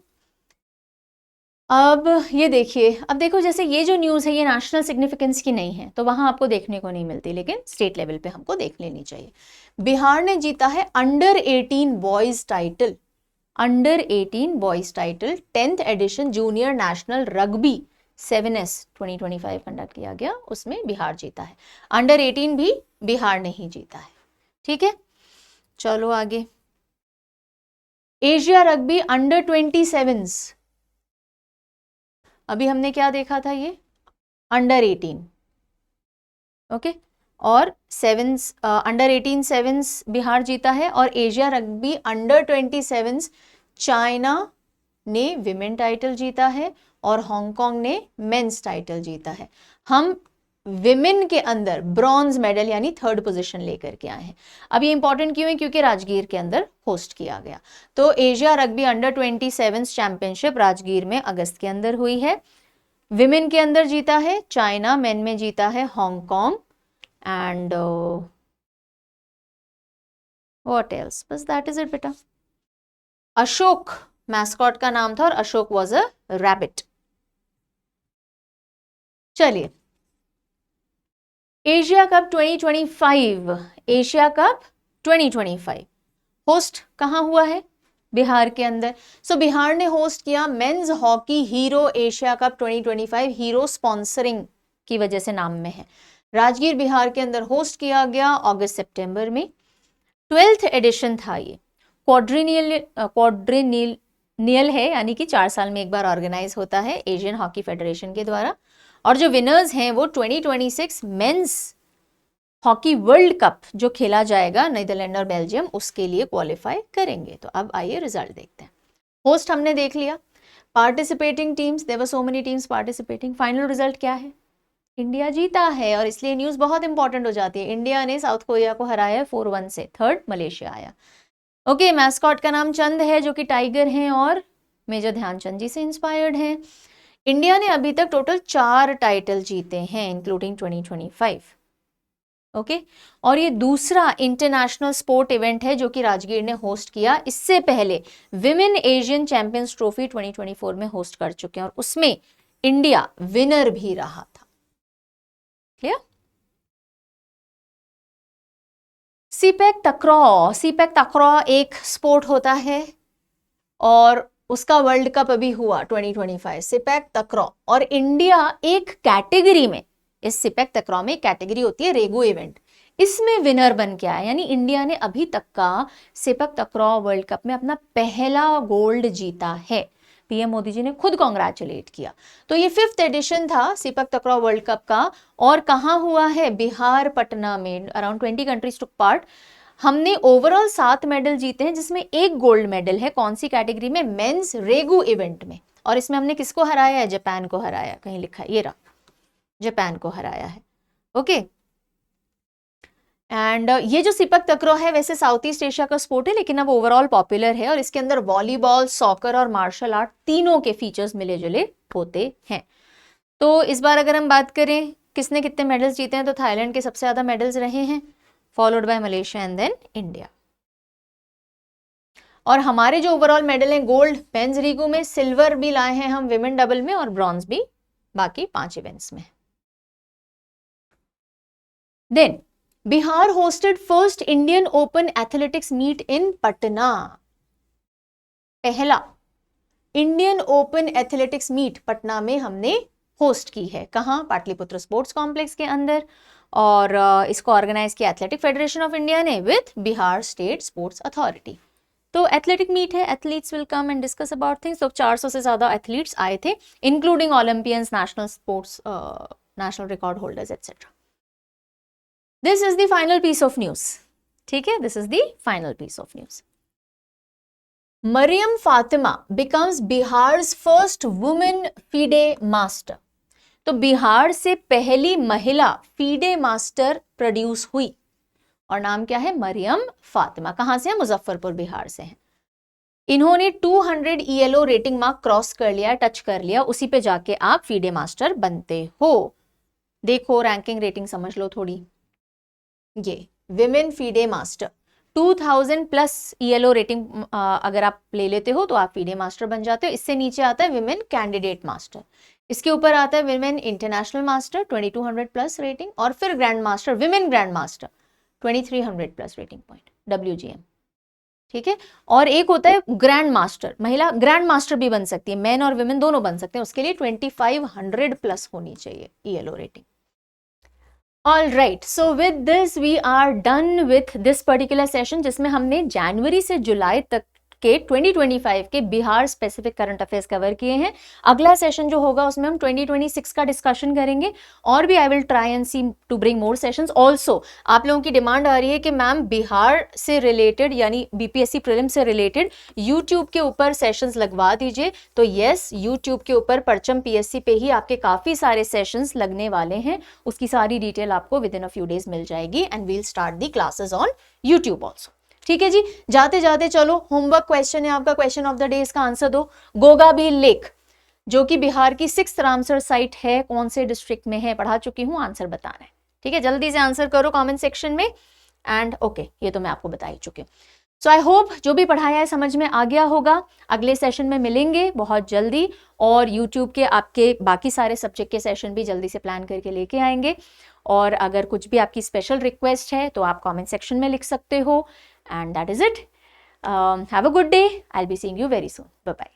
अब ये देखिए, अब देखो जैसे ये जो न्यूज़ है ये नेशनल सिग्निफिकेंस की नहीं है, तो वहां आपको देखने को नहीं मिलती, लेकिन स्टेट लेवल पे हमको देख लेनी चाहिए। बिहार ने जीता है under 18 boys title. Under 18 boys title 10th edition junior national rugby 7S 2025 conduct किया गया, उसमें बिहार जीता है। अंडर 18 भी बिहार ने ही जीता है। ठीक है, चलो आगे। एशिया रग्बी अंडर 27, अभी हमने क्या देखा था? ये अंडर 18। ओके, और सेवेंस, अंडर 18 सेवेंस बिहार जीता है। और एशिया रग्बी अंडर 27 चाइना ने विमेन टाइटल जीता है, और हांगकांग ने मेंस टाइटल जीता है। हम विमेन के अंदर ब्रॉन्ज मेडल यानी 3rd पोजीशन लेकर के आए हैं। अब ये इंपॉर्टेंट क्यों है? क्योंकि राजगीर के अंदर होस्ट किया गया। तो Asia rugby under 27 championship Rajgir में अगस्त के अंदर हुई है। विमेन के अंदर जीता है चाइना, मेन में जीता है हांगकांग, एंड व्हाट एल्स, बस दैट इज इट बेटा। अशोक मैस्कॉट का नाम था, और अशोक वाज अ रैबिट। चलिए, Asia cup 2025, Asia cup 2025 host कहां हुआ है? बिहार के अंदर। सो बिहार ने होस्ट किया men's hockey hero Asia cup 2025। Hero sponsoring की वजह से नाम में है। राजगीर बिहार के अंदर होस्ट किया गया अगस्त सितंबर में। 12th एडिशन था ये। क्वाड्रिनियल है, यानी कि 4 साल में एक बार ऑर्गेनाइज होता है एशियन हॉकी फेडरेशन के द्वारा। और जो विनर्स हैं वो 2026 मेंस हॉकी वर्ल्ड कप जो खेला जाएगा नीदरलैंड और बेल्जियम, उसके लिए क्वालिफाई करेंगे। तो अब आइए रिजल्ट देखते हैं। होस्ट हमने देख लिया। Participating teams, there were so many teams participating. Final result क्या है? इंडिया जीता है, और इसलिए न्यूज बहुत इंपॉर्टेंट हो जाती है। इंडिया ने साउथ कोरिया को हराया 4-1 से। 3rd मलेशिया आया। ओके, मैस्कॉट का नाम चंद है, जो कि टाइगर हैं और मेजर ध्यानचंद जी से इंस्पायर्ड हैं। इंडिया ने अभी तक टोटल 4 टाइटल जीते हैं, इंक्लूडिंग 2025। ओके, और ये दूसरा इंटरनेशनल स्पोर्ट इवेंट है जो कि राजगीर ने होस्ट किया। इससे पहले विमेन एशियन चैंपियंस ट्रॉफी 2024 में होस्ट कर चुके हैं, और उसमें इंडिया विनर भी रहा था। क्लियर? सीपेक तक्रॉ एक स्पोर्ट होता है और उसका वर्ल्ड कप अभी हुआ 2025, सीपेक तक्रॉ। और इंडिया एक कैटेगरी में, इस सीपेक तक्रॉ में कैटेगरी होती है रेगू इवेंट, इसमें विनर बन के आया। यानी इंडिया ने अभी तक का सीपेक तक्रॉ वर्ल्ड कप में अपना पहला गोल्ड जीता है। पीएम मोदी जी ने खुद कॉन्ग्रेचुलेट किया। तो ये 5th एडिशन था सीपेक तक्रॉ वर्ल्ड कप का, और कहाँ हुआ है? बिहार, पटना में। Around 20 countries took part. हमने ओवरऑल 7 मेडल जीते हैं, जिसमें 1 गोल्ड मेडल है। कौन सी कैटेगरी में? मेंस रेगू इवेंट में। और इसमें हमने किसको हराया है? जापान को हराया। कहीं लिखा है, ये रहा, जापान को हराया है। ओके। एंड ये जो सीपेक तक्रॉ है वैसे साउथ ईस्ट एशिया का स्पोर्ट है, लेकिन अब ओवरऑल पॉपुलर है, और इसके अंदर वॉलीबॉल, सॉकर और मार्शल आर्ट तीनों के फीचर्स मिले जुले होते हैं। तो इस बार अगर हम बात करें किसने कितने मेडल्स जीते हैं, तो थाईलैंड के सबसे ज्यादा मेडल्स रहे हैं, followed by Malaysia and then India. और हमारे जो ओवरऑल मेडल हैं, गोल्ड मेंस रीगू में, सिल्वर भी लाए हैं हम विमेन डबल में, और ब्रॉन्ज भी बाकी 5 इवेंट्स में। Then Bihar hosted first Indian open athletics meet in Patna. पहला Indian open athletics meet Patna में हमने होस्ट की है। कहाँ? पाटलिपुत्र स्पोर्ट्स कॉम्प्लेक्स के अंदर। और इसको ऑर्गेनाइज किया एथलेटिक फेडरेशन ऑफ इंडिया ने with Bihar state sports authority. तो एथलेटिक मीट है, athletes will come and discuss about things. तो 400 से ज्यादा एथलीट्स आए थे, including Olympians, national sports, national record holders etcetera. This is the final piece of news. ठीक है, this is the final piece of news. Mariyam Fatima becomes Bihar's first women FIDE master. तो बिहार से पहली महिला फीडे मास्टर प्रोड्यूस हुई, और नाम क्या है? मरियम फातिमा। कहां से है? मुजफ्फरपुर, बिहार से है। इन्होंने 200 ELO रेटिंग मार्क क्रॉस कर लिया, टच कर लिया, उसी पे जाके आप फीडे मास्टर बनते हो। देखो रैंकिंग रेटिंग समझ लो थोड़ी। ये women FIDE master 2000 plus ELO rating अगर आप ले लेते हो तो आप फीडे मास्टर बन जाते हो। इससे नीचे आता है विमेन कैंडिडेट मास्टर, इसके ऊपर आता है women international master 2200 plus rating, और फिर grand master, women grand master 2300 plus rating point, WGM। ठीक है, और एक होता है ग्रैंड मास्टर, महिला ग्रैंड मास्टर भी बन सकती है, मेन और विमेन दोनों बन सकते हैं, उसके लिए 2500 प्लस होनी चाहिए ELO rating. All right, so with this we are done with this particular session, जिसमें हमने जनवरी से जुलाई तक के 2025 के Bihar specific current affairs cover किए हैं। अगला सेशन जो होगा उसमें हम 2026 का डिस्कशन करेंगे, और भी I will try and see to bring more sessions. Also आप लोगों की डिमांड आ रही है कि मैम बिहार से रिलेटेड यानी BPSC प्रीलिम से रिलेटेड यूट्यूब के ऊपर सेशंस लगवा दीजिए। तो येस, यूट्यूब के ऊपर परचम PSC पे ही आपके काफी सारे सेशंस लगने वाले हैं, उसकी सारी डिटेल आपको within a few days मिल जाएगी, and we'll start the classes on YouTube also. ठीक है जी, जाते जाते चलो होमवर्क क्वेश्चन है आपका, क्वेश्चन ऑफ द डे, इसका आंसर दो। गोगाबील लेक जो कि बिहार की 6th रामसर साइट है, कौन से डिस्ट्रिक्ट में है? पढ़ा चुकी हूं, आंसर बताना है। ठीक है, जल्दी से आंसर करो कमेंट सेक्शन में। एंड ओके, ये तो मैं आपको बता ही चुकी हूँ। सो आई होप जो भी पढ़ाया है समझ में आ गया होगा। अगले सेशन में मिलेंगे बहुत जल्दी, और यूट्यूब के आपके बाकी सारे सब्जेक्ट के सेशन भी जल्दी से प्लान करके लेके आएंगे। और अगर कुछ भी आपकी स्पेशल रिक्वेस्ट है तो आप कमेंट सेक्शन में लिख सकते हो। And that is it. Have a good day. I'll be seeing you very soon. Bye-bye.